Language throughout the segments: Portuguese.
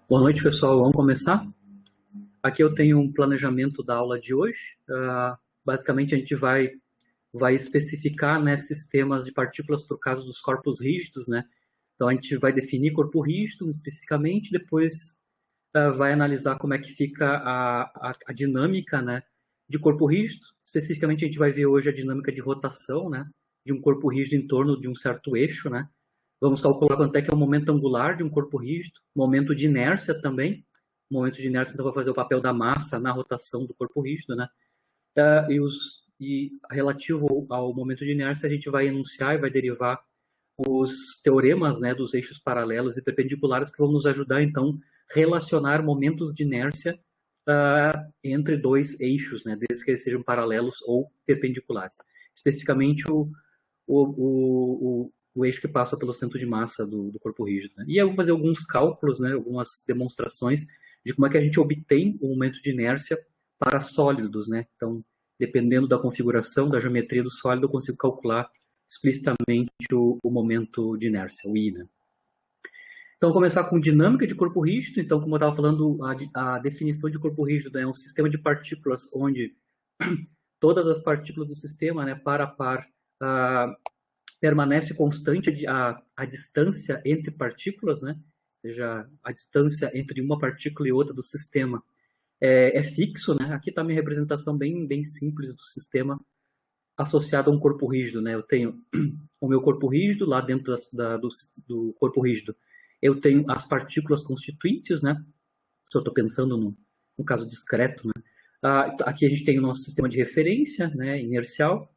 Boa noite, pessoal. Vamos começar? Aqui eu tenho um planejamento da aula de hoje. Basicamente, a gente vai especificar, né, sistemas de partículas por causa dos corpos rígidos, né? Então, a gente vai definir corpo rígido especificamente, depois vai analisar como é que fica a dinâmica, né, de corpo rígido. Especificamente, a gente vai ver hoje a dinâmica de rotação, né, de um corpo rígido em torno de um certo eixo, né? Vamos calcular quanto é que é o momento angular de um corpo rígido, momento de inércia também. O momento de inércia, então, vai fazer o papel da massa na rotação do corpo rígido, né? E relativo ao momento de inércia, a gente vai enunciar e vai derivar os teoremas, né, dos eixos paralelos e perpendiculares que vão nos ajudar, então, relacionar momentos de inércia entre dois eixos, né, desde que eles sejam paralelos ou perpendiculares. Especificamente o eixo que passa pelo centro de massa do corpo rígido. Né? E eu vou fazer alguns cálculos, né, algumas demonstrações de como é que a gente obtém o momento de inércia para sólidos. Né? Então, dependendo da configuração, da geometria do sólido, eu consigo calcular explicitamente o momento de inércia, o I. Né? Então, vou começar com dinâmica de corpo rígido. Então, como eu estava falando, a definição de corpo rígido é um sistema de partículas onde todas as partículas do sistema, né, par a par, permanece constante a distância entre partículas, né? Ou seja, a distância entre uma partícula e outra do sistema é fixo, né? Aqui está a minha representação bem simples do sistema associado a um corpo rígido, né? Eu tenho o meu corpo rígido, lá dentro do corpo rígido, eu tenho as partículas constituintes, né? Se eu estou pensando no caso discreto, né? Aqui a gente tem o nosso sistema de referência, né, inercial.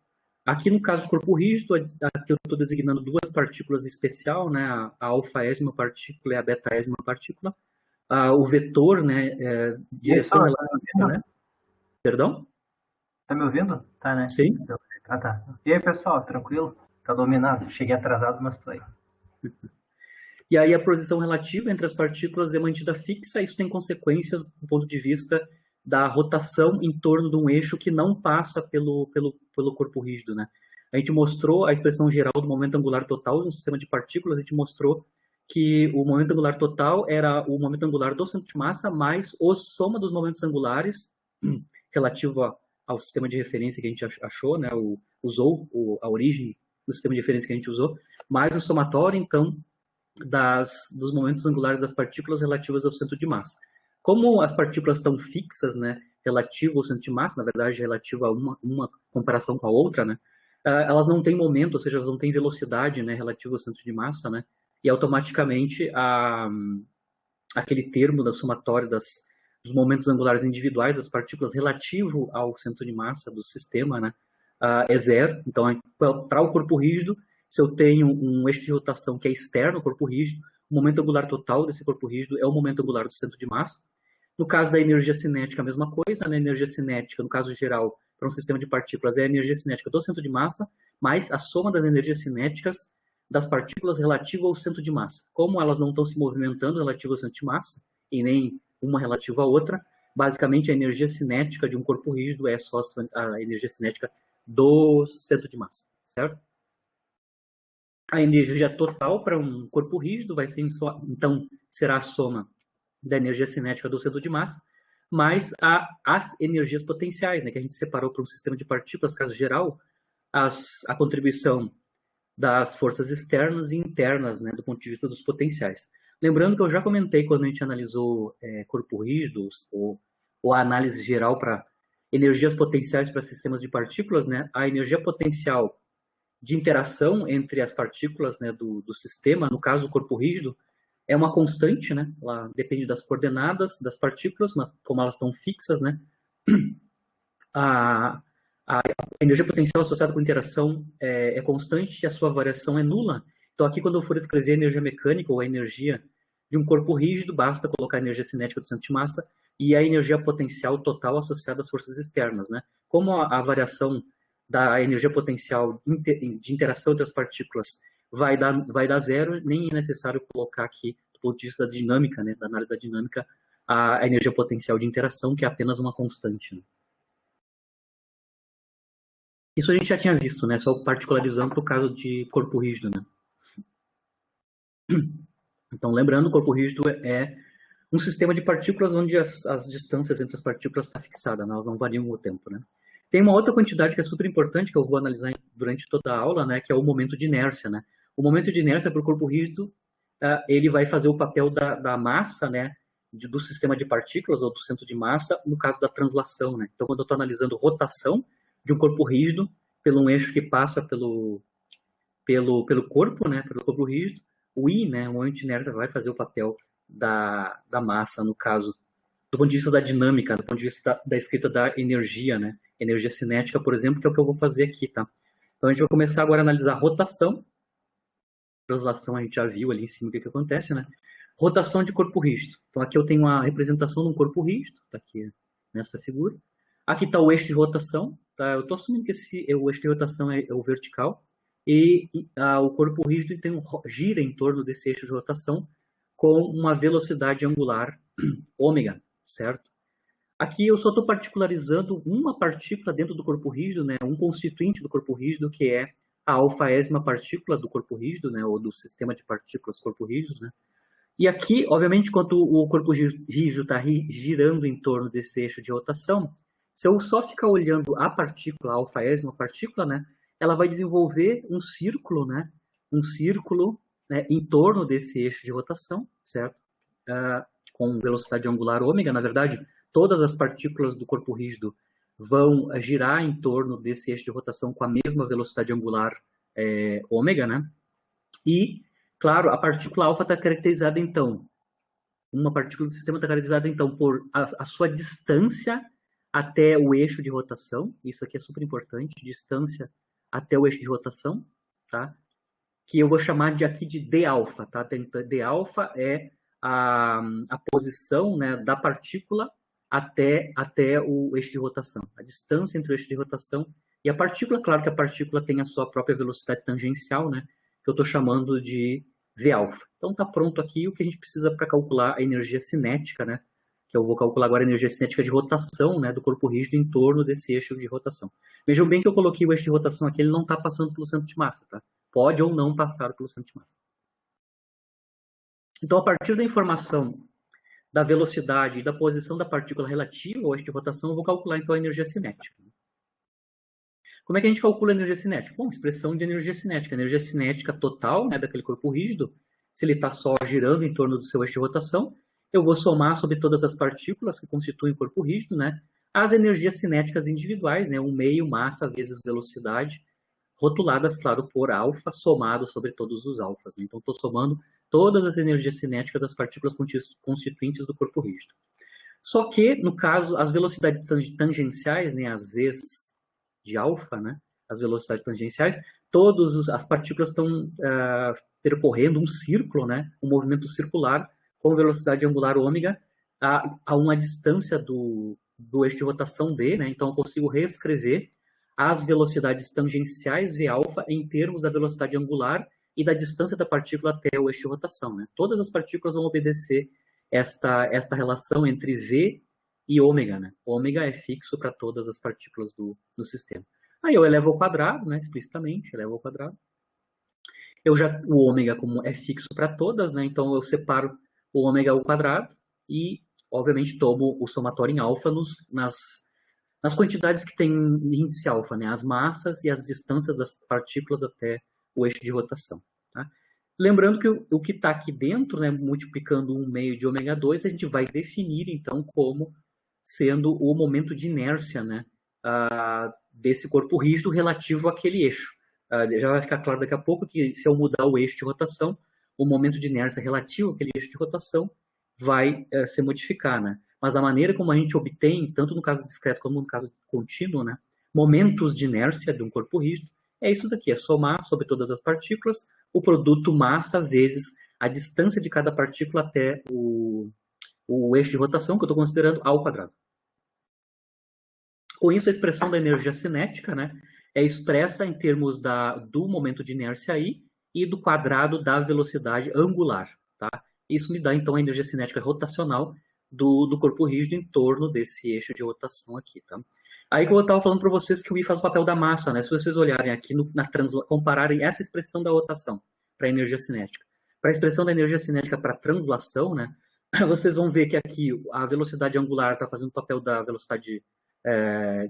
Aqui no caso do corpo rígido, aqui eu estou designando duas partículas especial, né, a alfaésima partícula e a betaésima partícula. O vetor, né, direção Professor, tá me relativa, ouvindo? né? Perdão? Tá me ouvindo? Tá, né? Sim. Ah, tá. E aí, pessoal, tranquilo? Tá dominado. Cheguei atrasado, mas tô aí. E aí a posição relativa entre as partículas é mantida fixa, isso tem consequências do ponto de vista da rotação em torno de um eixo que não passa pelo corpo rígido, né? A gente mostrou a expressão geral do momento angular total no sistema de partículas, a gente mostrou que o momento angular total era o momento angular do centro de massa mais a soma dos momentos angulares relativo ao sistema de referência que a gente achou, né? Usou a origem do sistema de referência que a gente usou, mais o somatório, então, dos momentos angulares das partículas relativas ao centro de massa. Como as partículas estão fixas, né, relativo ao centro de massa, na verdade, relativo a uma comparação com a outra, né, elas não têm momento, ou seja, elas não têm velocidade, né, relativo ao centro de massa, né, e automaticamente aquele termo da somatória dos momentos angulares individuais das partículas relativo ao centro de massa do sistema, né, é zero. Então, para o corpo rígido, se eu tenho um eixo de rotação que é externo ao corpo rígido, o momento angular total desse corpo rígido é o momento angular do centro de massa. No caso da energia cinética, a mesma coisa, né? Energia cinética, no caso geral, para um sistema de partículas, é a energia cinética do centro de massa, mais a soma das energias cinéticas das partículas relativa ao centro de massa. Como elas não estão se movimentando relativa ao centro de massa, e nem uma relativa à outra, basicamente a energia cinética de um corpo rígido é só a energia cinética do centro de massa, certo? A energia total para um corpo rígido vai ser, então, será a soma da energia cinética do centro de massa, mais as energias potenciais, né, que a gente separou para um sistema de partículas, caso geral, a contribuição das forças externas e internas, né, do ponto de vista dos potenciais. Lembrando que eu já comentei quando a gente analisou corpo rígido, ou a análise geral para energias potenciais para sistemas de partículas, né, a energia potencial de interação entre as partículas, né, do sistema, no caso do corpo rígido, é uma constante, né? Ela depende das coordenadas das partículas, mas como elas estão fixas, né? A, a energia potencial associada com interação é constante e a sua variação é nula. Então, aqui, quando eu for escrever energia mecânica ou a energia de um corpo rígido, basta colocar a energia cinética do centro de massa e a energia potencial total associada às forças externas, né? Como a variação da energia potencial de interação entre as partículas vai dar zero, nem é necessário colocar aqui, do ponto de vista da dinâmica, né, da análise da dinâmica, a energia potencial de interação, que é apenas uma constante. Né? Isso a gente já tinha visto, né, só particularizando para o caso de corpo rígido. Né? Então, lembrando, o corpo rígido é um sistema de partículas onde as distâncias entre as partículas está fixada, né? Elas não variam o tempo, né? Tem uma outra quantidade que é super importante, que eu vou analisar durante toda a aula, né? Que é o momento de inércia, né? O momento de inércia para o corpo rígido, ele vai fazer o papel da massa, né? Do sistema de partículas ou do centro de massa, no caso da translação, né? Então, quando eu estou analisando rotação de um corpo rígido pelo um eixo que passa pelo corpo, né? Pelo corpo rígido, o I, né? O momento de inércia vai fazer o papel da massa, no caso, do ponto de vista da dinâmica, do ponto de vista da escrita da energia, né? Energia cinética, por exemplo, que é o que eu vou fazer aqui, tá? Então, a gente vai começar agora a analisar rotação. Translação a gente já viu ali em cima o que acontece, né? Rotação de corpo rígido. Então, aqui eu tenho a representação de um corpo rígido, tá aqui nessa figura. Aqui está o eixo de rotação, tá? Eu estou assumindo que o eixo de rotação é o vertical, e o corpo rígido gira em torno desse eixo de rotação com uma velocidade angular ômega, certo? Aqui eu só estou particularizando uma partícula dentro do corpo rígido, né? Um constituinte do corpo rígido, que é a alfaésima partícula do corpo rígido, né? Ou do sistema de partículas corpo rígido, né? E aqui, obviamente, quando o corpo rígido está girando em torno desse eixo de rotação, se eu só ficar olhando a partícula, a alfaésima partícula, né? Ela vai desenvolver um círculo, né? Um círculo, né, em torno desse eixo de rotação, certo? Com velocidade angular ômega, na verdade, todas as partículas do corpo rígido vão girar em torno desse eixo de rotação com a mesma velocidade angular ômega, né? E, claro, a partícula alfa está caracterizada, então, uma partícula do sistema está caracterizada, então, por a sua distância até o eixo de rotação. Isso aqui é super importante, distância até o eixo de rotação, tá? Que eu vou chamar aqui de d-alfa, tá? D-alfa é a posição, né, da partícula até o eixo de rotação. A distância entre o eixo de rotação e a partícula. Claro que a partícula tem a sua própria velocidade tangencial, né, que eu estou chamando de v-alfa. Então está pronto aqui o que a gente precisa para calcular a energia cinética, né, que eu vou calcular agora a energia cinética de rotação, né, do corpo rígido em torno desse eixo de rotação. Vejam bem que eu coloquei o eixo de rotação aqui, ele não está passando pelo centro de massa, tá? Pode ou não passar pelo centro de massa. Então, a partir da informação da velocidade e da posição da partícula relativa ao eixo de rotação, eu vou calcular, então, a energia cinética. Como é que a gente calcula a energia cinética? Bom, expressão de energia cinética. A energia cinética total, né, daquele corpo rígido, se ele está só girando em torno do seu eixo de rotação, eu vou somar sobre todas as partículas que constituem o corpo rígido, né, as energias cinéticas individuais, né, 1 meio massa vezes velocidade, rotuladas, claro, por alfa, somado sobre todos os alfas, né? Então, estou somando todas as energias cinéticas das partículas constituintes do corpo rígido. Só que, no caso, as velocidades tangenciais, né, as V's de alfa, né, as velocidades tangenciais, todas as partículas estão percorrendo um círculo, né, um movimento circular com velocidade angular ômega a uma distância do eixo de rotação D, né? Então eu consigo reescrever as velocidades tangenciais V-alfa em termos da velocidade angular e da distância da partícula até o eixo de rotação, né? Todas as partículas vão obedecer esta relação entre V e ômega, né? Ômega é fixo para todas as partículas do sistema. Aí eu elevo ao quadrado, né? Explicitamente, elevo ao quadrado. O ômega como é fixo para todas, né? Então eu separo o ômega ao quadrado e, obviamente, tomo o somatório em alfa nas quantidades que tem índice alfa, né? As massas e as distâncias das partículas até o eixo de rotação. Tá? Lembrando que o que está aqui dentro, né, multiplicando 1 meio de ômega 2, a gente vai definir, então, como sendo o momento de inércia, né, desse corpo rígido relativo àquele eixo. Já vai ficar claro daqui a pouco que, se eu mudar o eixo de rotação, o momento de inércia relativo àquele eixo de rotação vai se modificar, né? Mas a maneira como a gente obtém, tanto no caso discreto como no caso contínuo, né, momentos de inércia de um corpo rígido, é isso daqui, é somar sobre todas as partículas o produto massa vezes a distância de cada partícula até o eixo de rotação, que eu estou considerando, ao quadrado. Com isso, a expressão da energia cinética, né, é expressa em termos do momento de inércia I e do quadrado da velocidade angular. Tá? Isso me dá, então, a energia cinética rotacional do corpo rígido em torno desse eixo de rotação aqui. Tá? Aí que eu estava falando para vocês que o I faz o papel da massa, né? Se vocês olharem aqui, compararem essa expressão da rotação para a energia cinética, para a expressão da energia cinética para a translação, né? vocês vão ver que aqui a velocidade angular está fazendo o papel da velocidade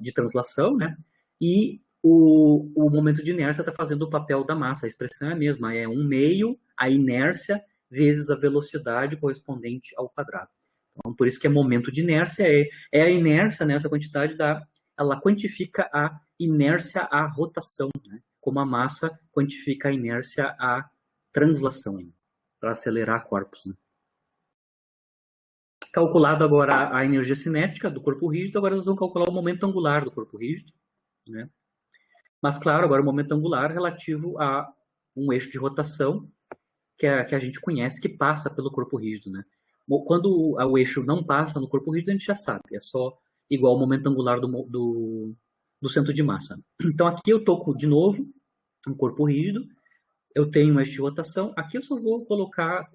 de translação, né? E o momento de inércia está fazendo o papel da massa. A expressão é a mesma, é 1/2 a inércia vezes a velocidade correspondente ao quadrado. Então, por isso que é momento de inércia, é a inércia, né, essa quantidade ela quantifica a inércia à rotação, né? Como a massa quantifica a inércia à translação, né? Para acelerar corpos, né? Calculado agora a energia cinética do corpo rígido, agora nós vamos calcular o momento angular do corpo rígido, né? Mas, claro, agora o momento angular relativo a um eixo de rotação que a gente conhece, que passa pelo corpo rígido, né? Quando o eixo não passa no corpo rígido, a gente já sabe, é só igual ao momento angular do centro de massa. Então, aqui eu estou, de novo, um corpo rígido, eu tenho um eixo de rotação, aqui eu só vou colocar,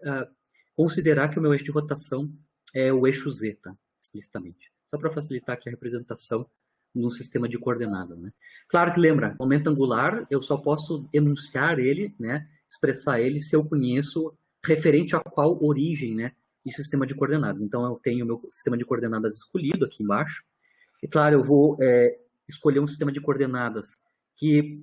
considerar que o meu eixo de rotação é o eixo Z, tá? Explicitamente. Só para facilitar aqui a representação num sistema de coordenadas, né? Claro que lembra, momento angular, eu só posso enunciar ele, né? Expressar ele se eu conheço referente a qual origem, né? De sistema de coordenadas. Então, eu tenho o meu sistema de coordenadas escolhido aqui embaixo. E, claro, eu vou escolher um sistema de coordenadas que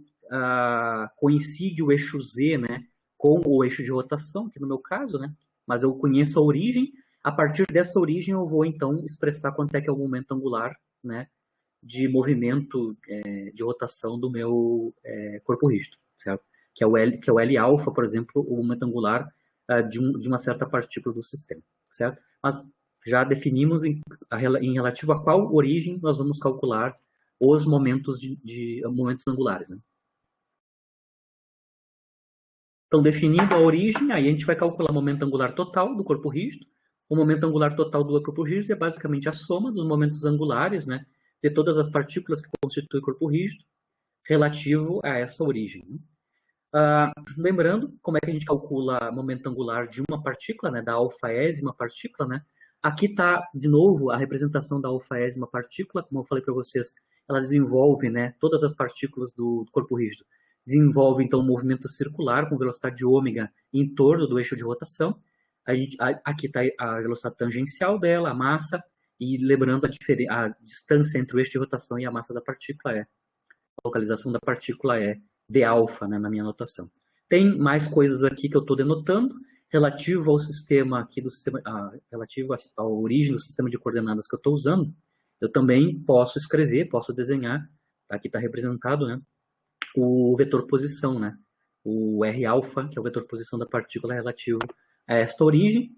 coincide o eixo Z, né, com o eixo de rotação, que no meu caso, né, mas eu conheço a origem. A partir dessa origem, eu vou, então, expressar quanto é que é o momento angular, né, de movimento de rotação do meu corpo rígido, certo? Que é o L alfa, por exemplo, o momento angular de uma certa partícula do sistema, certo? Mas já definimos em relativo a qual origem nós vamos calcular os momentos momentos angulares, né? Então, definindo a origem, aí a gente vai calcular o momento angular total do corpo rígido. O momento angular total do corpo rígido é basicamente a soma dos momentos angulares, né, de todas as partículas que constituem o corpo rígido, relativo a essa origem, né? Lembrando como é que a gente calcula momento angular de uma partícula, né, da alfaésima partícula, né? Aqui está, de novo, a representação da alfaésima partícula, como eu falei para vocês, ela desenvolve, né, todas as partículas do corpo rígido. Desenvolve, então, um movimento circular com velocidade de ômega em torno do eixo de rotação. Aqui está a velocidade tangencial dela, a massa, e lembrando a distância entre o eixo de rotação e a massa da partícula a localização da partícula é d alfa, né, na minha anotação. Tem mais coisas aqui que eu estou denotando, relativo ao sistema aqui do sistema, relativo à origem do sistema de coordenadas que eu estou usando. Eu também posso escrever, posso desenhar, aqui está representado, né, o vetor posição, né, o R alfa, que é o vetor posição da partícula relativo a esta origem.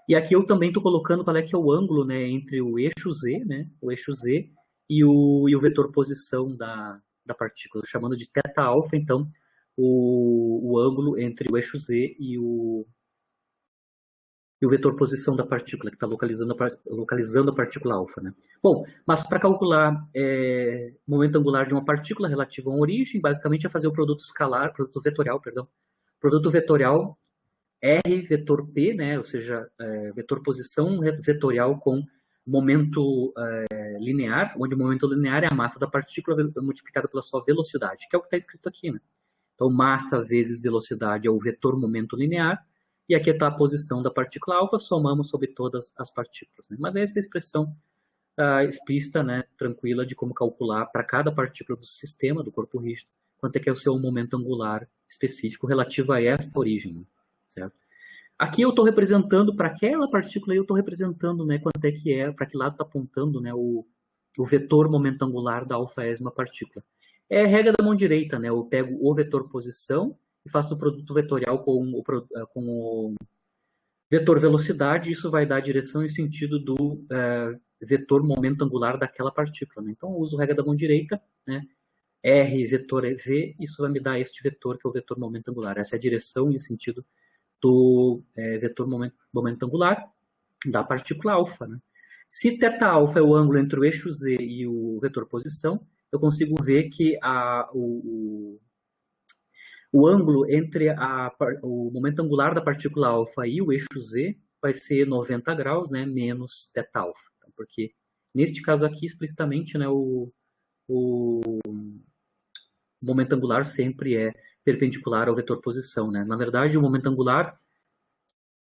E aqui eu também estou colocando qual é que é o ângulo, né, entre o eixo Z, né, o eixo Z e o vetor posição da partícula, chamando de θ alfa, então, o ângulo entre o eixo Z e o vetor posição da partícula, que está localizando a partícula alfa, né? Bom, mas para calcular momento angular de uma partícula relativa a uma origem, basicamente é fazer o produto vetorial, perdão. Produto vetorial R vetor P, né? Ou seja, vetor posição vetorial com momento linear, onde o momento linear é a massa da partícula multiplicada pela sua velocidade, que é o que está escrito aqui, né? Então, massa vezes velocidade é o vetor momento linear, e aqui está a posição da partícula alfa, somamos sobre todas as partículas, né? Mas essa é a expressão explícita, né, tranquila, de como calcular para cada partícula do sistema, do corpo rígido, quanto é que é o seu momento angular específico relativo a esta origem, né? Certo? Aqui eu estou representando, para aquela partícula, eu estou representando, né, quanto é que para que lado está apontando, né, o vetor momento angular da alfaésima partícula. É a regra da mão direita, né? Eu pego o vetor posição e faço o produto vetorial com o vetor velocidade, e isso vai dar a direção e sentido do vetor momento angular daquela partícula, né? Então eu uso a regra da mão direita, né? R vetor V, isso vai me dar este vetor, que é o vetor momento angular. Essa é a direção e o sentido do vetor momento angular da partícula alfa, né? Se θ alfa é o ângulo entre o eixo Z e o vetor posição, eu consigo ver que o ângulo entre o momento angular da partícula alfa e o eixo Z vai ser 90 graus, né, menos θ alfa. Então, porque neste caso aqui, explicitamente, né, o momento angular sempre é perpendicular ao vetor posição, né? Na verdade, o momento angular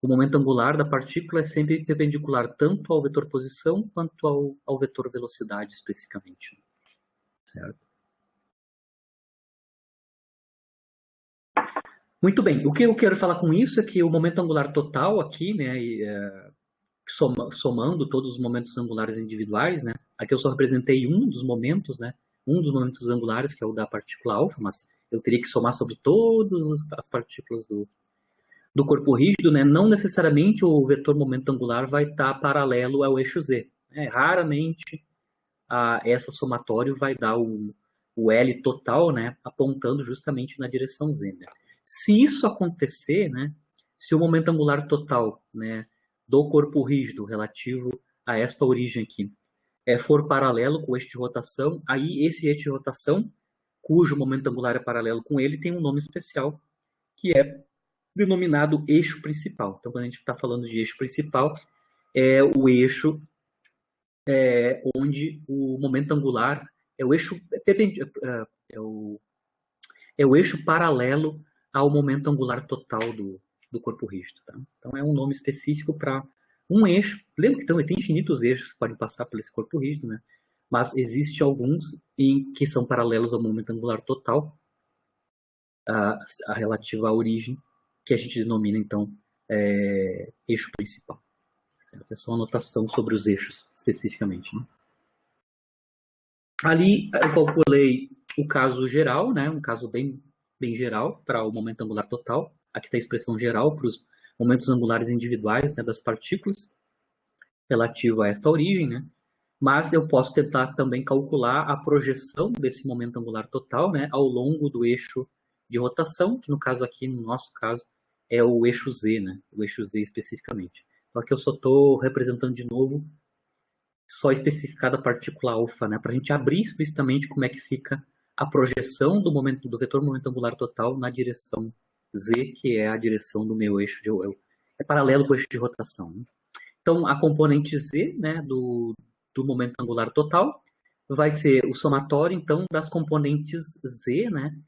o momento angular da partícula é sempre perpendicular tanto ao vetor posição quanto ao vetor velocidade especificamente. Certo? Muito bem, o que eu quero falar com isso é que o momento angular total aqui, né, somando todos os momentos angulares individuais, né, aqui eu só representei um dos momentos, né, um dos momentos angulares, que é o da partícula alfa, mas eu teria que somar sobre todas as partículas do corpo rígido, né, não necessariamente o vetor momento angular vai estar paralelo ao eixo Z. Né, raramente essa somatório vai dar o L total, né, apontando justamente na direção Z. Né. Se isso acontecer, né, se o momento angular total, né, do corpo rígido relativo a esta origem aqui for paralelo com o eixo de rotação, aí esse eixo de rotação, cujo momento angular é paralelo com ele, tem um nome especial, que é denominado eixo principal. Então, quando a gente está falando de eixo principal, é o eixo onde o momento angular é o eixo é o eixo paralelo ao momento angular total do corpo rígido. Tá? Então, é um nome específico para um eixo. Lembra que tem infinitos eixos que podem passar por esse corpo rígido, né? Mas existem alguns que são paralelos ao momento angular total, a relativa à origem, que a gente denomina, então, eixo principal. Certo? É só uma anotação sobre os eixos, especificamente. Né? Ali, eu calculei o caso geral, né? Um caso bem geral para o momento angular total. Aqui está a expressão geral para os momentos angulares individuais, né, das partículas, relativo a esta origem, né? Mas eu posso tentar também calcular a projeção desse momento angular total, né, ao longo do eixo de rotação, que no caso aqui, no nosso caso, é o eixo Z, né? O eixo Z especificamente. Então aqui eu só estou representando de novo só especificada a partícula alfa, né? Para a gente abrir explicitamente como é que fica a projeção do vetor momento angular total na direção Z, que é a direção do meu eixo é paralelo com o eixo de rotação. Né? Então, a componente Z, né, do momento angular total vai ser o somatório, então, das componentes Z, né,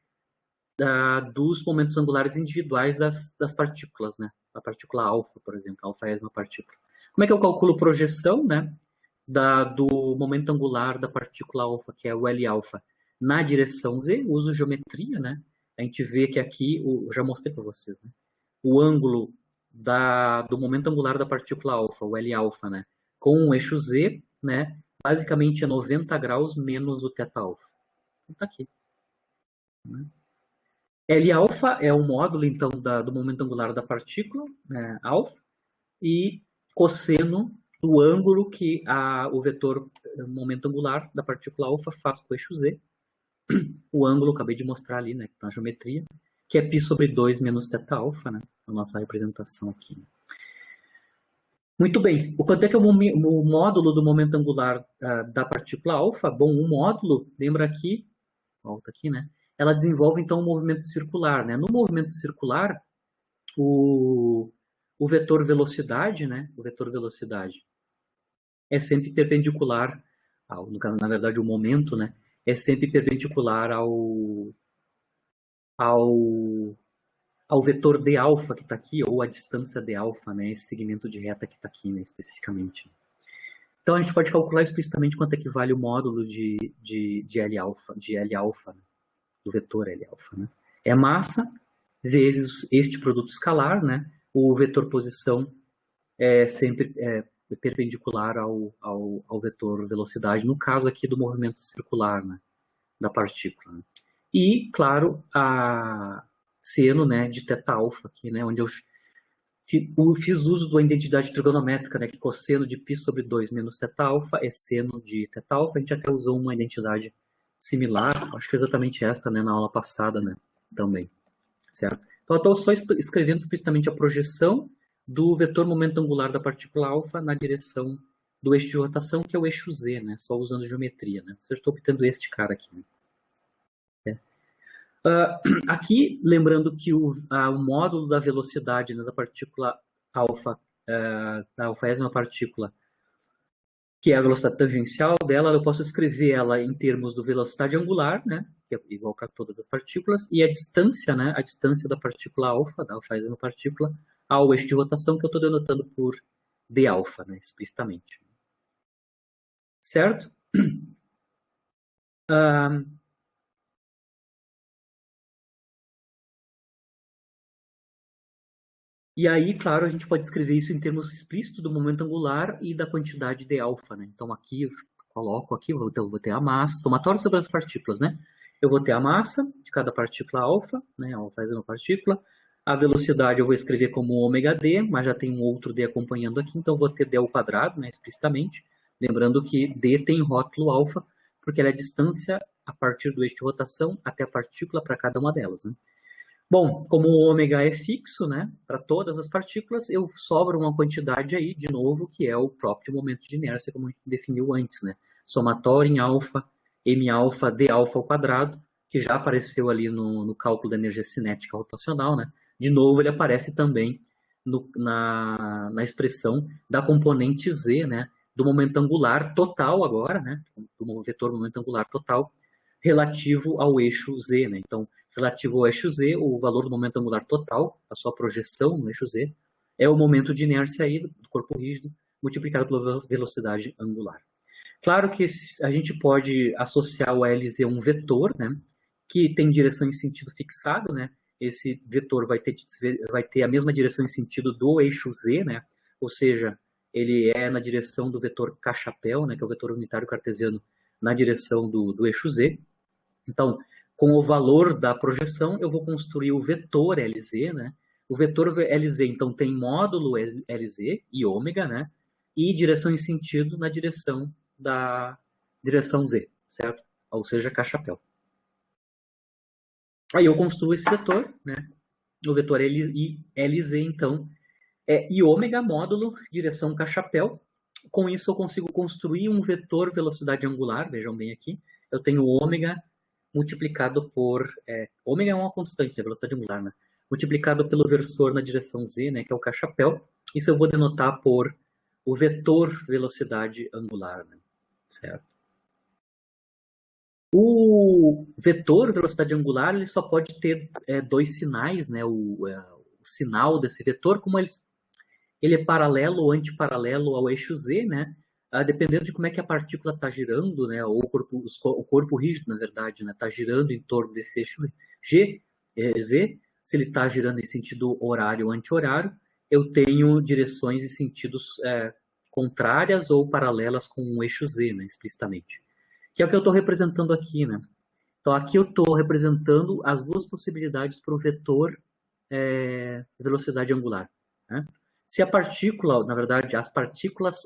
dos momentos angulares individuais das partículas, né? A partícula alfa, por exemplo, a alfaésima partícula. Como é que eu calculo projeção, né, do momento angular da partícula alfa, que é o L alfa, na direção Z? Uso geometria, né? A gente vê que aqui, eu já mostrei para vocês, né? O ângulo do momento angular da partícula alfa, o L alfa, né, com o eixo Z, né, basicamente é 90 graus menos o θ alfa. Então tá aqui. Né? L alfa é o módulo, então, do momento angular da partícula, né, alfa, e cosseno do ângulo que o vetor momento angular da partícula alfa faz com o eixo Z. O ângulo, acabei de mostrar ali, né, na geometria, que é π sobre 2 menos θ alfa, né, a nossa representação aqui. Muito bem, o quanto é que é o módulo do momento angular da partícula alfa? Bom, o módulo, lembra aqui, volta aqui, né? Ela desenvolve, então, um movimento circular, né? No movimento circular, o vetor velocidade, né? O vetor velocidade é sempre perpendicular, na verdade, o momento, né? É sempre perpendicular ao vetor d alfa que está aqui, ou a distância d alfa, né, esse segmento de reta que está aqui, né, especificamente. Então a gente pode calcular explicitamente quanto equivale o módulo de L alfa, né, do vetor L alfa. Né. É massa vezes este produto escalar, né, o vetor posição é sempre perpendicular ao vetor velocidade, no caso aqui do movimento circular, né, da partícula. Né. E, claro, seno, né, de θ alfa aqui, né, onde eu fiz uso da identidade trigonométrica, né, que cosseno de π sobre 2 menos θ alfa é seno de θ alfa. A gente até usou uma identidade similar, acho que é exatamente esta, né, na aula passada, né, também, certo? Então, eu estou só escrevendo explicitamente a projeção do vetor momento angular da partícula alfa na direção do eixo de rotação, que é o eixo Z, né, só usando geometria, né. Eu estou obtendo este cara aqui, né. Aqui, lembrando que o módulo da velocidade, né, da partícula alfa, da alfaésima partícula, que é a velocidade tangencial dela, eu posso escrever ela em termos de velocidade angular, né, que é igual para todas as partículas, e a distância, né, a distância da partícula alfa, da alfaésima partícula, ao eixo de rotação, que eu estou denotando por d-alfa, né, explicitamente. Certo? E aí, claro, a gente pode escrever isso em termos explícitos do momento angular e da quantidade de alfa, né? Então aqui eu coloco aqui, eu vou ter a massa, somatório sobre as partículas, né? Eu vou ter a massa de cada partícula alfa, né? Alfa é uma partícula. A velocidade eu vou escrever como ômega d, mas já tem um outro d acompanhando aqui, então eu vou ter d ao quadrado, né? Explicitamente. Lembrando que d tem rótulo alfa, porque ela é a distância a partir do eixo de rotação até a partícula para cada uma delas, né? Bom, como o ômega é fixo, né, para todas as partículas, eu sobra uma quantidade aí, de novo, que é o próprio momento de inércia, como a gente definiu antes, né? Somatório em alfa, m alfa, d alfa ao quadrado, que já apareceu ali no cálculo da energia cinética rotacional, né? De novo, ele aparece também na expressão da componente z, né, do momento angular total agora, né, do vetor momento angular total, relativo ao eixo z, né? Então, relativo ao eixo z, o valor do momento angular total, a sua projeção no eixo z, é o momento de inércia aí do corpo rígido multiplicado pela velocidade angular. Claro que a gente pode associar o LZ a um vetor, né, que tem direção em sentido fixado, né? Esse vetor vai ter a mesma direção em sentido do eixo z, né? Ou seja, ele é na direção do vetor K-chapéu, né, que é o vetor unitário cartesiano, na direção do eixo z. Então, com o valor da projeção, eu vou construir o vetor LZ, né? O vetor LZ, então, tem módulo LZ e ômega, né? E direção em sentido na direção da direção Z, certo? Ou seja, K-chapéu. Aí eu construo esse vetor, né? O vetor LZ, então, é I ômega módulo direção K-chapéu. Com isso, eu consigo construir um vetor velocidade angular, vejam bem aqui. Eu tenho ômega multiplicado por... ômega é uma constante, a velocidade angular, né? Multiplicado pelo versor na direção z, né, que é o K-chapéu. Isso eu vou denotar por o vetor velocidade angular, né? Certo? O vetor velocidade angular ele só pode ter dois sinais, né? O sinal desse vetor, como ele é paralelo ou antiparalelo ao eixo z, né? Dependendo de como é que a partícula está girando, né, ou o corpo rígido, na verdade, está girando em torno desse eixo Z, se ele está girando em sentido horário ou anti-horário, eu tenho direções e sentidos contrárias ou paralelas com o eixo Z, né, explicitamente. Que é o que eu estou representando aqui, né? Então, aqui eu estou representando as duas possibilidades para o vetor velocidade angular, né? Se a partícula, na verdade, as partículas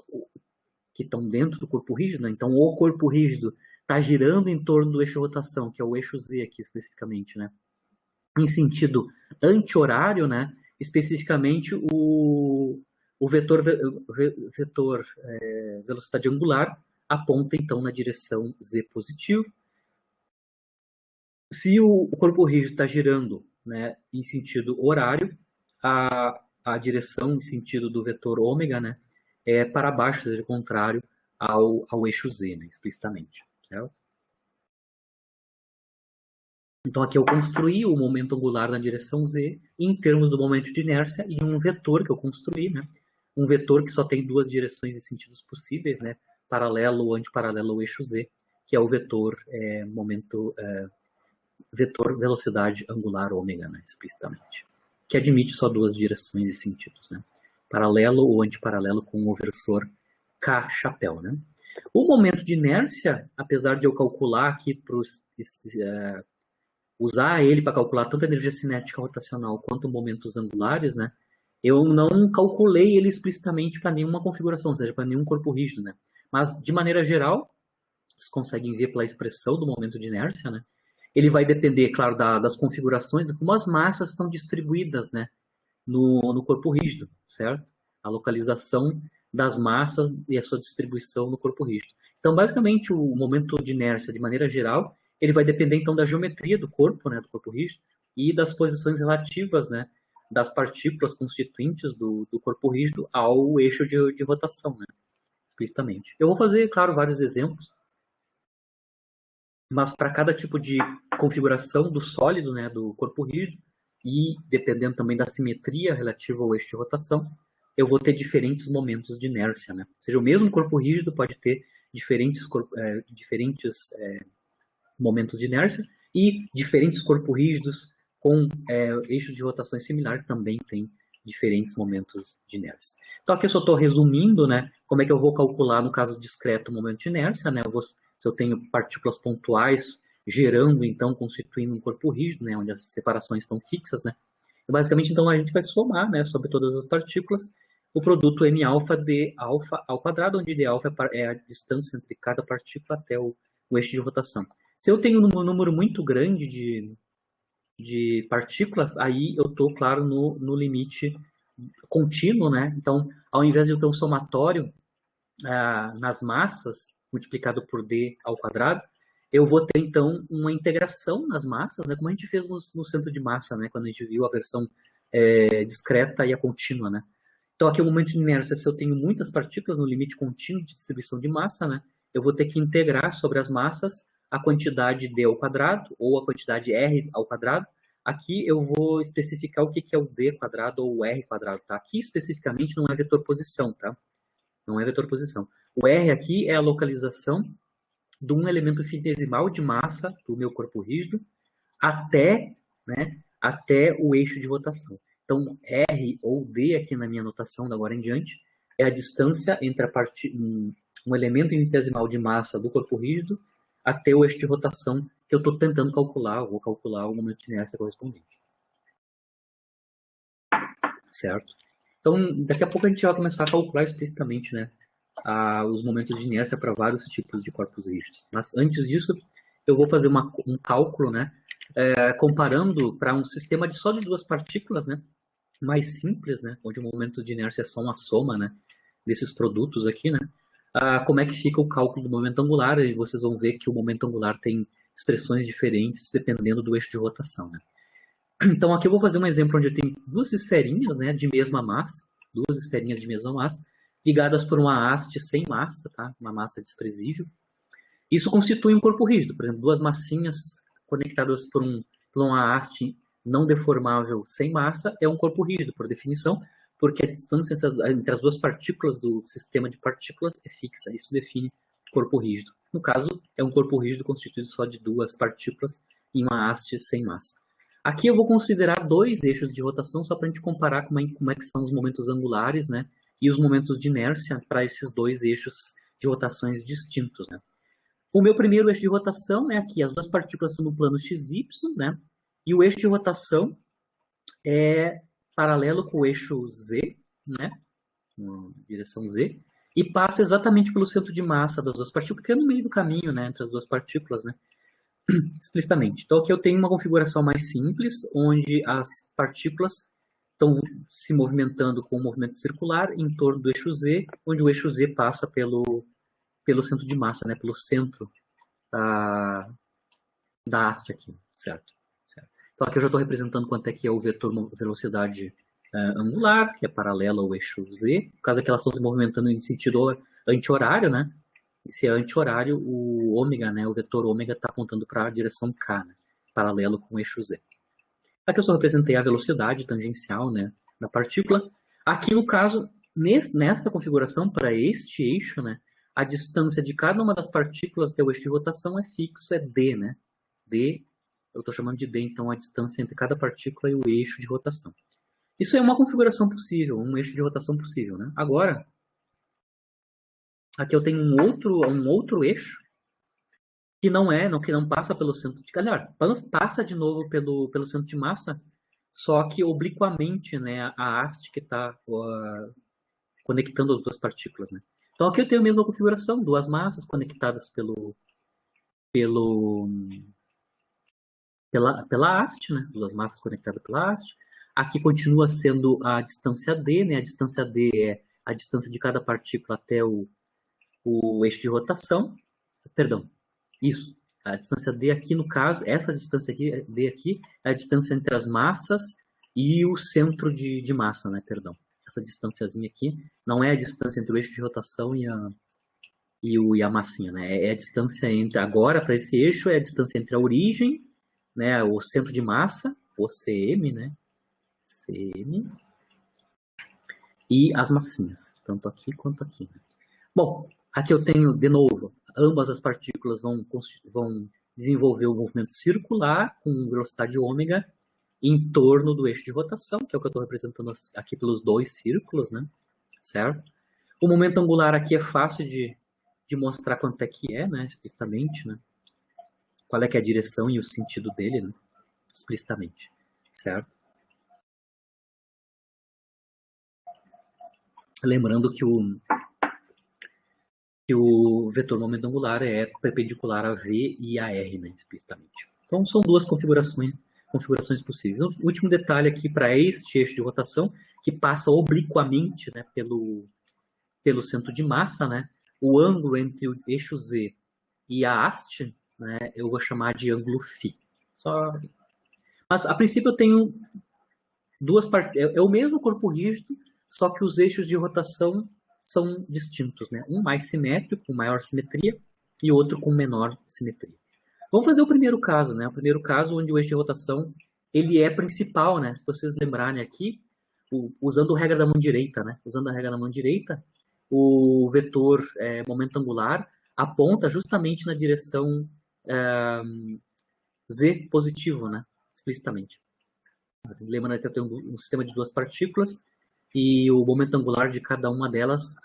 que estão dentro do corpo rígido, né? Então o corpo rígido está girando em torno do eixo de rotação, que é o eixo Z aqui especificamente, né? Em sentido anti-horário, né? Especificamente o vetor velocidade angular aponta então na direção Z positivo. Se o corpo rígido está girando, né, em sentido horário, a direção em sentido do vetor ômega, né, é para baixo, ou seja, contrário ao eixo Z, né, explicitamente, certo? Então aqui eu construí o momento angular na direção Z em termos do momento de inércia e um vetor que eu construí, né, um vetor que só tem duas direções e sentidos possíveis, né, paralelo ou antiparalelo ao eixo Z, que é o vetor vetor velocidade angular ômega, né, explicitamente, que admite só duas direções e sentidos, né, paralelo ou antiparalelo com o versor K-chapéu, né. O momento de inércia, apesar de eu calcular aqui usar ele para calcular tanto a energia cinética rotacional quanto momentos angulares, né, eu não calculei ele explicitamente para nenhuma configuração, ou seja, para nenhum corpo rígido, né. Mas, de maneira geral, vocês conseguem ver pela expressão do momento de inércia, né, ele vai depender, claro, das configurações, de como as massas estão distribuídas, né, no corpo rígido, certo? A localização das massas e a sua distribuição no corpo rígido. Então, basicamente, o momento de inércia, de maneira geral, ele vai depender, então, da geometria do corpo, né, do corpo rígido, e das posições relativas, né, das partículas constituintes do corpo rígido ao eixo de rotação, né, explicitamente. Eu vou fazer, claro, vários exemplos, mas para cada tipo de configuração do sólido, né, do corpo rígido, e dependendo também da simetria relativa ao eixo de rotação, eu vou ter diferentes momentos de inércia, né? Ou seja, o mesmo corpo rígido pode ter diferentes momentos de inércia e diferentes corpos rígidos com eixos de rotações similares também têm diferentes momentos de inércia. Então aqui eu só estou resumindo, né, como é que eu vou calcular no caso discreto o momento de inércia, né? Se eu tenho partículas pontuais gerando, então, constituindo um corpo rígido, né, onde as separações estão fixas, né? E basicamente, então, a gente vai somar, né, sobre todas as partículas, o produto m alfa d alfa ao quadrado, onde d alfa é a distância entre cada partícula até o eixo de rotação. Se eu tenho um número muito grande de partículas, aí eu estou, claro, no limite contínuo, né? Então, ao invés de eu ter um somatório nas massas, multiplicado por d ao quadrado, eu vou ter, então, uma integração nas massas, né? Como a gente fez no centro de massa, né? Quando a gente viu a versão discreta e a contínua, né? Então, aqui o momento de inércia, se eu tenho muitas partículas no limite contínuo de distribuição de massa, né? Eu vou ter que integrar sobre as massas a quantidade d ao quadrado ou a quantidade r ao quadrado. Aqui eu vou especificar o que é o d quadrado ou o r quadrado, tá? Aqui especificamente não é vetor posição, tá? Não é vetor posição. O r aqui é a localização de um elemento finitesimal de massa do meu corpo rígido até, né, até o eixo de rotação. Então, r ou d aqui na minha notação, da agora em diante, é a distância entre um elemento finitesimal de massa do corpo rígido até o eixo de rotação que eu estou tentando calcular, eu vou calcular o momento de inércia correspondente. Certo? Então, daqui a pouco a gente vai começar a calcular explicitamente, né, os momentos de inércia para vários tipos de corpos rígidos. Mas antes disso, eu vou fazer um cálculo, né, comparando para um sistema só de duas partículas, né, mais simples, né, onde o momento de inércia é só uma soma, né, desses produtos aqui, né, como é que fica o cálculo do momento angular, e vocês vão ver que o momento angular tem expressões diferentes dependendo do eixo de rotação, né. Então aqui eu vou fazer um exemplo onde eu tenho duas esferinhas, né, de mesma massa, duas esferinhas de mesma massa, ligadas por uma haste sem massa, tá, uma massa desprezível. Isso constitui um corpo rígido, por exemplo, duas massinhas conectadas por uma haste não deformável sem massa é um corpo rígido, por definição, porque a distância entre as duas partículas do sistema de partículas é fixa. Isso define corpo rígido. No caso, é um corpo rígido constituído só de duas partículas em uma haste sem massa. Aqui eu vou considerar dois eixos de rotação só para a gente comparar como é que são os momentos angulares, né, e os momentos de inércia para esses dois eixos de rotações distintos, né. O meu primeiro eixo de rotação é aqui, as duas partículas estão no plano XY, né? E o eixo de rotação é paralelo com o eixo Z, né? Na direção Z, e passa exatamente pelo centro de massa das duas partículas, que é no meio do caminho, né? Entre as duas partículas, né? Explicitamente. Então aqui eu tenho uma configuração mais simples, onde as partículas estão se movimentando com um movimento circular em torno do eixo Z, onde o eixo Z passa pelo centro de massa, né, pelo centro da haste aqui, certo? Então aqui eu já estou representando quanto é que é o vetor velocidade angular, que é paralelo ao eixo Z. No caso é que elas estão se movimentando em sentido anti-horário, né? E se é anti-horário, o ômega, né, o vetor ômega está apontando para a direção K, né, paralelo com o eixo Z. Aqui eu só representei a velocidade tangencial, né, da partícula. Aqui no caso, nesta configuração, para este eixo, né, a distância de cada uma das partículas até o eixo de rotação é fixo, é d, né? D, eu estou chamando de d, então, a distância entre cada partícula e o eixo de rotação. Isso é uma configuração possível, um eixo de rotação possível, né? Agora, aqui eu tenho um outro eixo que não passa pelo centro de... Aliás, passa de novo pelo centro de massa, só que obliquamente, né, a haste que está conectando as duas partículas, né? Então aqui eu tenho a mesma configuração, duas massas conectadas pela haste, né? Duas massas conectadas pela haste. Aqui continua sendo a distância d, né? A distância d é a distância de cada partícula até o eixo de rotação. Perdão, isso. A distância d aqui, no caso, essa distância aqui, d aqui, é a distância entre as massas e o centro de massa, né? Perdão. Essa distânciazinha aqui não é a distância entre o eixo de rotação e a massinha, né? É a distância entre, agora para esse eixo, é a distância entre a origem, né, o centro de massa, OCM, né? CM. E as massinhas, tanto aqui quanto aqui. Bom, aqui eu tenho, de novo, ambas as partículas vão desenvolver o movimento circular com velocidade ômega em torno do eixo de rotação, que é o que eu estou representando aqui pelos dois círculos, né? Certo? O momento angular aqui é fácil de mostrar quanto é que é, né? Explicitamente, né? Qual é que é a direção e o sentido dele, né? Explicitamente, certo? Lembrando que o vetor momento angular é perpendicular a V e a R, né, explicitamente. Então, são duas configurações possíveis. O último detalhe aqui para este eixo de rotação, que passa obliquamente, né, pelo centro de massa, né, o ângulo entre o eixo Z e a haste, né, eu vou chamar de ângulo φ. Mas, a princípio, eu tenho duas partes. É o mesmo corpo rígido, só que os eixos de rotação são distintos, né? Um mais simétrico, com maior simetria, e outro com menor simetria. Vamos fazer o primeiro caso, né? O primeiro caso onde o eixo de rotação ele é principal, né? Se vocês lembrarem aqui, usando a regra da mão direita, né? Usando a regra da mão direita, o vetor momento angular aponta justamente na direção z positivo, né? Explicitamente. Lembrando que eu tenho um sistema de duas partículas e o momento angular de cada uma delas,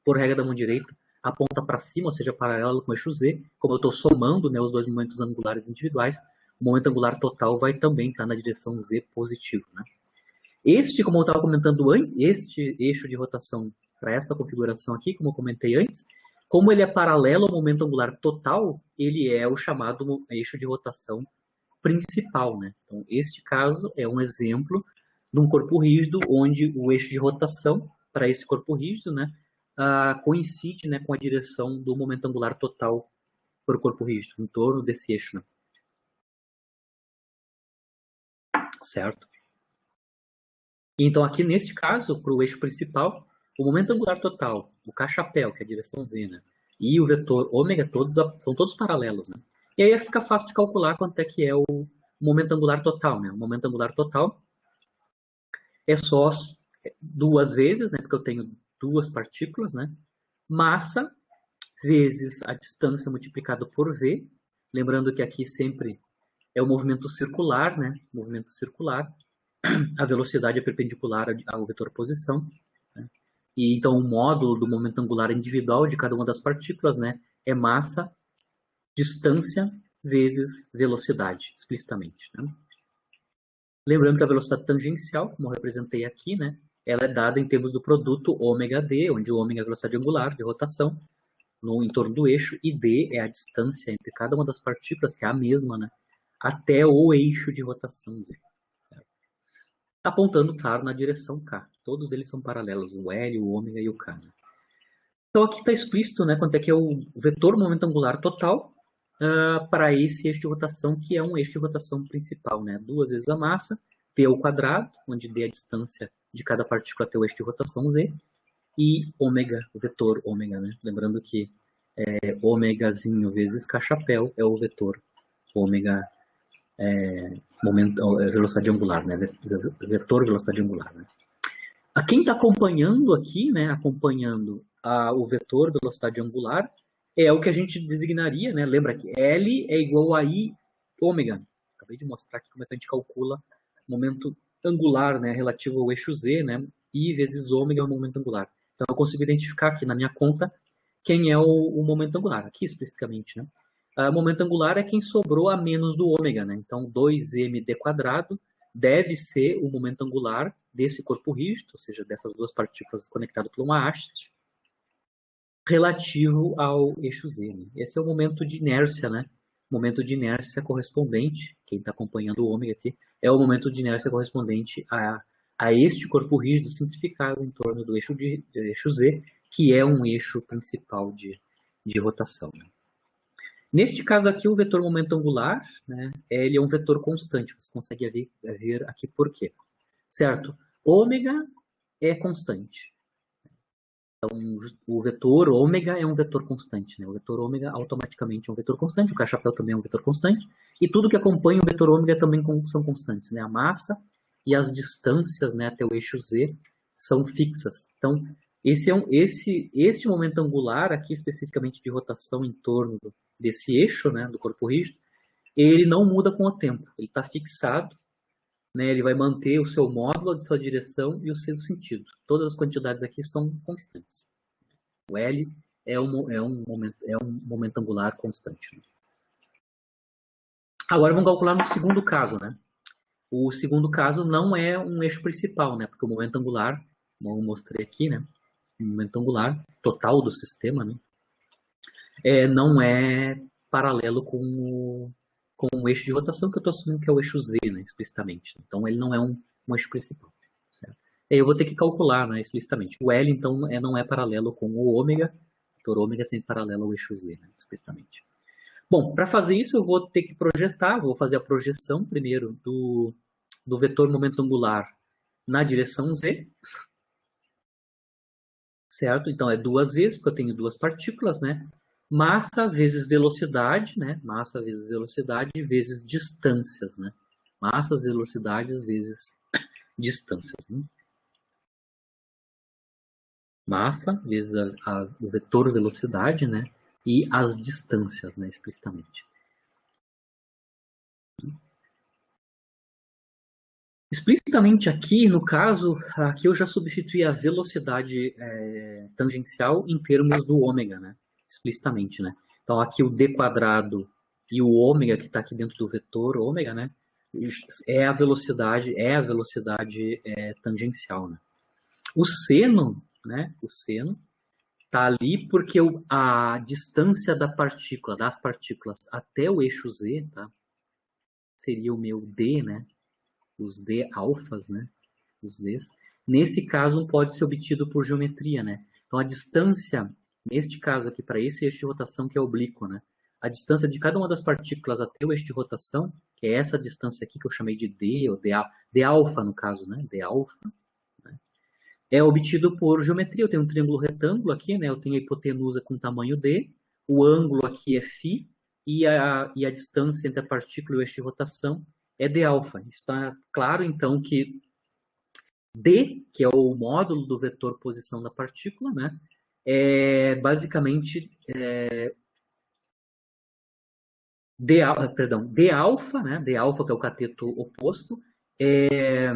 por regra da mão direita, aponta para cima, ou seja, paralelo com o eixo Z. Como eu estou somando, né, os dois momentos angulares individuais, o momento angular total vai também estar na direção Z positivo, né? Como eu estava comentando antes, este eixo de rotação para esta configuração aqui, como eu comentei antes, como ele é paralelo ao momento angular total, ele é o chamado eixo de rotação principal, né? Então, este caso é um exemplo de um corpo rígido onde o eixo de rotação para esse corpo rígido, né, coincide, né, com a direção do momento angular total para o corpo rígido, em torno desse eixo, né? Certo? Então, aqui neste caso, para o eixo principal, o momento angular total, o K-chapéu, que é a direção Z, né, e o vetor ômega, são todos paralelos, né? E aí fica fácil de calcular quanto é que é o momento angular total, né? O momento angular total é só duas vezes, né? Porque eu tenho duas partículas, né? Massa vezes a distância multiplicado por V. Lembrando que aqui sempre é o movimento circular, né? Movimento circular. A velocidade é perpendicular ao vetor posição. Né? E então o módulo do momento angular individual de cada uma das partículas, né? É massa, distância vezes velocidade, explicitamente. Né? Lembrando que a velocidade tangencial, como eu representei aqui, né, ela é dada em termos do produto ômega-d, onde o ômega é a velocidade angular de rotação no entorno do eixo, e d é a distância entre cada uma das partículas, que é a mesma, né, até o eixo de rotação z. Certo? Apontando, claro, na direção k. Todos eles são paralelos, o L, o ômega e o k. Né? Então aqui está explícito, né, quanto é que é o vetor momento angular total para esse eixo de rotação, que é um eixo de rotação principal, né? Duas vezes a massa, p ao quadrado, onde d é a distância de cada partícula até o eixo de rotação z, e ômega, o vetor ômega, né? Lembrando que ômegazinho vezes k-chapéu é o vetor ômega, velocidade angular, né? Vetor velocidade angular, né? A quem está acompanhando aqui, né? Acompanhando o vetor velocidade angular, é o que a gente designaria, né? Lembra que L é igual a I ômega. Acabei de mostrar aqui como é que a gente calcula o momento angular, né? Relativo ao eixo Z, né? I vezes ômega é o momento angular. Então, eu consigo identificar aqui na minha conta quem é o momento angular, aqui especificamente, né? O momento angular é quem sobrou a menos do ômega, né? Então, 2md² deve ser o momento angular desse corpo rígido, ou seja, dessas duas partículas conectadas por uma haste, relativo ao eixo Z. Né? Esse é o momento de inércia, né? Momento de inércia correspondente, quem está acompanhando o ômega aqui, é o momento de inércia correspondente a este corpo rígido simplificado em torno do eixo Z, que é um eixo principal de rotação. Né? Neste caso aqui, o vetor momento angular, né, ele é um vetor constante. Você consegue ver aqui por quê. Certo? Ômega é constante. O vetor ômega é um vetor constante, né? O vetor ômega automaticamente é um vetor constante, o K-chapéu também é um vetor constante, e tudo que acompanha o vetor ômega também são constantes, né? A massa e as distâncias, né, até o eixo Z são fixas. Então, este momento angular aqui, especificamente de rotação em torno desse eixo, né, do corpo rígido, ele não muda com o tempo, ele está fixado, né, ele vai manter o seu módulo, a sua direção e o seu sentido. Todas as quantidades aqui são constantes. O L é um momento angular constante. Agora vamos calcular no segundo caso, né? O segundo caso não é um eixo principal, né? Porque o momento angular, como eu mostrei aqui, né? O momento angular total do sistema, né? Não é paralelo com o eixo de rotação, que eu estou assumindo que é o eixo Z, né, explicitamente. Então, ele não é um eixo principal. Certo? E aí eu vou ter que calcular, né, explicitamente. O L, então, não é paralelo com o ômega. O vetor ômega é sempre paralelo ao eixo Z, né, explicitamente. Bom, para fazer isso, eu vou ter que projetar. Vou fazer a projeção, primeiro, do vetor momento angular na direção Z. Certo? Então, é duas vezes, porque eu tenho duas partículas, né? Massa vezes velocidade, né? Massa vezes velocidade vezes distâncias, né? Massas, velocidades vezes distâncias, né? Massa vezes o vetor velocidade, né? E as distâncias, né? Explicitamente. Explicitamente aqui, no caso, aqui eu já substituí a velocidade tangencial em termos do ômega, né? Explicitamente, né? Então aqui o d quadrado e o ômega que está aqui dentro do vetor ômega, né? É a velocidade tangencial, né? O seno, né? O seno está ali porque a distância das partículas até o eixo Z, tá? Seria o meu d, né? Os d alfas, né? Os Ds. Nesse caso, pode ser obtido por geometria, né? Então, a distância, neste caso aqui, para esse eixo de rotação que é oblíquo, né? A distância de cada uma das partículas até o eixo de rotação, que é essa distância aqui que eu chamei de D, ou D alfa no caso, né? D alfa, né? É obtido por geometria. Eu tenho um triângulo retângulo aqui, né? Eu tenho a hipotenusa com tamanho D, o ângulo aqui é φ, e a distância entre a partícula e o eixo de rotação é D alfa. Está claro, então, que D, que é o módulo do vetor posição da partícula, né? Basicamente D alfa, né? D alfa, que é o cateto oposto, é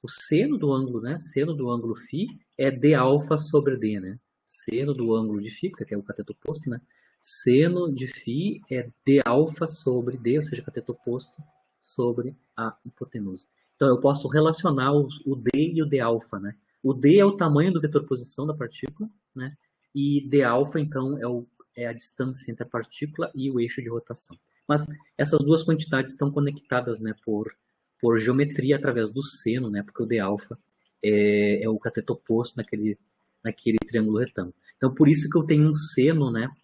o seno do ângulo, né? Seno do ângulo φ é D alfa sobre D, né? Seno do ângulo de φ, que é o cateto oposto, né? Seno de φ é D alfa sobre D, ou seja, cateto oposto sobre a hipotenusa. Então, eu posso relacionar o D e o D alfa, né? O D é o tamanho do vetor posição da partícula, né? E D alfa, então, é a distância entre a partícula e o eixo de rotação. Mas essas duas quantidades estão conectadas, né, por geometria através do seno, né? Porque o D alfa é o cateto oposto naquele triângulo retângulo. Então, por isso que eu tenho um seno, né?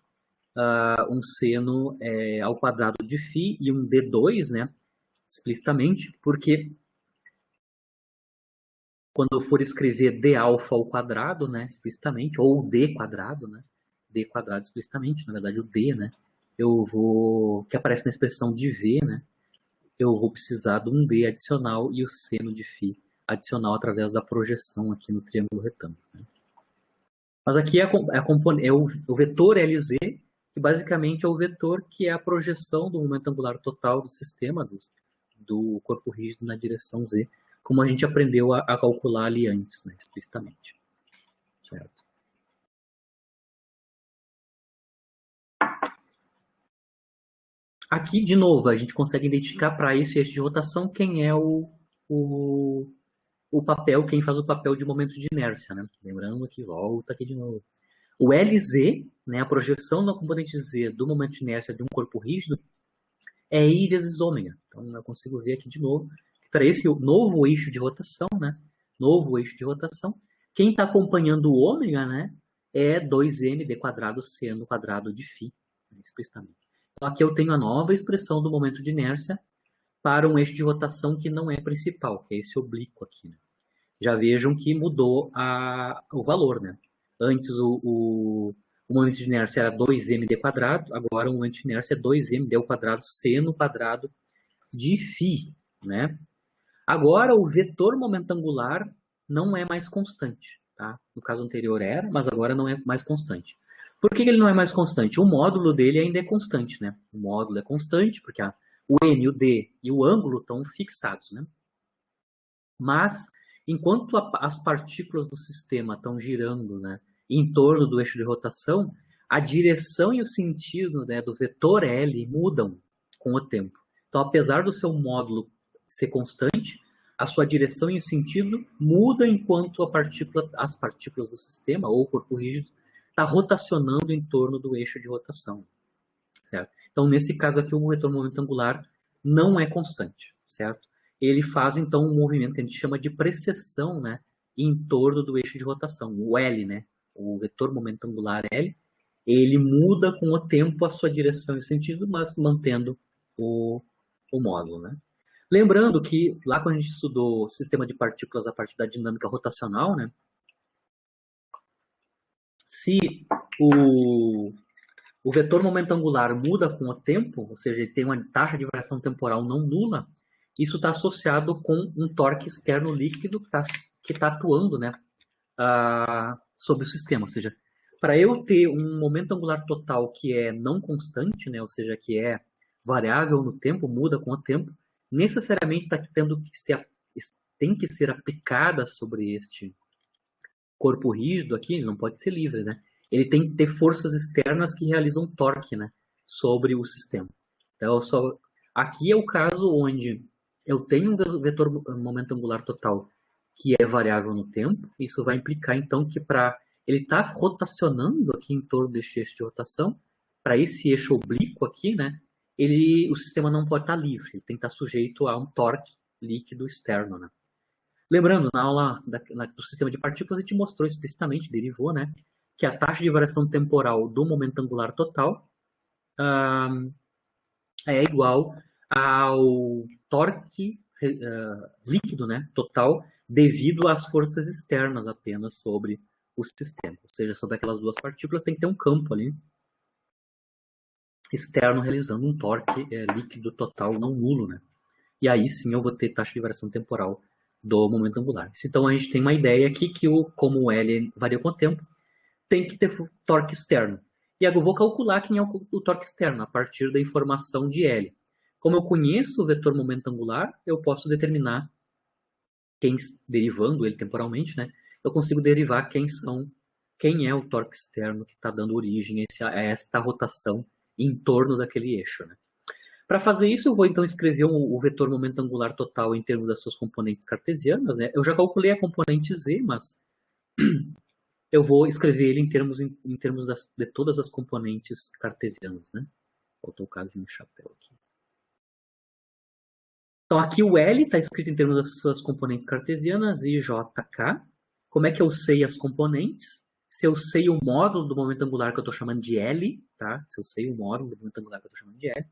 Um seno ao quadrado de φ e um D2, né? Explicitamente, porque quando eu for escrever d alfa ao quadrado, né, explicitamente, ou d quadrado, né, d quadrado explicitamente, na verdade o d, né, que aparece na expressão de v, né, eu vou precisar de um d adicional e o seno de φ adicional através da projeção aqui no triângulo retângulo. Né. Mas aqui é o vetor LZ, que basicamente é o vetor que é a projeção do momento angular total do sistema, do corpo rígido na direção Z, como a gente aprendeu a calcular ali antes, né, explicitamente. Certo? Aqui, de novo, a gente consegue identificar para esse eixo de rotação quem é o papel, quem faz o papel de momento de inércia, né? Lembrando que volta aqui de novo. O LZ, né, a projeção da componente Z do momento de inércia de um corpo rígido, é I vezes ômega. Então, eu consigo ver aqui de novo que para esse novo eixo de rotação, né, quem está acompanhando o ômega, né, é 2md quadrado seno quadrado de φ, né, explicitamente. Então, aqui eu tenho a nova expressão do momento de inércia para um eixo de rotação que não é principal, que é esse oblíquo aqui. Né. Já vejam que mudou o valor, né? Antes o momento de inércia era 2md², agora o momento de inércia é 2md² seno quadrado de φ, né? Agora o vetor momento angular não é mais constante, tá? No caso anterior era, mas agora não é mais constante. Por que ele não é mais constante? O módulo dele ainda é constante, né? O módulo é constante porque o n, o d e o ângulo estão fixados, né? Mas, enquanto as partículas do sistema estão girando, né, em torno do eixo de rotação, a direção e o sentido, né, do vetor L mudam com o tempo. Então, apesar do seu módulo ser constante, a sua direção e o sentido muda enquanto as partículas do sistema, ou o corpo rígido, está rotacionando em torno do eixo de rotação. Certo? Então, nesse caso aqui, o vetor momento angular não é constante, certo? Ele faz, então, um movimento que a gente chama de precessão, né, em torno do eixo de rotação, o L, né? O vetor momento angular L, ele muda com o tempo a sua direção e sentido, mas mantendo o módulo, né? Lembrando que, lá quando a gente estudou sistema de partículas a partir da dinâmica rotacional, né, se o vetor momento angular muda com o tempo, ou seja, ele tem uma taxa de variação temporal não nula, isso está associado com um torque externo líquido que tá atuando, né, sobre o sistema. Ou seja, para eu ter um momento angular total que é não constante, né, ou seja, que é variável no tempo, muda com o tempo, necessariamente tem que ser aplicada sobre este corpo rígido aqui, ele não pode ser livre, né? Ele tem que ter forças externas que realizam torque, né, sobre o sistema. Então, aqui é o caso onde eu tenho um vetor momento angular total que é variável no tempo. Isso vai implicar, então, que para ele estar rotacionando aqui em torno deste eixo de rotação, para esse eixo oblíquo aqui, né, o sistema não pode estar livre, ele tem que estar sujeito a um torque líquido externo, né? Lembrando, na aula do sistema de partículas, a gente mostrou explicitamente, derivou, né, que a taxa de variação temporal do momento angular total é igual ao torque líquido, né, total, devido às forças externas apenas sobre o sistema. Ou seja, sobre aquelas duas partículas tem que ter um campo ali externo realizando um torque líquido total não nulo, né? E aí sim eu vou ter taxa de variação temporal do momento angular. Então a gente tem uma ideia aqui que como o L varia com o tempo, tem que ter torque externo. E agora eu vou calcular quem é o torque externo a partir da informação de L. Como eu conheço o vetor momento angular, eu posso determinar, derivando ele temporalmente, né, eu consigo derivar quem é o torque externo que está dando origem a esta rotação em torno daquele eixo, né? Para fazer isso, eu vou então escrever o vetor momento angular total em termos das suas componentes cartesianas, né? Eu já calculei a componente z, mas eu vou escrever ele em termos de todas as componentes cartesianas, né? Faltou o casinho chapéu aqui. Então aqui o L está escrito em termos das suas componentes cartesianas, I, J, K. Como é que eu sei as componentes? Se eu sei o módulo do momento angular que eu estou chamando de L, tá? Se eu sei o módulo do momento angular que eu estou chamando de L.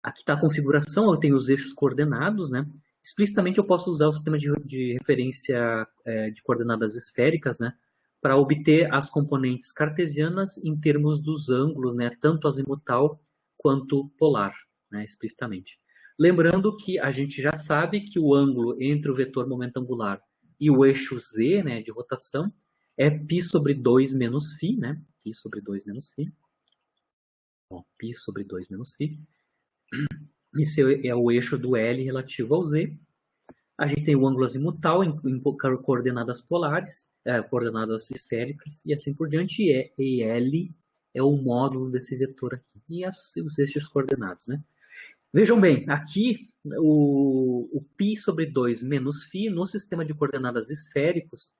Aqui está a configuração, eu tenho os eixos coordenados, né? Explicitamente eu posso usar o sistema de referência de coordenadas esféricas, né, para obter as componentes cartesianas em termos dos ângulos, né, tanto azimutal quanto polar, né, explicitamente. Lembrando que a gente já sabe que o ângulo entre o vetor momento angular e o eixo z, né, de rotação, é π sobre 2 menos φ, né? Π sobre 2 menos φ. Bom, π sobre 2 menos φ. Esse é o eixo do L relativo ao Z. A gente tem o ângulo azimutal em coordenadas polares, coordenadas esféricas, e assim por diante. E L é o módulo desse vetor aqui. E os eixos coordenados, né? Vejam bem, aqui o π sobre 2 menos φ no sistema de coordenadas esféricos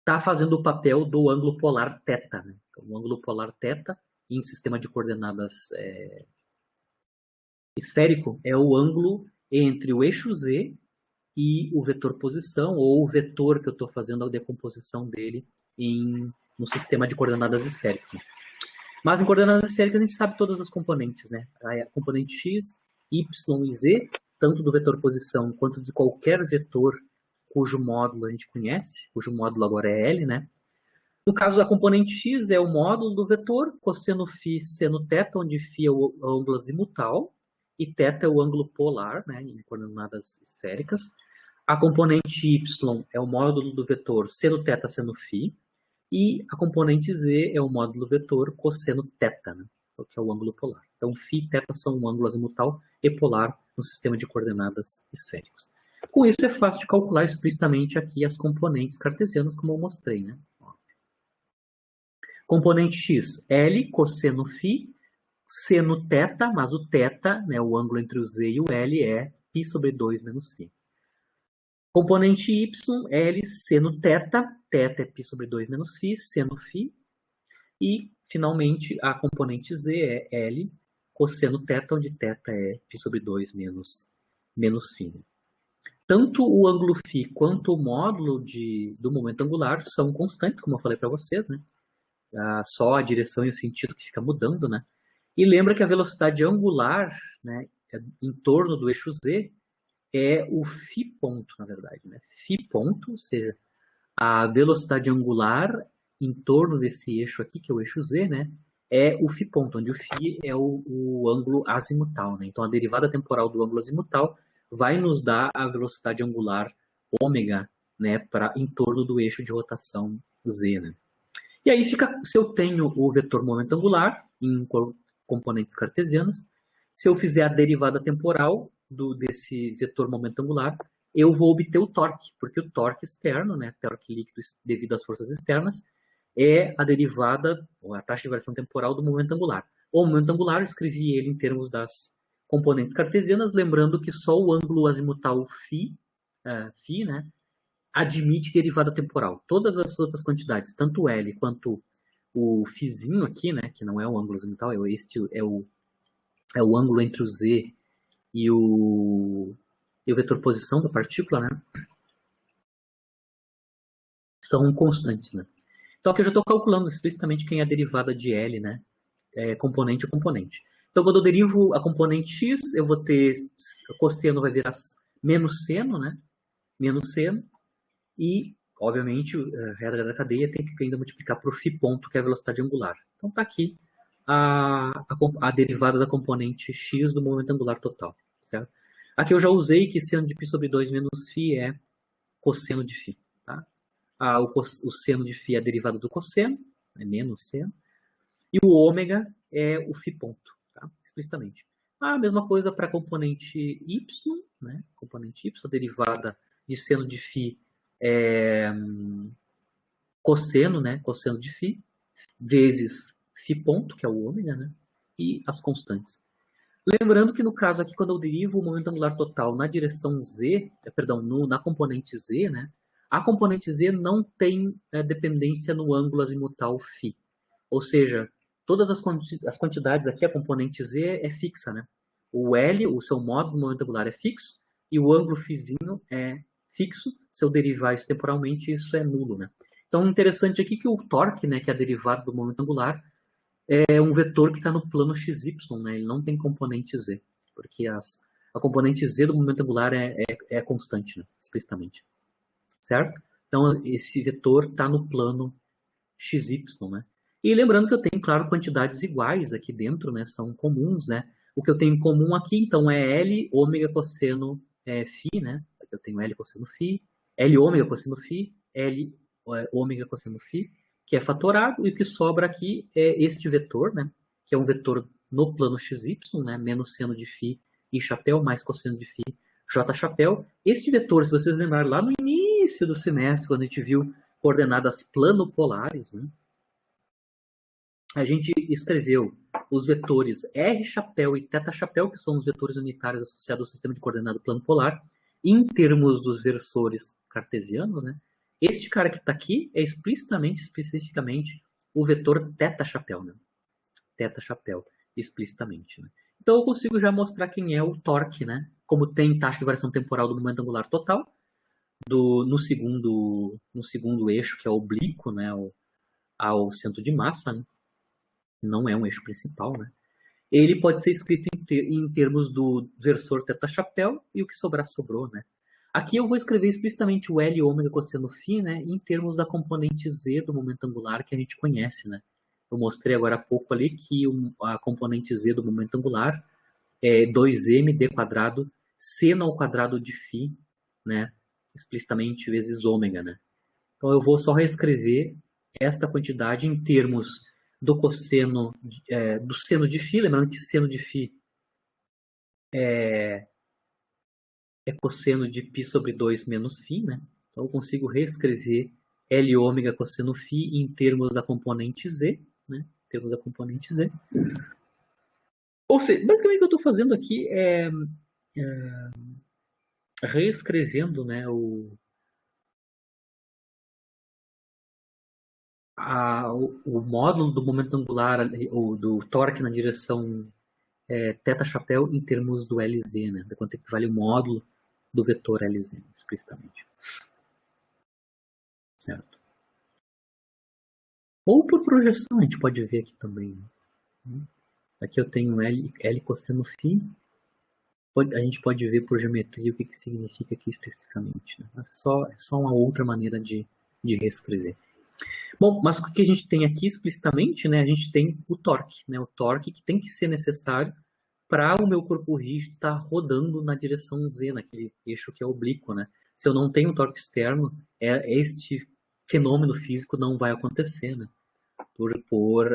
está fazendo o papel do ângulo polar θ, né? Então, o ângulo polar θ em sistema de coordenadas esférico é o ângulo entre o eixo z e o vetor posição, ou o vetor que eu estou fazendo a decomposição dele no sistema de coordenadas esféricas. Mas em coordenadas esféricas a gente sabe todas as componentes, né? A componente x, y e z, tanto do vetor posição quanto de qualquer vetor cujo módulo a gente conhece, cujo módulo agora é L, né? No caso, a componente x é o módulo do vetor, cosseno φ seno θ, onde φ é o ângulo azimutal e θ é o ângulo polar, né, em coordenadas esféricas. A componente y é o módulo do vetor seno θ seno φ. E a componente z é o módulo do vetor cosseno θ, né, que é o ângulo polar. Então, φ e θ são um ângulo azimutal e polar no sistema de coordenadas esféricos. Com isso, é fácil de calcular explicitamente aqui as componentes cartesianas, como eu mostrei, né? Componente x, L cosseno φ, seno θ, mas o θ, né, o ângulo entre o z e o L, é π sobre 2 menos φ. Componente y, L seno θ, θ é π sobre 2 menos φ, seno φ. E, finalmente, a componente z é L cosseno θ, onde θ é π sobre 2 menos φ. Tanto o ângulo φ quanto o módulo do momento angular são constantes, como eu falei para vocês, né? Só a direção e o sentido que fica mudando, né? E lembra que a velocidade angular, né, em torno do eixo z é o φ ponto, na verdade, né? Φ ponto, ou seja, a velocidade angular em torno desse eixo aqui, que é o eixo z, né, é o φ ponto, onde o φ é o ângulo azimutal, né? Então a derivada temporal do ângulo azimutal vai nos dar a velocidade angular ômega, né, em torno do eixo de rotação z, né? E aí fica, se eu tenho o vetor momento angular em componentes cartesianas, se eu fizer a derivada temporal desse vetor momento angular, eu vou obter o torque, porque o torque externo, né, torque líquido devido às forças externas, é a derivada, ou a taxa de variação temporal do momento angular. O momento angular, eu escrevi ele em termos das componentes cartesianas, lembrando que só o ângulo azimutal φ, né, admite derivada temporal. Todas as outras quantidades, tanto L quanto o φzinho aqui, né, que não é o ângulo azimutal, é o ângulo entre o z e o vetor posição da partícula, né, são constantes, né. Então aqui eu já estou calculando explicitamente quem é a derivada de L, né, componente a componente. Então quando eu derivo a componente x, eu vou ter, cosseno vai virar menos seno, né, menos seno, e, obviamente, a regra da cadeia tem que ainda multiplicar por φ ponto, que é a velocidade angular. Então está aqui a derivada da componente x do momento angular total, certo? Aqui eu já usei que seno de π sobre 2 menos φ é cosseno de φ. Tá? O seno de φ é a derivada do cosseno, é menos seno, e o ômega é o φ ponto, tá? Explicitamente. A mesma coisa para a componente y, né? Componente y, a derivada de seno de φ é cosseno, né? Cosseno de φ, vezes φ ponto, que é o ômega, né? E as constantes. Lembrando que no caso aqui, quando eu derivo o momento angular total na direção z, perdão, na componente z, né? A componente z não tem dependência no ângulo azimutal φ. Ou seja, todas as quantidades aqui, a componente z é fixa, né? O L, o seu módulo do momento angular é fixo, e o ângulo φzinho é fixo. Se eu derivar isso temporalmente, isso é nulo, né? Então, interessante aqui que o torque, né, que é a derivada do momento angular, é um vetor que está no plano xy, né? Ele não tem componente z, porque a componente z do momento angular é constante, né? Explicitamente. Certo? Então, esse vetor está no plano xy, né? E lembrando que eu tenho, claro, quantidades iguais aqui dentro, né? São comuns, né? O que eu tenho em comum aqui, então, é L ômega cosseno φ, né? Eu tenho L cosseno φ, L ômega cosseno φ, L ômega cosseno φ, que é fatorado, e o que sobra aqui é este vetor, né? Que é um vetor no plano xy, né? Menos seno de φ e chapéu, mais cosseno de φ, j chapéu. Este vetor, se vocês lembrarem, lá no início do semestre, quando a gente viu coordenadas planopolares, né? A gente escreveu os vetores R chapéu e θ chapéu, que são os vetores unitários associados ao sistema de coordenada plano polar, em termos dos versores cartesianos, né? Este cara que está aqui é especificamente, o vetor θ chapéu, né? Θ chapéu, explicitamente, né? Então eu consigo já mostrar quem é o torque, né? Como tem taxa de variação temporal do momento angular total, no segundo eixo, que é oblíquo, né, ao centro de massa, né? Não é um eixo principal, né? Ele pode ser escrito em termos do versor θ chapéu, e o que sobrar sobrou, né? Aqui eu vou escrever explicitamente o L ômega cosseno φ, né, em termos da componente Z do momento angular que a gente conhece, né. Eu mostrei agora há pouco ali que a componente Z do momento angular é 2m quadrado seno ao quadrado de φ, né, explicitamente vezes ômega, né. Então eu vou só reescrever esta quantidade em termos do cosseno, do seno de φ, lembrando que seno de φ é cosseno de π sobre 2 menos φ, né? Então eu consigo reescrever L ômega cosseno φ em termos da componente Z, né? Em termos da componente Z. Ou seja, basicamente o que eu estou fazendo aqui é reescrevendo, né, o módulo do momento angular, ou do torque na direção θ chapéu em termos do LZ, né? De quanto equivale o módulo do vetor LZ, explicitamente. Certo? Ou por projeção, a gente pode ver aqui também. Né? Aqui eu tenho L cosseno φ. A gente pode ver por geometria o que significa aqui especificamente. Né? Mas é só uma outra maneira de reescrever. Bom, mas o que a gente tem aqui explicitamente, né? A gente tem o torque, né? O torque que tem que ser necessário para o meu corpo rígido estar rodando na direção Z, naquele eixo que é oblíquo, né? Se eu não tenho torque externo, este fenômeno físico não vai acontecer, né? Por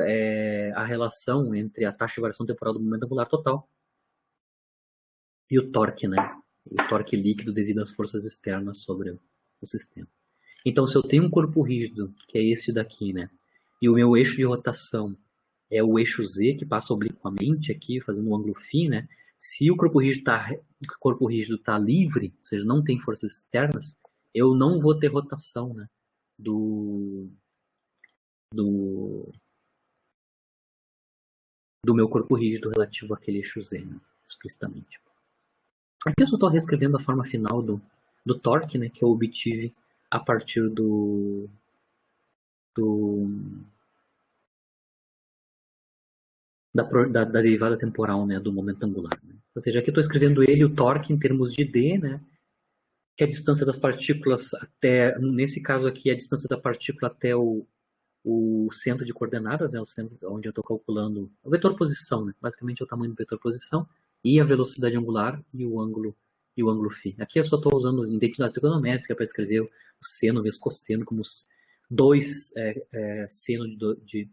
a relação entre a taxa de variação temporal do momento angular total e o torque, né? O torque líquido devido às forças externas sobre o sistema. Então, se eu tenho um corpo rígido, que é esse daqui, né? E o meu eixo de rotação é o eixo Z, que passa obliquamente aqui, fazendo um ângulo φ, né? Se o corpo rígido tá livre, ou seja, não tem forças externas, eu não vou ter rotação, né? Do meu corpo rígido relativo àquele eixo Z, né? Explicitamente. Aqui eu só estou reescrevendo a forma final do torque, né? Que eu obtive a partir da derivada temporal, né, do momento angular. Né? Ou seja, aqui eu estou escrevendo ele, o torque, em termos de d, né, que é a distância das partículas até, nesse caso aqui, a distância da partícula até o centro de coordenadas, né, o centro onde eu estou calculando o vetor posição, né, basicamente é o tamanho do vetor posição, e a velocidade angular e o ângulo φ. Aqui eu só estou usando identidade trigonométrica para escrever o seno vezes cosseno como 2 seno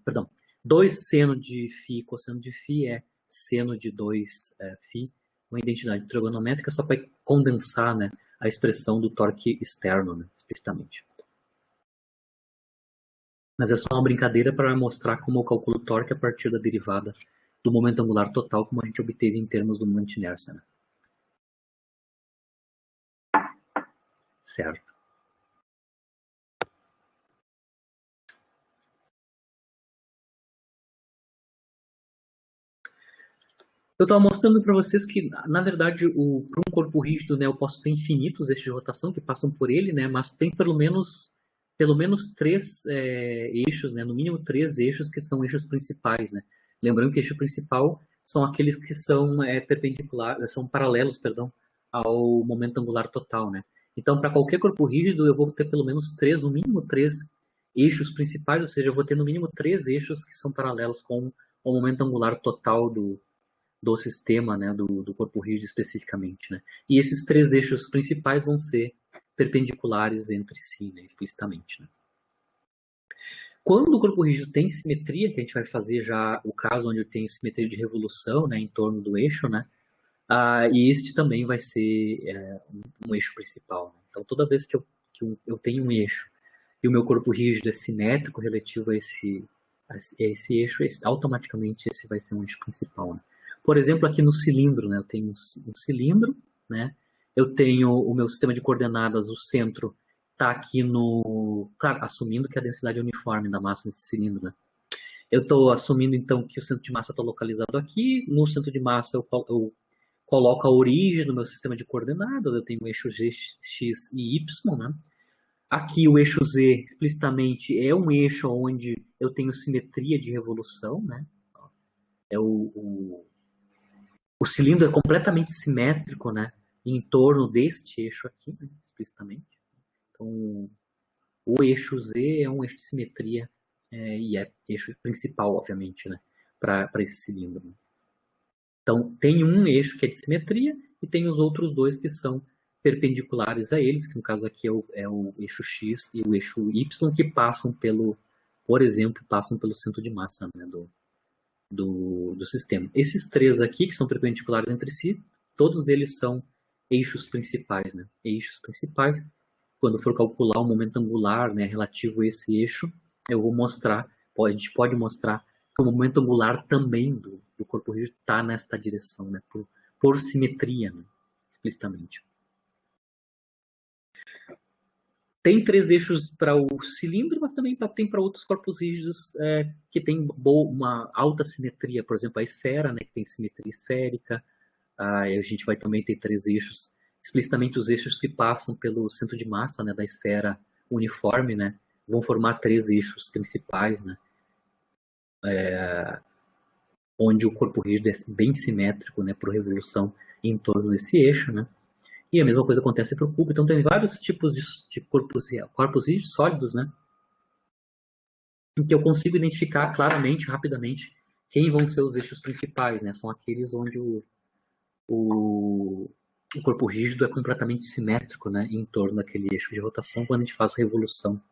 perdão, 2 seno de φ cosseno de φ é seno de 2 φ, uma identidade trigonométrica só para condensar, né, a expressão do torque externo, né, explicitamente. Mas é só uma brincadeira para mostrar como eu calculo o torque a partir da derivada do momento angular total, como a gente obteve em termos do momento de inércia. Né? Certo. Eu estava mostrando para vocês que, na verdade, para um corpo rígido, né, eu posso ter infinitos eixos de rotação que passam por ele, né, mas tem pelo menos 3 eixos, né, no mínimo 3 eixos que são eixos principais. Né. Lembrando que eixo principal são aqueles que são perpendiculares, são paralelos, perdão, ao momento angular total. Né. Então, para qualquer corpo rígido, eu vou ter pelo menos 3, no mínimo 3 eixos principais, ou seja, eu vou ter no mínimo 3 eixos que são paralelos com o momento angular total do sistema, né, do corpo rígido especificamente. Né? E esses 3 eixos principais vão ser perpendiculares entre si, né, explicitamente. Né? Quando o corpo rígido tem simetria, que a gente vai fazer já o caso onde eu tenho simetria de revolução, né, em torno do eixo, né, e este também vai ser um eixo principal. Né? Então, toda vez que eu tenho um eixo e o meu corpo rígido é simétrico relativo a esse eixo, automaticamente esse vai ser um eixo principal. Né? Por exemplo, aqui no cilindro, né, eu tenho um cilindro, né, eu tenho o meu sistema de coordenadas, o centro está aqui claro, assumindo que a densidade é uniforme da massa nesse cilindro. Né. Eu estou assumindo, então, que o centro de massa está localizado aqui. No centro de massa eu coloco a origem do meu sistema de coordenadas, eu tenho o eixo x e y, né. Aqui o eixo Z, explicitamente, é um eixo onde eu tenho simetria de revolução, né? O cilindro é completamente simétrico, né? em torno deste eixo aqui, né, explicitamente. Então, o eixo Z é um eixo de simetria e é eixo principal, obviamente, né, para esse cilindro. Então, tem um eixo que é de simetria e tem os outros dois que são perpendiculares a eles, que no caso aqui é o eixo X e o eixo Y, que passam pelo, por exemplo, passam pelo centro de massa, né, do sistema. Esses três aqui, que são perpendiculares entre si, todos eles são eixos principais, né? Eixos principais. Quando for calcular o momento angular, né, relativo a esse eixo, eu vou mostrar, a gente pode mostrar que o momento angular também do corpo rígido está nesta direção, né, por simetria, né, explicitamente. Tem três eixos para o cilindro, mas também tem para outros corpos rígidos que tem uma alta simetria, por exemplo, a esfera, né, que tem simetria esférica. A gente vai também ter três eixos, explicitamente os eixos que passam pelo centro de massa, né, da esfera uniforme, né, vão formar três eixos principais, né, onde o corpo rígido é bem simétrico, né, por revolução em torno desse eixo, né. E a mesma coisa acontece para o cubo. Então tem vários tipos de corpos rígidos sólidos, né, em que eu consigo identificar claramente, rapidamente, quem vão ser os eixos principais, né. São aqueles onde o corpo rígido é completamente simétrico, né, em torno daquele eixo de rotação quando a gente faz revolução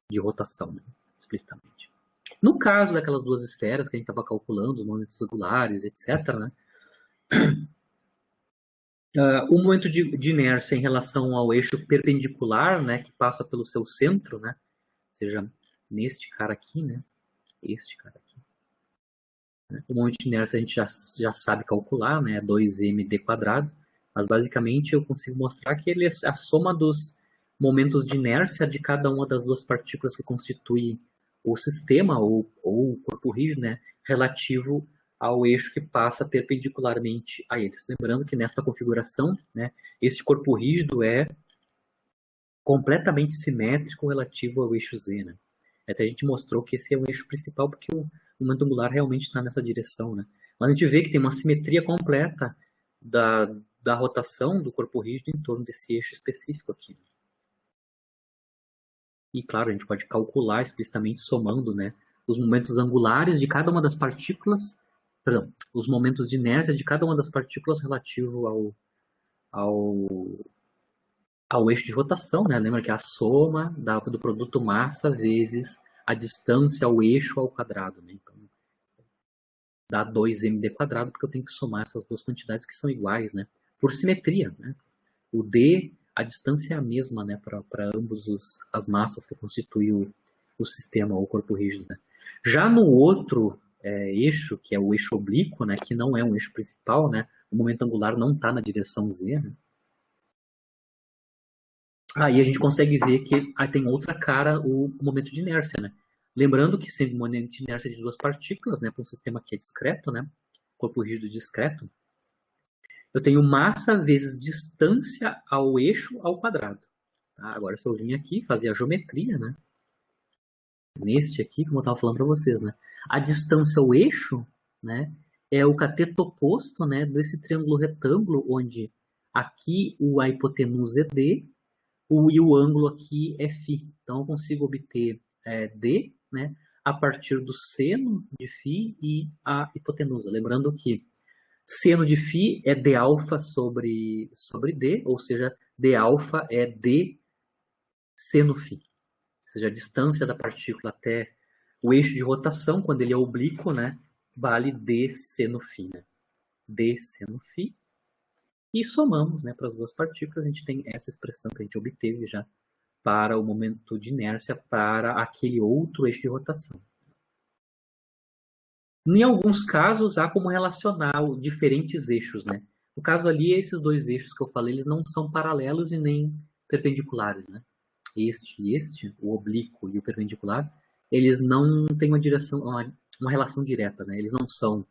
de rotação, né, explicitamente. No caso daquelas duas esferas que a gente estava calculando, os momentos angulares, etc., né, o momento de inércia em relação ao eixo perpendicular, né, que passa pelo seu centro, né, ou seja, neste cara aqui, né, este cara aqui. O momento de inércia a gente já sabe calcular, né, 2md², mas basicamente eu consigo mostrar que ele é a soma dos momentos de inércia de cada uma das duas partículas que constituem o sistema ou o corpo rígido, né, relativo ao eixo que passa perpendicularmente a eles. Lembrando que nesta configuração, né, este corpo rígido é completamente simétrico relativo ao eixo Z, né. Até a gente mostrou que esse é o eixo principal porque o momento angular realmente está nessa direção, né. Mas a gente vê que tem uma simetria completa da rotação do corpo rígido em torno desse eixo específico aqui. E claro, a gente pode calcular explicitamente somando, né, os momentos angulares de cada uma das partículas, perdão, os momentos de inércia de cada uma das partículas relativo ao eixo de rotação, né? Lembra que é a soma do produto massa vezes a distância ao eixo ao quadrado, né? Então, dá 2md², porque eu tenho que somar essas duas quantidades que são iguais, né? Por simetria, né? O d, a distância é a mesma, né? Para ambos as massas que constituem o sistema, ou o corpo rígido, né? Já no outro eixo, que é o eixo oblíquo, né? Que não é um eixo principal, né? O momento angular não está na direção z, né? Aí a gente consegue ver que tem outra cara o momento de inércia, né? Lembrando que sendo um momento de inércia de duas partículas, né, para um sistema que é discreto, né, corpo rígido discreto, eu tenho massa vezes distância ao eixo ao quadrado. Tá? Agora, se eu vim aqui fazer a geometria, né, neste aqui, como eu estava falando para vocês, né, a distância ao eixo, né, é o cateto oposto, né, desse triângulo retângulo, onde aqui a hipotenusa é D, e o ângulo aqui é φ. Então, eu consigo obter D, né, a partir do seno de φ e a hipotenusa. Lembrando que seno de φ é dα sobre D, ou seja, dα é D seno φ. Ou seja, a distância da partícula até o eixo de rotação, quando ele é oblíquo, né, vale D seno φ. Né? D seno φ. E somamos, né, para as duas partículas, a gente tem essa expressão que a gente obteve já para o momento de inércia para aquele outro eixo de rotação. Em alguns casos, há como relacionar diferentes eixos, né? No caso ali, esses dois eixos que eu falei, eles não são paralelos e nem perpendiculares, né? Este e este, o oblíquo e o perpendicular, eles não têm uma direção, uma relação direta, né? Eles não são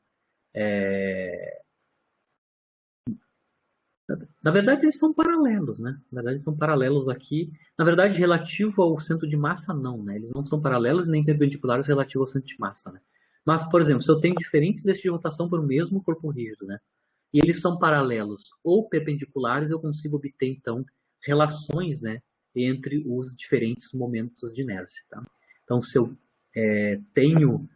na verdade, eles são paralelos, né? Na verdade, eles são paralelos aqui. Na verdade, relativo ao centro de massa, não, né? Eles não são paralelos nem perpendiculares relativo ao centro de massa, né? Mas, por exemplo, se eu tenho diferentes eixos de rotação para o mesmo corpo rígido, né? e eles são paralelos ou perpendiculares, eu consigo obter, então, relações, né, entre os diferentes momentos de inércia. Tá? Então, se eu tenho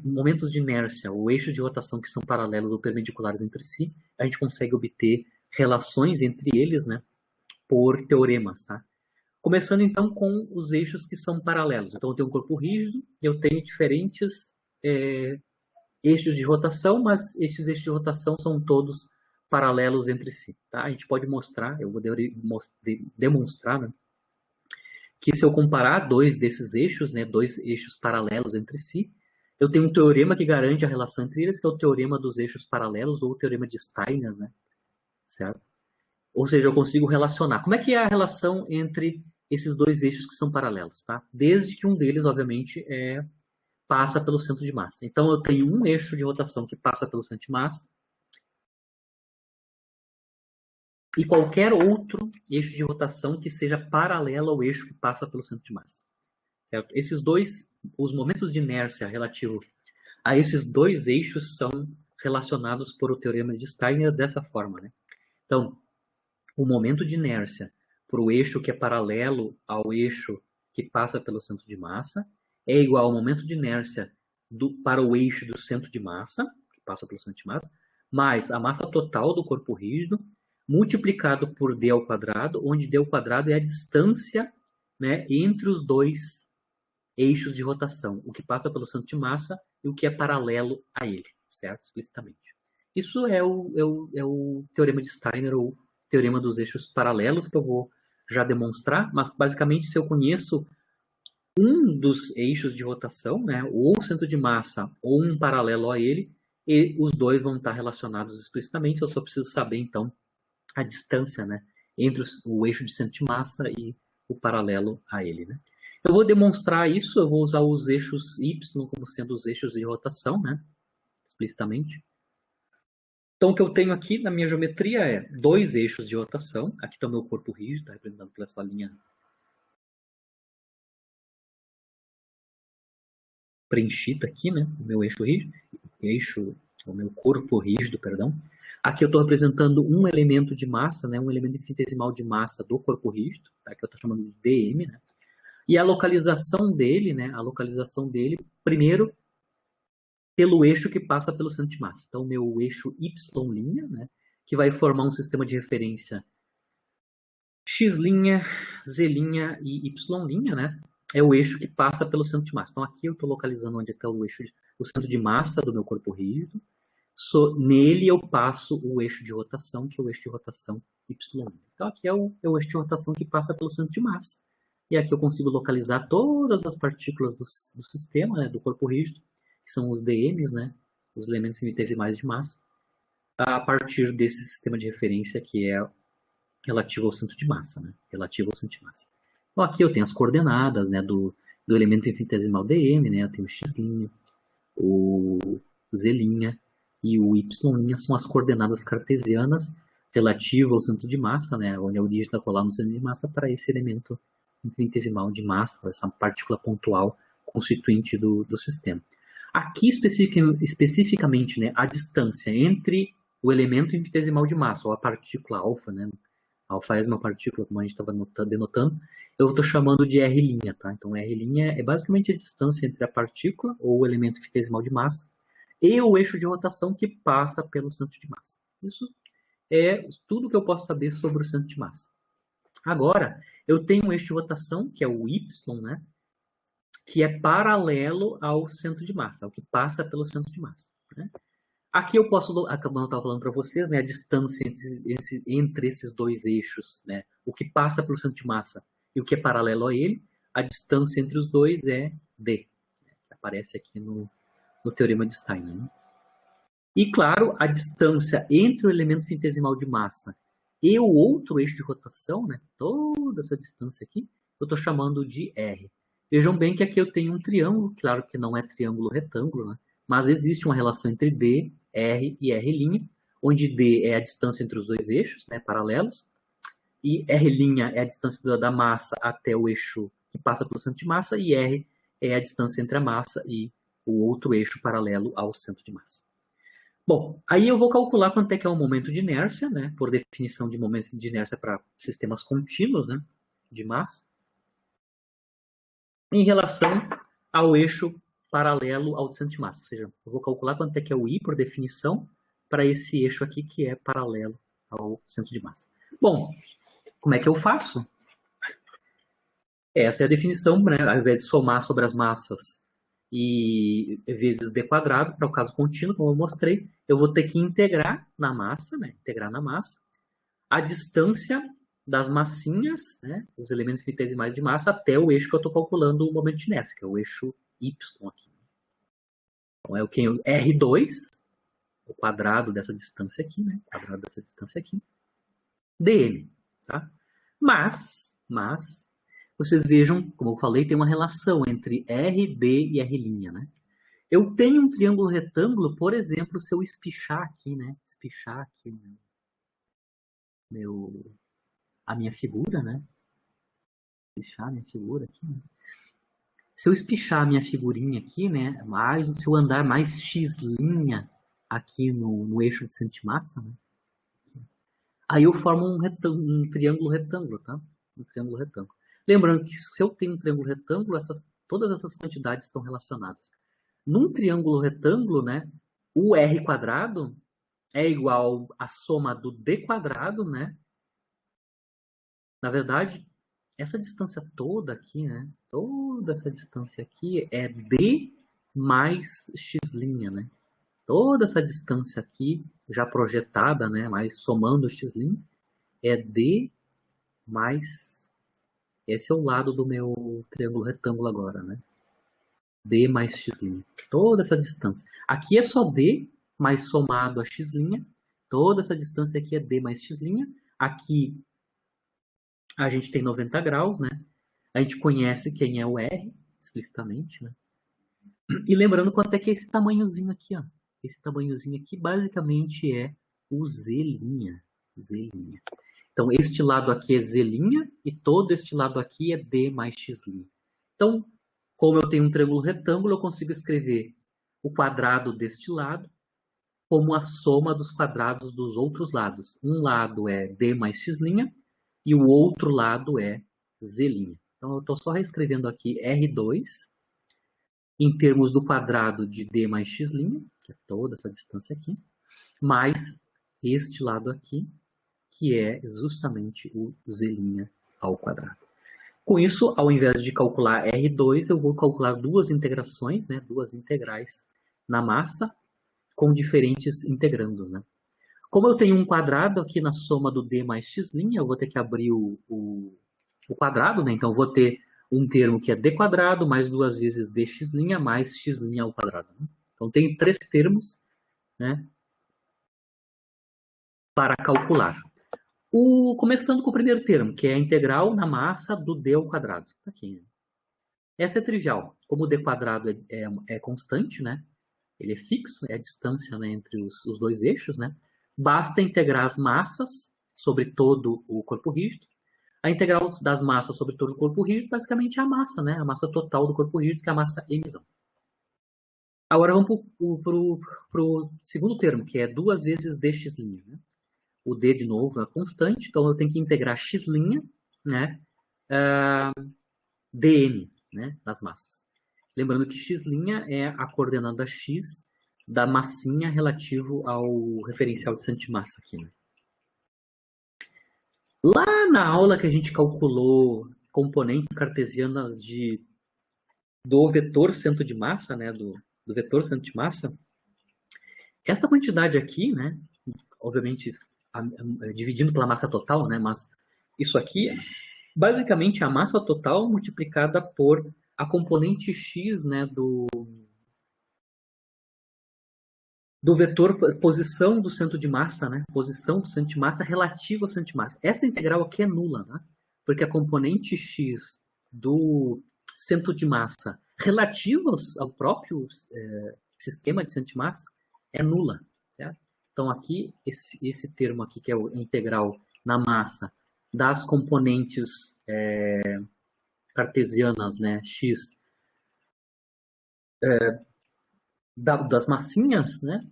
momentos de inércia ou eixos de rotação que são paralelos ou perpendiculares entre si, a gente consegue obter relações entre eles, né, por teoremas. Tá? Começando, então, com os eixos que são paralelos. Então, eu tenho um corpo rígido e eu tenho diferentes eixos de rotação, mas esses eixos de rotação são todos paralelos entre si. Tá? A gente pode mostrar, eu vou demonstrar, né, que se eu comparar dois desses eixos, né, dois eixos paralelos entre si, eu tenho um teorema que garante a relação entre eles, que é o teorema dos eixos paralelos, ou o teorema de Steiner, né, certo? Ou seja, eu consigo relacionar. Como é que é a relação entre esses dois eixos que são paralelos? Tá? Desde que um deles, obviamente, passa pelo centro de massa. Então, eu tenho um eixo de rotação que passa pelo centro de massa, e qualquer outro eixo de rotação que seja paralelo ao eixo que passa pelo centro de massa. Certo? Esses dois, os momentos de inércia relativo a esses dois eixos são relacionados por o teorema de Steiner dessa forma. Né? Então, o momento de inércia para o eixo que é paralelo ao eixo que passa pelo centro de massa é igual ao momento de inércia para o eixo do centro de massa, que passa pelo centro de massa, mais a massa total do corpo rígido, multiplicado por d ao quadrado, onde d ao quadrado é a distância, né, entre os dois eixos de rotação, o que passa pelo centro de massa e o que é paralelo a ele, certo? Explicitamente. Isso é o teorema de Steiner, ou teorema dos eixos paralelos, que eu vou já demonstrar, mas basicamente se eu conheço um dos eixos de rotação, né, ou o centro de massa ou um paralelo a ele, e os dois vão estar relacionados explicitamente, eu só preciso saber então a distância, né, entre o eixo de centro de massa e o paralelo a ele. Né? Eu vou demonstrar isso, eu vou usar os eixos Y como sendo os eixos de rotação, né, explicitamente. Então, o que eu tenho aqui na minha geometria é dois eixos de rotação. Aqui está o meu corpo rígido, está representado por essa linha preenchida aqui, né? O meu eixo rígido, o meu corpo rígido, perdão. Aqui eu estou representando um elemento de massa, né? Um elemento infinitesimal de massa do corpo rígido, tá? Que eu estou chamando de dm, né? E a localização dele, né? A localização dele, primeiro, pelo eixo que passa pelo centro de massa. Então, o meu eixo y', né? Que vai formar um sistema de referência x', z' e y', né? É o eixo que passa pelo centro de massa. Então, aqui eu estou localizando onde está o centro de massa do meu corpo rígido. Nele eu passo o eixo de rotação, que é o eixo de rotação y'. Então, aqui é o eixo de rotação que passa pelo centro de massa. E aqui eu consigo localizar todas as partículas do sistema, né, do corpo rígido, que são os DMs, né, os elementos infinitesimais de massa, a partir desse sistema de referência que é relativo ao centro de massa, né? Relativo ao centro de massa. Então, aqui eu tenho as coordenadas, né, do elemento infinitesimal dm, né? Eu tenho o x', o z' e o y' são as coordenadas cartesianas relativas ao centro de massa, né? Onde a origem está colada no centro de massa para esse elemento infinitesimal de massa, essa partícula pontual constituinte do sistema. Aqui, especificamente, né, a distância entre o elemento infinitesimal de massa, ou a partícula alfa, né? Alfa é uma partícula, como a gente estava denotando, eu estou chamando de R', tá? Então, R' é basicamente a distância entre a partícula, ou o elemento infinitesimal de massa, e o eixo de rotação que passa pelo centro de massa. Isso é tudo que eu posso saber sobre o centro de massa. Agora, eu tenho um eixo de rotação, que é o Y, né? Que é paralelo ao centro de massa, ao que passa pelo centro de massa. Né? Aqui eu posso, como eu estava falando para vocês, né, a distância entre esses dois eixos, né, o que passa pelo centro de massa e o que é paralelo a ele, a distância entre os dois é d, que aparece aqui no teorema de Steiner. Né? E, claro, a distância entre o elemento infinitesimal de massa e o outro eixo de rotação, né, toda essa distância aqui, eu estou chamando de r. Vejam bem que aqui eu tenho um triângulo, claro que não é triângulo retângulo, né, mas existe uma relação entre D, R e R', onde D é a distância entre os dois eixos, né, paralelos, e R' é a distância da massa até o eixo que passa pelo centro de massa, e R é a distância entre a massa e o outro eixo paralelo ao centro de massa. Bom, aí eu vou calcular quanto é que é o momento de inércia, né? Por definição de momentos de inércia para sistemas contínuos, né? De massa, em relação ao eixo paralelo ao de centro de massa. Ou seja, eu vou calcular quanto é que é o I por definição para esse eixo aqui que é paralelo ao centro de massa. Bom, como é que eu faço? Essa é a definição, né? Ao invés de somar sobre as massas e vezes d quadrado, para o caso contínuo, como eu mostrei, eu vou ter que integrar na massa, né? Integrar na massa, a distância das massinhas, né? Os elementos infinitesimais de massa, até o eixo que eu estou calculando o momento de inércia, que é o eixo y aqui. Então, é o que? R2, o quadrado dessa distância aqui, né? O quadrado dessa distância aqui, dm, tá? Mas, vocês vejam, como eu falei, tem uma relação entre RD e R', né? Eu tenho um triângulo retângulo, por exemplo, se eu espichar aqui, né? Espichar aqui a minha figura, né? Espichar a minha figura aqui, né? Se eu espichar a minha figurinha aqui, né? Se eu andar mais x' aqui no eixo de centimassa, né? Aí eu formo um triângulo retângulo, tá? Um triângulo retângulo. Lembrando que se eu tenho um triângulo retângulo, todas essas quantidades estão relacionadas. Num triângulo retângulo, né, o r quadrado é igual à soma do d quadrado, né? Na verdade, essa distância toda aqui, né? Toda essa distância aqui é d mais x', né? Toda essa distância aqui, já projetada, né? Mas somando x', é d mais... Esse é o lado do meu triângulo retângulo agora, né? D mais x'. Toda essa distância. Aqui é só D, mais somado a x'. Toda essa distância aqui é D mais x'. Aqui a gente tem 90 graus, né? A gente conhece quem é o R, explicitamente, né? E lembrando quanto é que é esse tamanhozinho aqui, ó. Esse tamanhozinho aqui basicamente é o Z'. Z'. Então, este lado aqui é Z' e todo este lado aqui é D mais x'. Então, como eu tenho um triângulo retângulo, eu consigo escrever o quadrado deste lado como a soma dos quadrados dos outros lados. Um lado é D mais x' e o outro lado é Z'. Então, eu estou só reescrevendo aqui R2 em termos do quadrado de D mais x', que é toda essa distância aqui, mais este lado aqui, que é justamente o Z' ao quadrado. Com isso, ao invés de calcular R2, eu vou calcular duas integrações, né, duas integrais na massa, com diferentes integrandos. Né? Como eu tenho um quadrado aqui na soma do D mais x', eu vou ter que abrir o quadrado, né? Então eu vou ter um termo que é D quadrado mais duas vezes dx' mais x' ao quadrado. Né? Então tem três termos, né, para calcular. Começando com o primeiro termo, que é a integral na massa do d ao quadrado. Aqui, né? Essa é trivial. Como o d quadrado é constante, né? Ele é fixo, é a distância, né, entre os dois eixos, né? Basta integrar as massas sobre todo o corpo rígido. A integral das massas sobre todo o corpo rígido basicamente é a massa, né? A massa total do corpo rígido, que é a massa emisão. Agora vamos para o segundo termo, que é duas vezes dx'. Né? O d, de novo, é constante, então eu tenho que integrar x', né? dm, né? Das massas. Lembrando que x' é a coordenada x da massinha relativo ao referencial de centimassa aqui. Né? Lá na aula que a gente calculou componentes cartesianas do vetor centro de massa, né? Do vetor centro de massa, esta quantidade aqui, né? Obviamente dividindo pela massa total, né? Mas isso aqui é basicamente a massa total multiplicada por a componente x, né? Do vetor posição do centro de massa, né? Posição do centro de massa relativa ao centro de massa. Essa integral aqui é nula, né? Porque a componente x do centro de massa relativa ao próprio sistema de centro de massa é nula. Certo? Então aqui, esse termo aqui, que é o integral na massa das componentes cartesianas, né? X das massinhas, né?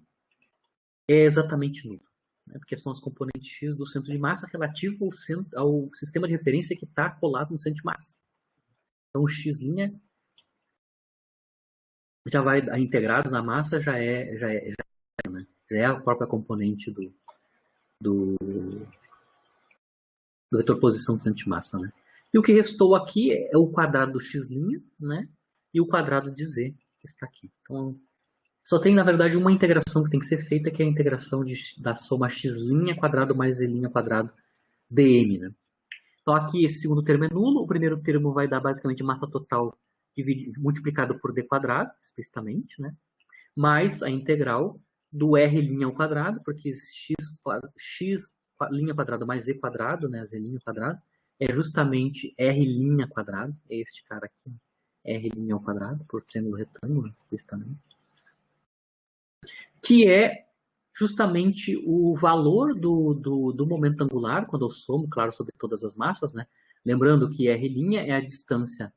é exatamente nulo, né? Porque são as componentes x do centro de massa relativo ao sistema de referência que está colado no centro de massa. Então, o x' já vai integrado na massa, já é a própria componente do vetor posição do centro de massa, né? E o que restou aqui é o quadrado do x', né? E o quadrado de z, que está aqui. Então, só tem, na verdade, uma integração que tem que ser feita, que é a integração da soma x' quadrado mais z' quadrado dm, né? Então, aqui esse segundo termo é nulo. O primeiro termo vai dar, basicamente, massa total multiplicado por d quadrado, explicitamente, né? Mais a integral do r' ao quadrado, porque x' quadrado mais z quadrado, né, z' quadrado, é justamente r' quadrado, é este cara aqui, r' ao quadrado, por triângulo retângulo, explicitamente, que é justamente o valor do momento angular, quando eu somo, claro, sobre todas as massas, né? Lembrando que r' é a distância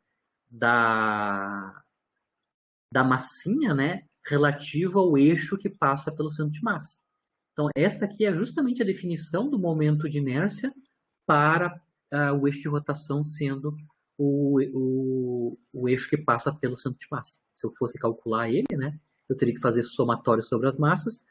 da massinha, né, relativa ao eixo que passa pelo centro de massa. Então, essa aqui é justamente a definição do momento de inércia para o eixo de rotação sendo o eixo que passa pelo centro de massa. Se eu fosse calcular ele, né, eu teria que fazer somatório sobre as massas,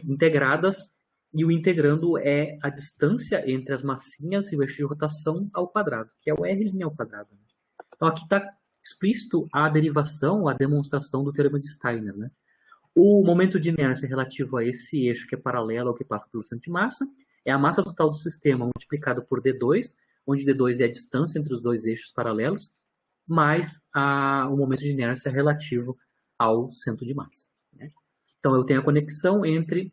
integradas, e o integrando é a distância entre as massinhas e o eixo de rotação ao quadrado, que é o r' ao quadrado. Então, aqui está explícito a derivação, a demonstração do teorema de Steiner, né? O momento de inércia relativo a esse eixo que é paralelo ao que passa pelo centro de massa é a massa total do sistema multiplicado por D2, onde D2 é a distância entre os dois eixos paralelos, mais o momento de inércia relativo ao centro de massa, né? Então, eu tenho a conexão entre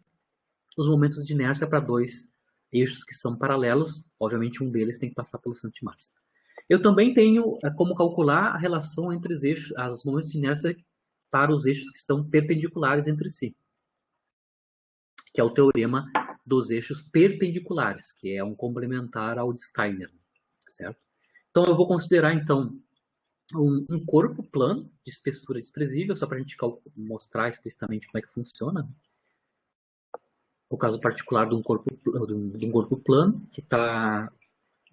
os momentos de inércia para dois eixos que são paralelos. Obviamente, um deles tem que passar pelo centro de massa. Eu também tenho como calcular a relação entre os eixos, os momentos de inércia para os eixos que são perpendiculares entre si, que é o teorema dos eixos perpendiculares, que é um complementar ao de Steiner, certo? Então, eu vou considerar, então, um corpo plano de espessura desprezível, só para a gente mostrar explicitamente como é que funciona. O caso particular de um corpo plano, que está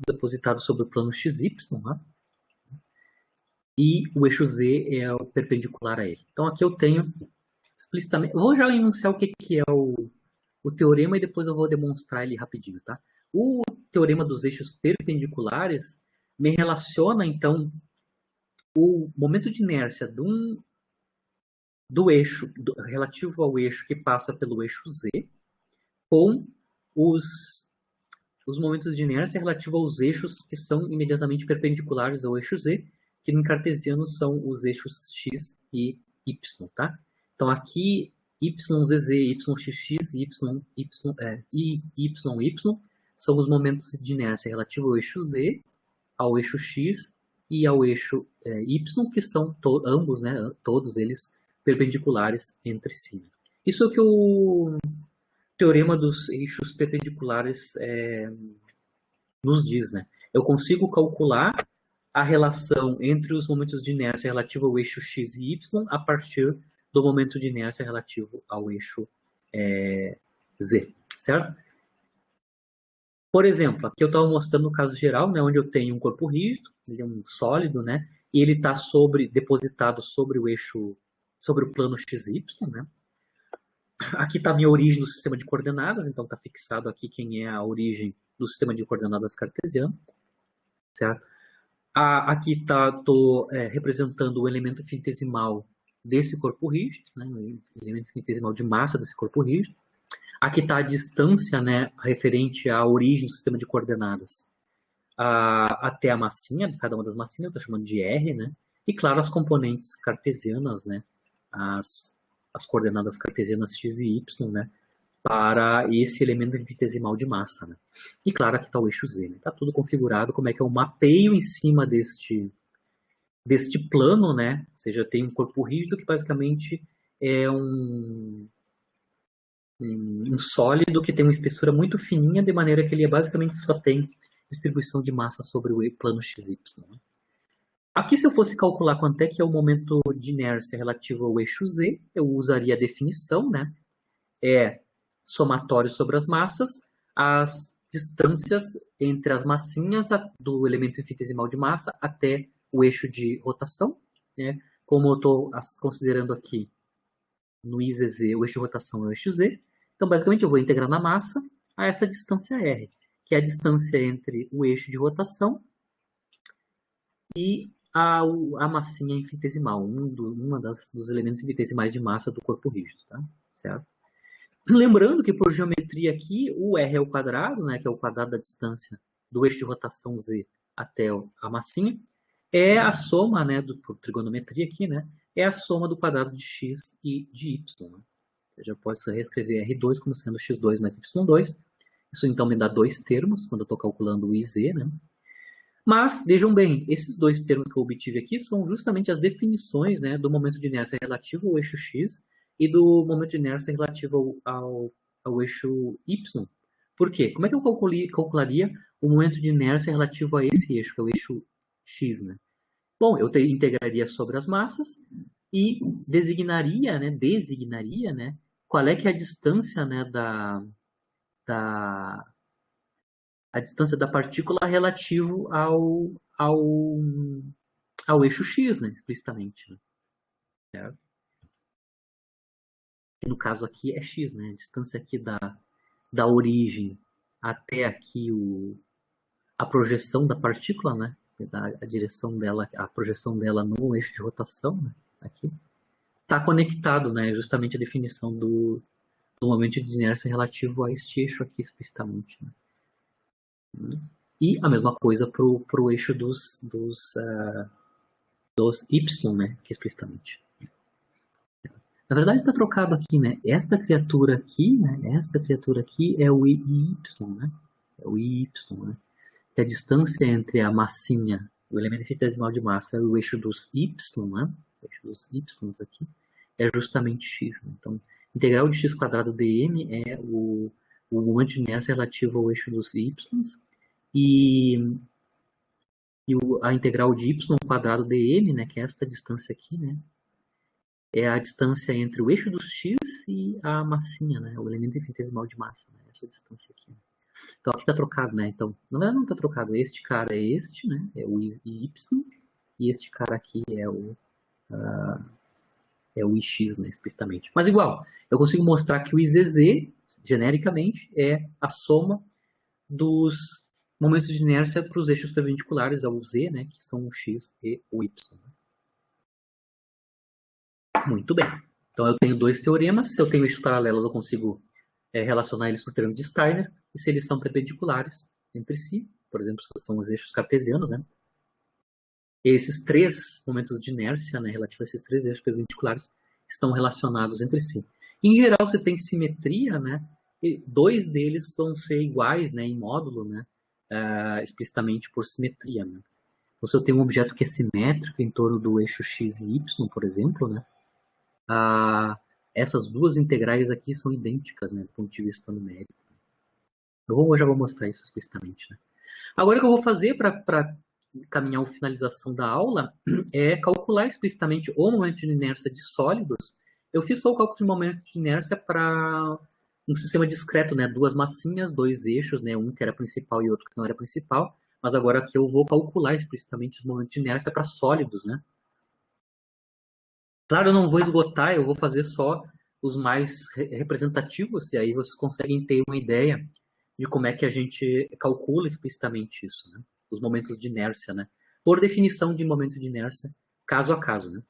depositado sobre o plano XY, né? E o eixo Z é o perpendicular a ele. Então, aqui eu tenho explicitamente... Eu vou já enunciar o que é o teorema e depois eu vou demonstrar ele rapidinho, tá? O teorema dos eixos perpendiculares me relaciona, então, o momento de inércia do eixo, relativo ao eixo que passa pelo eixo Z, com os momentos de inércia relativos aos eixos que são imediatamente perpendiculares ao eixo Z, que no cartesiano são os eixos x e y, tá? Então, aqui, YZZ, YXX e YY são os momentos de inércia relativos ao eixo Z, ao eixo x e ao eixo y, que são ambos, né, todos eles perpendiculares entre si. Isso é o que o teorema dos eixos perpendiculares nos diz, né? Eu consigo calcular a relação entre os momentos de inércia relativo ao eixo x e y a partir do momento de inércia relativo ao eixo z, certo? Por exemplo, aqui eu estava mostrando o caso geral, né, onde eu tenho um corpo rígido, ele é um sólido, né, e ele está depositado sobre o eixo, sobre o plano XY, né. Aqui está a minha origem do sistema de coordenadas, então está fixado aqui quem é a origem do sistema de coordenadas cartesiano, certo? Aqui estou representando o elemento infinitesimal desse corpo rígido, né, o elemento infinitesimal de massa desse corpo rígido. Aqui está a distância, né, referente à origem do sistema de coordenadas até a massinha, de cada uma das massinhas, eu estou chamando de R, né? E, claro, as componentes cartesianas, né? As coordenadas cartesianas x e y, né? Para esse elemento infinitesimal de massa, né? E, claro, aqui está o eixo Z, né? Está tudo configurado, como é que eu mapeio em cima deste plano, né? Ou seja, tem um corpo rígido que basicamente é um sólido que tem uma espessura muito fininha, de maneira que ele basicamente só tem distribuição de massa sobre o plano XY. Né? Aqui, se eu fosse calcular quanto é que é o momento de inércia relativo ao eixo Z, eu usaria a definição, né? É somatório sobre as massas, as distâncias entre as massinhas do elemento infinitesimal de massa até o eixo de rotação, né? Como eu estou considerando aqui no IZZ, o eixo de rotação é o eixo Z. Então, basicamente, eu vou integrar na massa a essa distância R, que é a distância entre o eixo de rotação e a massinha infinitesimal, dos elementos infinitesimais de massa do corpo rígido, tá? Certo? Lembrando que por geometria aqui, o R é o quadrado, né, que é o quadrado da distância do eixo de rotação Z até a massinha, é a soma, né, por trigonometria aqui, né, é a soma do quadrado de x e de y. Né? Eu já posso reescrever R2 como sendo x2 mais y2. Isso então me dá dois termos, quando eu estou calculando o IZ, né? Mas, vejam bem, esses dois termos que eu obtive aqui são justamente as definições, né, do momento de inércia relativo ao eixo x e do momento de inércia relativo ao eixo y. Por quê? Como é que eu calcularia o momento de inércia relativo a esse eixo, que é o eixo x? Né? Bom, eu integraria sobre as massas e designaria, né, qual é que é a distância, né, a distância da partícula relativo ao eixo x, né, explicitamente. Né? Certo? Que no caso aqui é x, né? A distância aqui da origem até aqui a projeção da partícula, né? A direção dela, a projeção dela no eixo de rotação, né? Aqui está conectado, né? Justamente a definição do momento de inércia relativo a este eixo aqui explicitamente. Né? E a mesma coisa para o eixo dos y, né? Que explicitamente. Na verdade está trocado aqui, né? Esta criatura aqui, né? Esta criatura aqui é o y, né? É o y, né? Que a distância entre a massinha, o elemento infinitesimal de massa, e o eixo dos y, né? O eixo dos y aqui é justamente x. Né? Então, integral de x quadrado dm é o momento de inércia relativo ao eixo dos y e a integral de y quadrado dm, né? Que é esta distância aqui, né? É a distância entre o eixo dos x e a massinha, né? O elemento infinitesimal de massa, né? Essa distância aqui. Então aqui está trocado, né? Então, na verdade não está trocado. Este cara é este, né? É o y. E este cara aqui é o ix, né? Explicitamente. Mas igual, eu consigo mostrar que o IZZ, genericamente, é a soma dos momentos de inércia para os eixos perpendiculares ao z, né? Que são o x e o y. Muito bem. Então eu tenho dois teoremas. Se eu tenho eixos paralelos, eu consigo relacionar eles por termo de Steiner. E se eles são perpendiculares entre si, por exemplo, se são os eixos cartesianos, né? Esses três momentos de inércia, né, relativos a esses três eixos perpendiculares, estão relacionados entre si. Em geral, se tem simetria, né? E dois deles vão ser iguais, né, em módulo, né? Explicitamente por simetria. Né? Então, se eu tenho um objeto que é simétrico em torno do eixo x e y, por exemplo, né? Essas duas integrais aqui são idênticas, né, do ponto de vista numérico. Eu já vou mostrar isso explicitamente. Né? Agora o que eu vou fazer para caminhar a finalização da aula é calcular explicitamente o momento de inércia de sólidos. Eu fiz só o cálculo de momento de inércia para um sistema discreto, né, duas massinhas, dois eixos, né, um que era principal e outro que não era principal. Mas agora aqui eu vou calcular explicitamente os momentos de inércia para sólidos, né? Claro, eu não vou esgotar, eu vou fazer só os mais representativos, e aí vocês conseguem ter uma ideia de como é que a gente calcula explicitamente isso, né? Os momentos de inércia, né? Por definição de momento de inércia, caso a caso, né?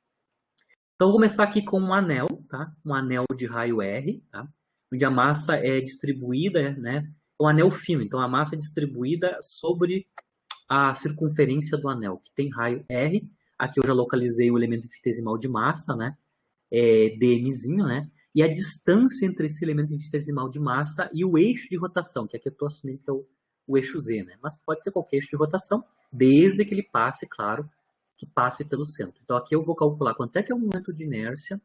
Então, vou começar aqui com um anel, tá? Um anel de raio R, tá? Onde a massa é distribuída, né? Um anel fino, então a massa é distribuída sobre a circunferência do anel, que tem raio R. Aqui eu já localizei o elemento infinitesimal de massa, né? dmzinho, né? E a distância entre esse elemento infinitesimal de massa e o eixo de rotação, que aqui eu estou assumindo que é o eixo Z, né? Mas pode ser qualquer eixo de rotação, desde que ele passe, claro, que passe pelo centro. Então aqui eu vou calcular quanto é que é o momento de inércia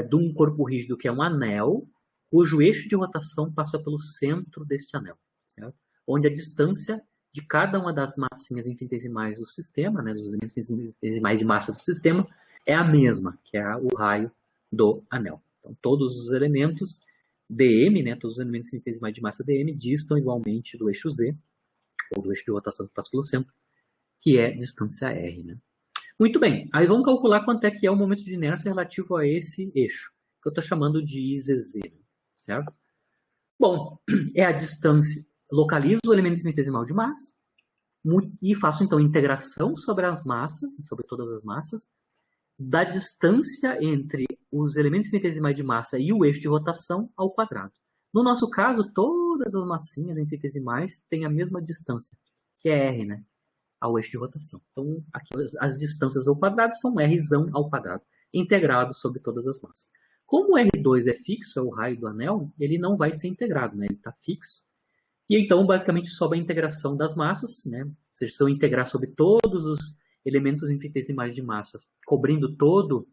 de um corpo rígido que é um anel, cujo eixo de rotação passa pelo centro deste anel, certo? Onde a distância de cada uma das massinhas infinitesimais do sistema, né, dos elementos infinitesimais de massa do sistema, é a mesma, que é o raio do anel. Então, todos os elementos dm, né, todos os elementos infinitesimais de massa dm, distam igualmente do eixo z, ou do eixo de rotação que passa pelo centro, que é distância r. Né? Muito bem, aí vamos calcular quanto é que é o momento de inércia relativo a esse eixo, que eu estou chamando de IZZ, certo? Bom, é a distância, localizo o elemento infinitesimal de massa, e faço então integração sobre as massas, sobre todas as massas, da distância entre os elementos infinitesimais de massa e o eixo de rotação ao quadrado. No nosso caso, todas as massinhas infinitesimais têm a mesma distância, que é r, né, ao eixo de rotação. Então, aqui as distâncias ao quadrado são rzão ao quadrado, integrado sobre todas as massas. Como o R2 é fixo, é o raio do anel, ele não vai ser integrado, né, ele está fixo. E então, basicamente, sobra a integração das massas, né? Ou seja, se eu integrar sobre todos os elementos infinitesimais de massas, cobrindo todo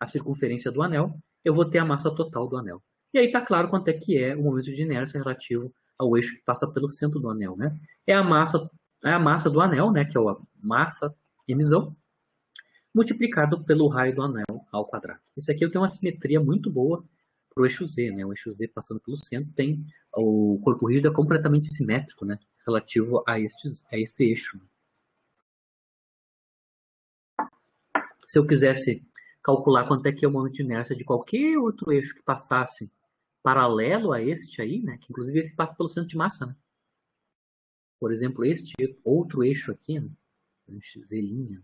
a circunferência do anel, eu vou ter a massa total do anel. E aí está claro quanto é que é o momento de inércia relativo ao eixo que passa pelo centro do anel, né? É a massa do anel, né? Que é a massa emissão, multiplicado pelo raio do anel ao quadrado. Isso aqui eu tenho uma simetria muito boa para o eixo Z, né? O eixo Z passando pelo centro tem o corpo rígido é completamente simétrico, né? Relativo a este eixo. Se eu quisesse calcular quanto é que é o momento de inércia de qualquer outro eixo que passasse paralelo a este aí, né? Que inclusive esse passa pelo centro de massa, né? Por exemplo, este outro eixo aqui, né? Z',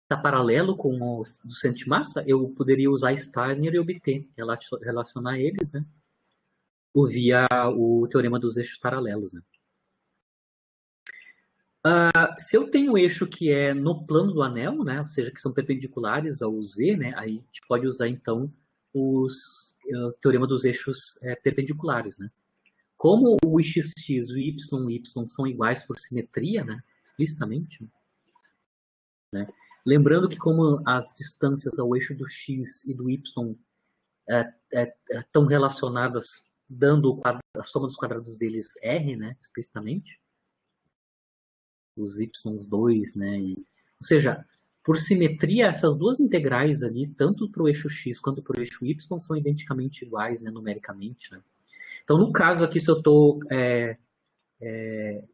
está paralelo com o do centro de massa, eu poderia usar Steiner e obter, relacionar eles, né? Via o teorema dos eixos paralelos, né? Se eu tenho um eixo que é no plano do anel, né, ou seja, que são perpendiculares ao Z, né, aí a gente pode usar então o teorema dos eixos perpendiculares, né? Como o xx e o y são iguais por simetria, né, explicitamente, né? Lembrando que como as distâncias ao eixo do x e do y estão relacionadas, dando a soma dos quadrados deles r, né, explicitamente, os y2, né? Ou seja, por simetria, essas duas integrais ali, tanto para o eixo x quanto para o eixo y, são identicamente iguais, né, numericamente. Né? Então, no caso aqui, se eu estou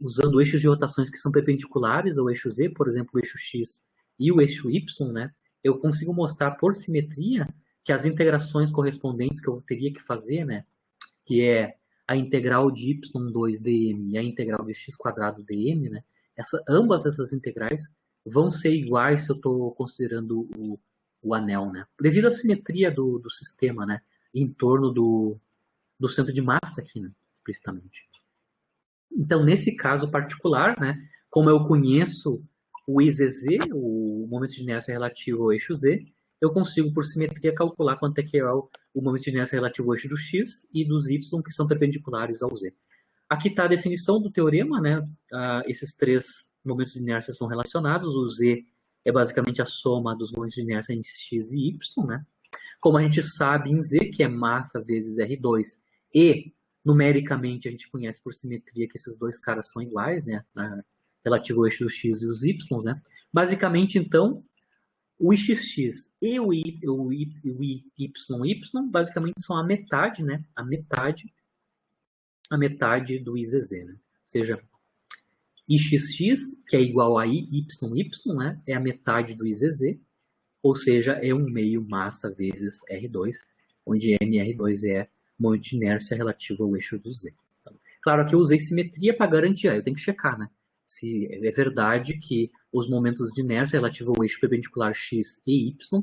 usando eixos de rotações que são perpendiculares ao eixo z, por exemplo, o eixo x e o eixo y, né, eu consigo mostrar por simetria que as integrações correspondentes que eu teria que fazer, né, que é a integral de y2 dm e a integral de x² dm, né, ambas essas integrais vão ser iguais se eu estou considerando o anel, né? Devido à simetria do sistema, né? Em torno do centro de massa aqui, né? Explicitamente. Então, nesse caso particular, né? Como eu conheço o IZZ, o momento de inércia relativo ao eixo Z, eu consigo, por simetria, calcular quanto é que é o momento de inércia relativo ao eixo do X e dos Y, que são perpendiculares ao Z. Aqui está a definição do teorema, né? Esses três momentos de inércia são relacionados. O Z é basicamente a soma dos momentos de inércia em x e y, né? Como a gente sabe em Z, que é massa vezes R2, e numericamente a gente conhece por simetria que esses dois caras são iguais, né? Relativo ao eixo do x e os y, né? Basicamente, então, o xx e o y basicamente são a metade, né? A metade do IZZ, né? Ou seja, IXX, que é igual a YY, né? É a metade do IZZ, ou seja, é 1/2 massa vezes R2, onde mR2 é o momento de inércia relativo ao eixo do Z. Então, claro que eu usei simetria para garantir, eu tenho que checar, né? Se é verdade que os momentos de inércia relativo ao eixo perpendicular X e Y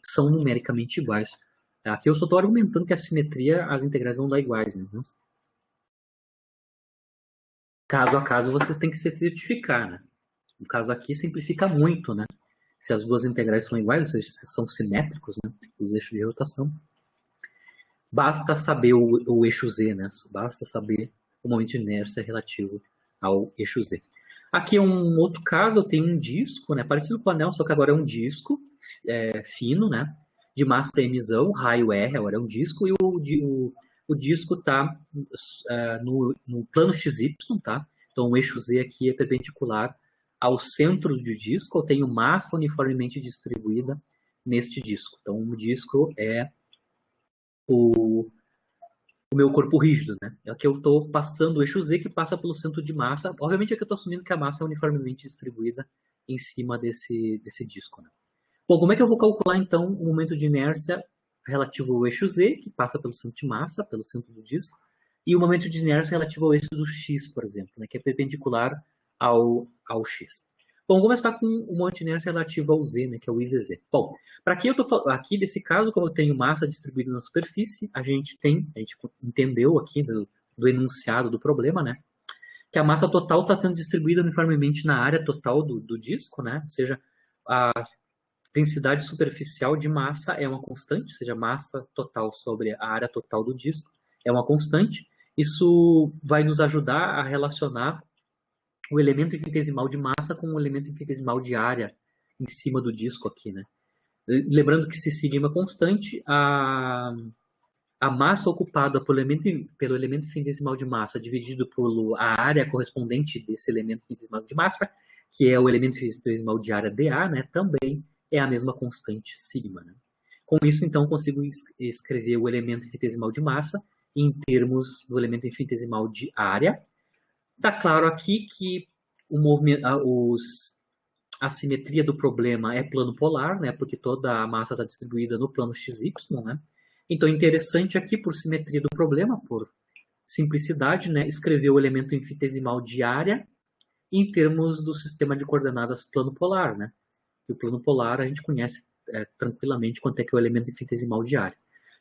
são numericamente iguais. Aqui eu só estou argumentando que a simetria, as integrais vão dar iguais, né? Caso a caso, vocês têm que se certificar, né? No caso aqui, simplifica muito, né? Se as duas integrais são iguais, ou seja, são simétricos, né? Os eixos de rotação. Basta saber o eixo Z, né? Basta saber o momento de inércia relativo ao eixo Z. Aqui é um outro caso, eu tenho um disco, né? Parecido com o anel, só que agora é um disco fino, né? De massa emissão, raio R, agora é um disco, e o disco está no plano XY, tá? Então, o eixo Z aqui é perpendicular ao centro do disco, eu tenho massa uniformemente distribuída neste disco. Então, o disco é o meu corpo rígido, né? Aqui eu estou passando o eixo Z que passa pelo centro de massa. Obviamente aqui eu estou assumindo que a massa é uniformemente distribuída em cima desse disco, né? Bom, como é que eu vou calcular então o momento de inércia relativo ao eixo Z, que passa pelo centro de massa, pelo centro do disco, e o momento de inércia relativo ao eixo do X, por exemplo, né, que é perpendicular ao X. Bom, vamos começar com o momento de inércia relativo ao Z, né, que é o IZZ. Bom, para aqui eu tô aqui nesse caso, como eu tenho massa distribuída na superfície, a gente entendeu aqui do enunciado do problema, né, que a massa total está sendo distribuída uniformemente na área total do disco, né, ou seja, a densidade superficial de massa é uma constante, ou seja, massa total sobre a área total do disco é uma constante. Isso vai nos ajudar a relacionar o elemento infinitesimal de massa com o elemento infinitesimal de área em cima do disco aqui, né? Lembrando que se sigma é constante, a massa ocupada pelo elemento infinitesimal de massa dividido por a área correspondente desse elemento infinitesimal de massa, que é o elemento infinitesimal de área dA, né, também é a mesma constante sigma. Né? Com isso, então, consigo escrever o elemento infinitesimal de massa em termos do elemento infinitesimal de área. Está claro aqui que a simetria do problema é plano polar, né, porque toda a massa está distribuída no plano XY. Né? Então, é interessante aqui, por simetria do problema, por simplicidade, né, escrever o elemento infinitesimal de área em termos do sistema de coordenadas plano polar. Né? Que o plano polar a gente conhece tranquilamente quanto é que é o elemento infinitesimal de área.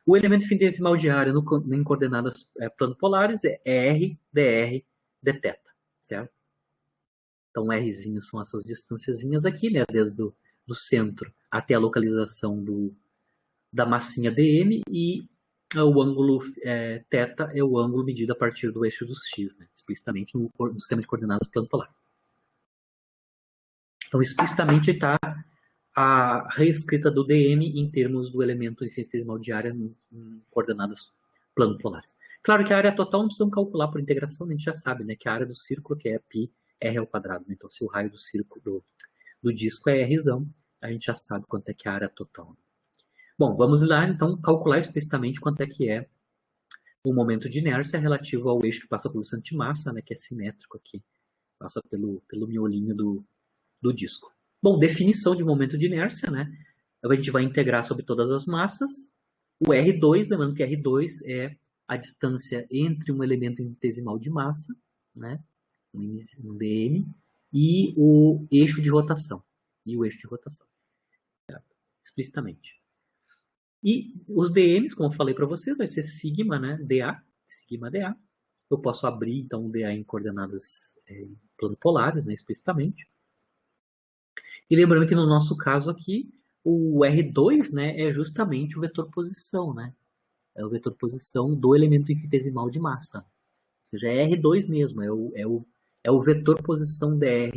O elemento infinitesimal de área em coordenadas plano polares é R, dr, dθ, certo? Então, Rzinho são essas distânciazinhas aqui, né? Desde do centro até a localização da massinha dm, e o ângulo θ é o ângulo medido a partir do eixo dos x, né? Explicitamente no sistema de coordenadas plano polar. Então, explicitamente está a reescrita do dm em termos do elemento infinitesimal de área em coordenadas plano polares. Claro que a área total não precisamos calcular por integração, a gente já sabe, né, que a área do círculo que é π r ao quadrado. Então, se o raio do círculo do disco é rzão, a gente já sabe quanto é que é a área total. Bom, vamos lá, então, calcular explicitamente quanto é que é o momento de inércia relativo ao eixo que passa pelo centro de massa, né, que é simétrico aqui, passa pelo miolinho do disco. Bom, definição de momento de inércia, né? A gente vai integrar sobre todas as massas. O R2, lembrando que R2 é a distância entre um elemento infinitesimal de massa, né? Um dm, e o eixo de rotação. Explicitamente. E os dm's, como eu falei para vocês, vai ser sigma, né? Sigma dA. Eu posso abrir, então, o dA em coordenadas plano polares, né? Explicitamente. E lembrando que no nosso caso aqui, o R2, né, é justamente o vetor posição, né? É o vetor posição do elemento infinitesimal de massa. Ou seja, é R2 mesmo, é o vetor posição dr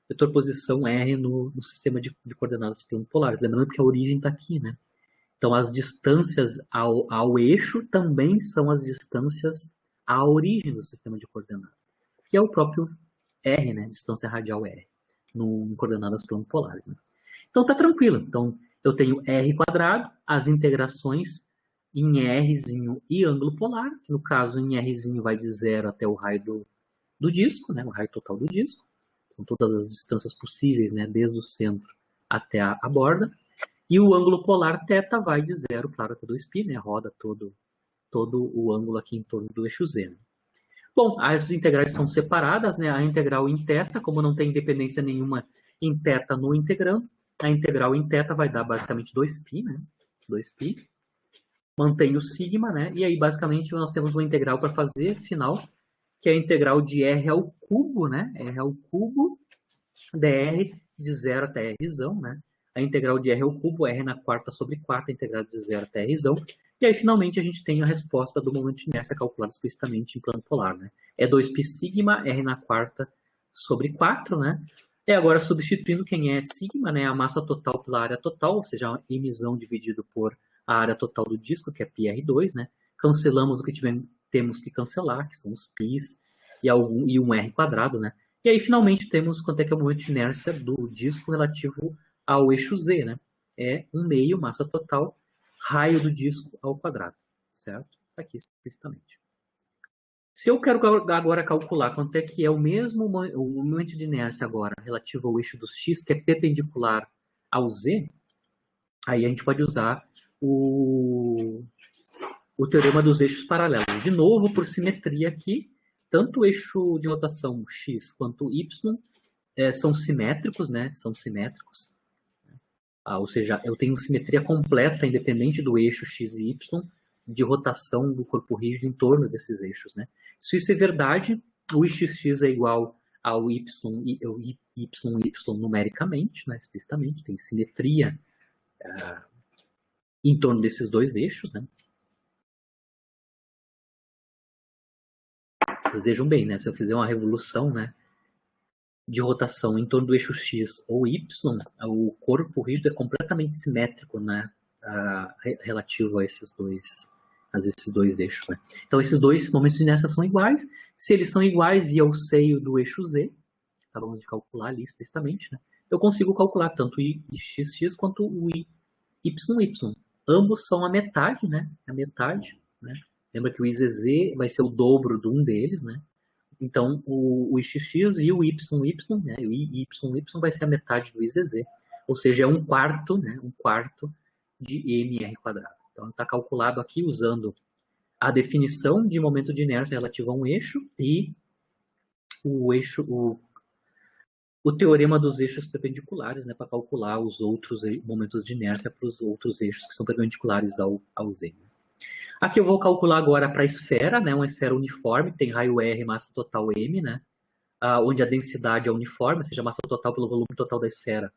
vetor posição R no sistema de coordenadas plano polares. Lembrando que a origem está aqui, né? Então, as distâncias ao eixo também são as distâncias à origem do sistema de coordenadas, que é o próprio R, né? Distância radial R. Em coordenadas plano polares. Né? Então tá tranquilo. Então eu tenho R quadrado, as integrações em Rzinho e ângulo polar, que no caso em Rzinho vai de 0 até o raio do disco, né? O raio total do disco. São todas as distâncias possíveis, né? Desde o centro até a borda. E o ângulo polar θ vai de 0, claro, até 2π, né? Roda todo o ângulo aqui em torno do eixo Z. Né? Bom, as integrais são separadas, né? A integral em θ, como não tem independência nenhuma em θ no integrando, a integral em θ vai dar basicamente 2π, né? 2π. Mantém o sigma, né? E aí, basicamente, nós temos uma integral para fazer, final, que é a integral de r ao cubo, né? R ao cubo dr de 0 até rzão, né? A integral de r ao cubo, r na quarta sobre 4, a integral de 0 até rzão. E aí, finalmente, a gente tem a resposta do momento de inércia calculada explicitamente em plano polar, né? É 2π sigma, r na quarta sobre 4, né? E agora, substituindo quem é sigma, né? A massa total pela área total, ou seja, a emissão dividido por a área total do disco, que é πr2, né? Cancelamos o que temos que cancelar, que são os π's, e um R quadrado, né? E aí, finalmente, temos quanto é que é o momento de inércia do disco relativo ao eixo Z, né? É 1/2 massa total, raio do disco ao quadrado, certo? Tá aqui explicitamente. Se eu quero agora calcular quanto é que é o momento de inércia agora relativo ao eixo do x, que é perpendicular ao z, aí a gente pode usar o teorema dos eixos paralelos. De novo, por simetria aqui, tanto o eixo de rotação x quanto o y são simétricos, né? São simétricos. Ou seja, eu tenho simetria completa, independente do eixo x e y, de rotação do corpo rígido em torno desses eixos, né? Se isso é verdade, o x é igual ao y numericamente, né, explicitamente, tem simetria em torno desses dois eixos, né? Vocês vejam bem, né? Se eu fizer uma revolução, né, de rotação em torno do eixo x ou y, o corpo rígido é completamente simétrico, né, relativo a esses dois eixos, né? Então, esses dois momentos de inércia são iguais. Se eles são iguais e eu sei o do eixo z, acabamos de calcular ali explicitamente, né? Eu consigo calcular tanto o xx quanto o yy. Ambos são a metade, né? A metade, né? Lembra que o izz vai ser o dobro de um deles, né? Então, o xx e o né? O iy vai ser a metade do izz. Ou seja, é um quarto, né? Um quarto de mr quadrado. Então, está calculado aqui usando a definição de momento de inércia relativo a um eixo e o teorema dos eixos perpendiculares, né, para calcular os outros momentos de inércia para os outros eixos que são perpendiculares ao Z. Aqui eu vou calcular agora para a esfera, né, uma esfera uniforme, tem raio R, massa total M, né, onde a densidade é uniforme, ou seja, a massa total pelo volume total da esfera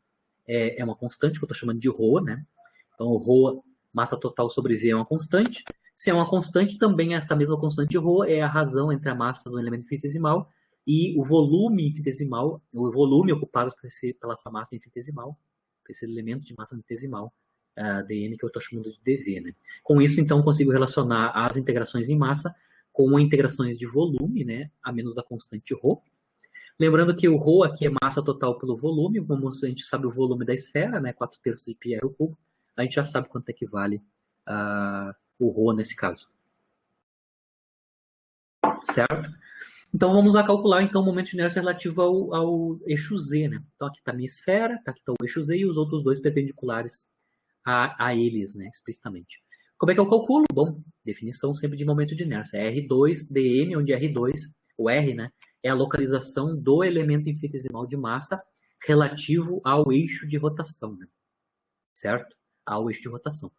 é uma constante, que eu estou chamando de ρ, né. Então, o ρ, massa total sobre V é uma constante. Se é uma constante, também essa mesma constante de ρ é a razão entre a massa do elemento infinitesimal e o volume infinitesimal, o volume ocupado pela essa massa infinitesimal, por esse elemento de massa infinitesimal, dm, que eu estou chamando de dv, né? Com isso, então, eu consigo relacionar as integrações em massa com integrações de volume, né, a menos da constante ρ. Lembrando que o ρ aqui é massa total pelo volume, como a gente sabe o volume da esfera, né, 4/3 de πr ao cubo, a gente já sabe quanto é que vale o ρ nesse caso. Certo? Então, vamos lá calcular então, o momento de inércia relativo ao eixo Z. Né? Então, aqui está a minha esfera, aqui está o eixo Z e os outros dois perpendiculares a eles, né, explicitamente. Como é que eu calculo? Bom, definição sempre de momento de inércia. R2 dm, onde R2, o R, né, é a localização do elemento infinitesimal de massa relativo ao eixo de rotação. Né? Certo? Ao eixo de rotação.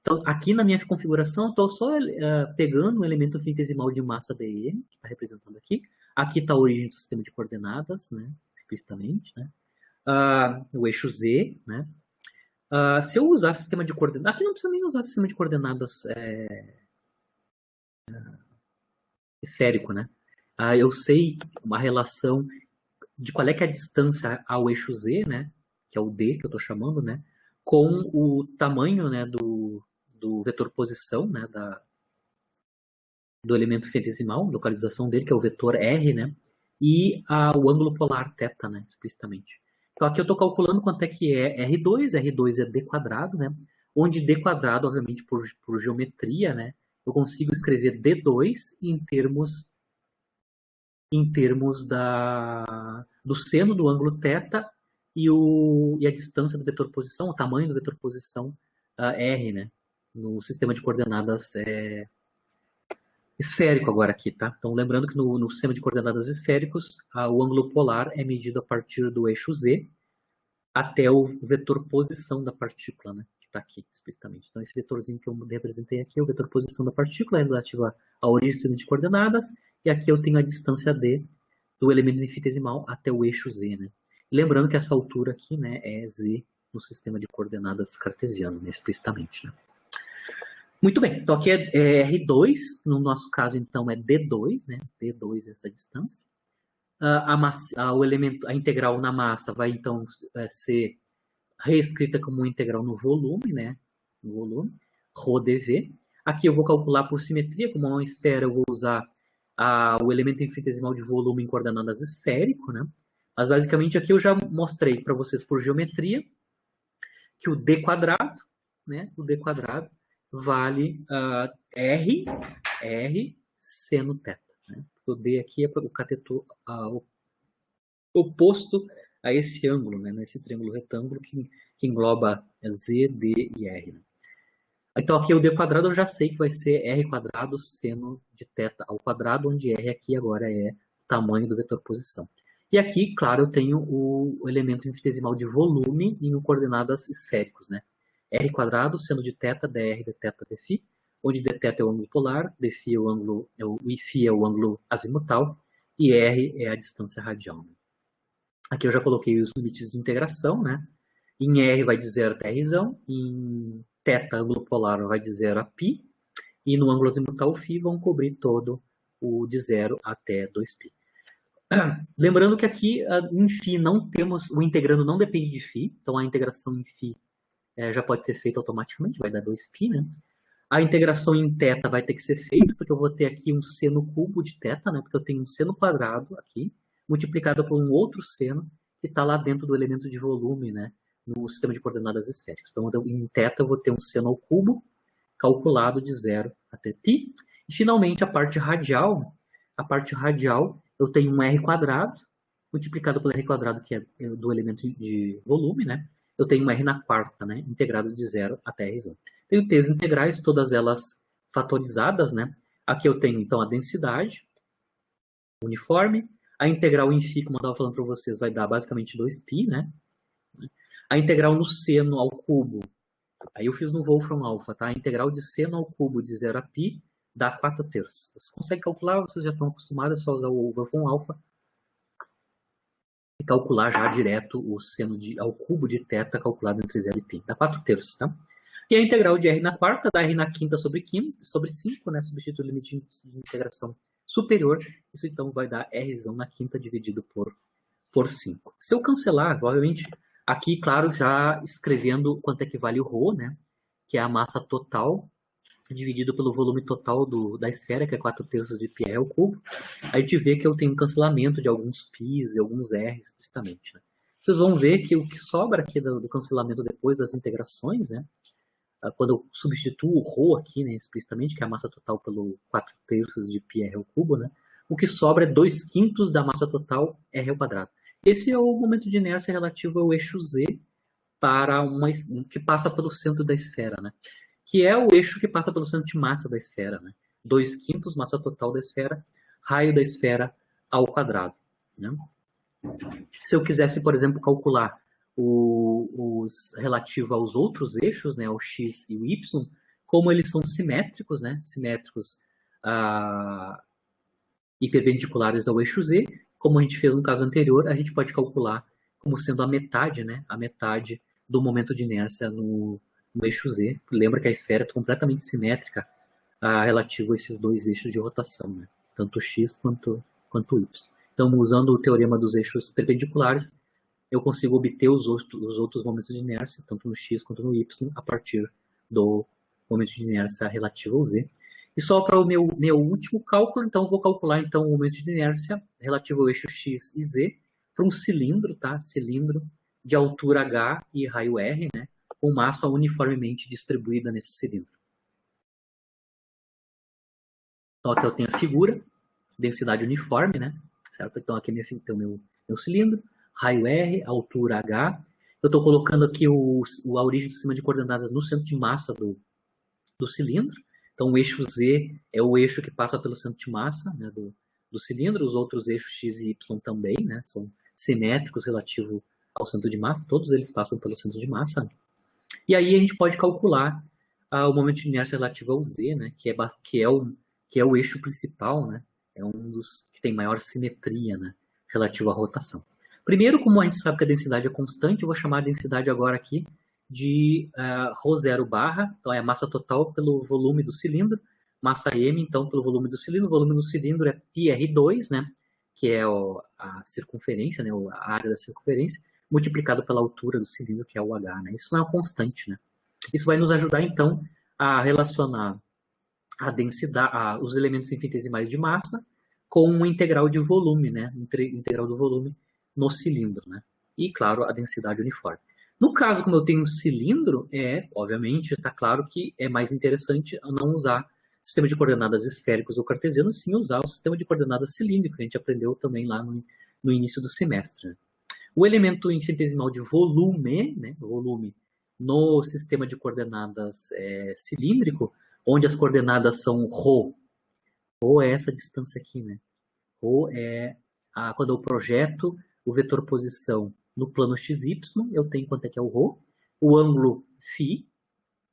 Então, aqui na minha configuração, eu estou só pegando o elemento infinitesimal de massa dm, que está representando aqui. Aqui está a origem do sistema de coordenadas, né, explicitamente. Né? O eixo z. Né? Se eu usar sistema de coordenadas... Aqui não precisa nem usar sistema de coordenadas esférico. Né? Eu sei uma relação de qual é que é a distância ao eixo z, né, que é o d que eu estou chamando, né, com o tamanho, né, do vetor posição, né, do elemento infinitesimal, localização dele, que é o vetor R, né, e o ângulo polar θ, né, explicitamente. Então aqui eu estou calculando quanto é que é R2 é d quadrado, né, onde d quadrado, obviamente, por geometria, né, eu consigo escrever d2 em termos do seno do ângulo θ e a distância do vetor posição, o tamanho do vetor posição R, né? No sistema de coordenadas esférico agora aqui, tá? Então, lembrando que no sistema de coordenadas esféricos, o ângulo polar é medido a partir do eixo Z até o vetor posição da partícula, né? Que está aqui, explicitamente. Então, esse vetorzinho que eu representei aqui é o vetor posição da partícula, é relativo à origem do sistema de coordenadas, e aqui eu tenho a distância d do elemento infinitesimal até o eixo z, né? Lembrando que essa altura aqui, né, é z no sistema de coordenadas cartesiano, né, explicitamente, né? Muito bem, então aqui é R2, no nosso caso, então, é D2, né? D2 é essa distância. A integral na massa vai, então, ser reescrita como integral no volume, né? No volume, ρdv. Aqui eu vou calcular por simetria, como é uma esfera, eu vou usar o elemento infinitesimal de volume em coordenadas esférico, né? Mas basicamente aqui eu já mostrei para vocês por geometria que o d quadrado, né? O d quadrado vale r seno θ. Né? O d aqui é o cateto oposto a esse ângulo, né? Nesse triângulo retângulo que engloba z, d e r. Né? Então aqui o d quadrado eu já sei que vai ser r quadrado seno de θ ao quadrado, onde r aqui agora é o tamanho do vetor posição. E aqui, claro, eu tenho o elemento infinitesimal de volume em coordenadas esféricos, né? R quadrado seno de θ dr dθ dφ, onde dθ é o ângulo polar, dφ é o ângulo, o φ é o ângulo azimutal e r é a distância radial. Né? Aqui eu já coloquei os limites de integração, né? Em r vai de 0 até r, em θ, ângulo polar, vai de 0 a π, e no ângulo azimutal φ vão cobrir todo o de 0 até 2π. Lembrando que aqui em φ não temos, o integrando não depende de φ, então a integração em φ já pode ser feita automaticamente, vai dar 2π, né? A integração em θ vai ter que ser feita, porque eu vou ter aqui um seno cubo de θ, né? Porque eu tenho um seno quadrado aqui, multiplicado por um outro seno que está lá dentro do elemento de volume, né? No sistema de coordenadas esféricas. Então, em θ eu vou ter um seno ao cubo, calculado de 0 até π. E, finalmente, a parte radial eu tenho um r quadrado, multiplicado pelo r quadrado, que é do elemento de volume, né? Eu tenho um r na quarta, né? Integrado de 0 até r. Tenho t integrais, todas elas fatorizadas, né? Aqui eu tenho, então, a densidade uniforme. A integral em φ, como eu estava falando para vocês, vai dar basicamente 2π, né? A integral no seno ao cubo, aí eu fiz no Wolfram alfa, tá? A integral de seno ao cubo de 0 a π dá 4/3. Vocês conseguem calcular, vocês já estão acostumados, é só usar o Wolfram alfa e calcular já direto o seno ao cubo de θ calculado entre 0 e π. Dá 4/3, tá? E a integral de r na quarta dá r na quinta sobre 5, né? Substitui o limite de integração superior. Isso então vai dar r na quinta dividido por 5. Se eu cancelar, obviamente, aqui, claro, já escrevendo quanto é que vale o ρ, né? Que é a massa total dividido pelo volume total da esfera, que é 4/3 de πr ao cubo. Aí a gente vê que eu tenho um cancelamento de alguns π's e alguns r explicitamente. Né? Vocês vão ver que o que sobra aqui do cancelamento depois das integrações, né? Quando eu substituo o ρ aqui, né, explicitamente, que é a massa total pelo 4/3 de πr ao cubo, né? O que sobra é 2/5 da massa total r ao quadrado. Esse é o momento de inércia relativo ao eixo z que passa pelo centro da esfera, né? Que é o eixo que passa pelo centro de massa da esfera, né? 2/5 massa total da esfera, raio da esfera ao quadrado. Né? Se eu quisesse, por exemplo, calcular os relativo aos outros eixos, né, o x e o y, como eles são simétricos, né, simétricos e perpendiculares ao eixo z, como a gente fez no caso anterior, a gente pode calcular como sendo a metade, né, a metade do momento de inércia no eixo z. Lembra que a esfera é completamente simétrica relativo a esses dois eixos de rotação, né, tanto o x quanto o y. Então, usando o teorema dos eixos perpendiculares, eu consigo obter os outros momentos de inércia, tanto no x quanto no y, a partir do momento de inércia relativo ao z. E só para o meu último cálculo, então, eu vou calcular então, o momento de inércia relativo ao eixo x e z para um cilindro, tá? Cilindro de altura h e raio r, né? Com massa uniformemente distribuída nesse cilindro. Então, aqui eu tenho a figura, densidade uniforme, né? Certo? Então, aqui tem o meu cilindro, raio R, altura H. Eu estou colocando aqui a origem do sistema de coordenadas no centro de massa do cilindro. Então, o eixo Z é o eixo que passa pelo centro de massa, né, do cilindro. Os outros eixos X e Y também, né, são simétricos relativo ao centro de massa. Todos eles passam pelo centro de massa. E aí a gente pode calcular o momento de inércia relativo ao Z, né, que é o eixo principal, né, é um dos que tem maior simetria, né, relativo à rotação. Primeiro, como a gente sabe que a densidade é constante, eu vou chamar a densidade agora aqui de ρ0 barra, então é a massa total pelo volume do cilindro, massa m, então, pelo volume do cilindro. O volume do cilindro é πr2, né, que é a circunferência, né, a área da circunferência, multiplicado pela altura do cilindro, que é o h. Né? Isso não é uma constante. Né? Isso vai nos ajudar, então, a relacionar a densidade, os elementos infinitesimais de massa com uma integral de volume, né? Integral do volume no cilindro, né? E, claro, a densidade uniforme. No caso, como eu tenho um cilindro, obviamente, está claro que é mais interessante não usar sistema de coordenadas esféricos ou cartesianos, sim usar o sistema de coordenadas cilíndrico, que a gente aprendeu também lá no início do semestre, né? O elemento infinitesimal de volume, né, volume no sistema de coordenadas cilíndrico, onde as coordenadas são ρ. ρ é essa distância aqui, né? ρ é quando eu projeto o vetor posição no plano xy, eu tenho quanto é que é o ρ, o ângulo φ,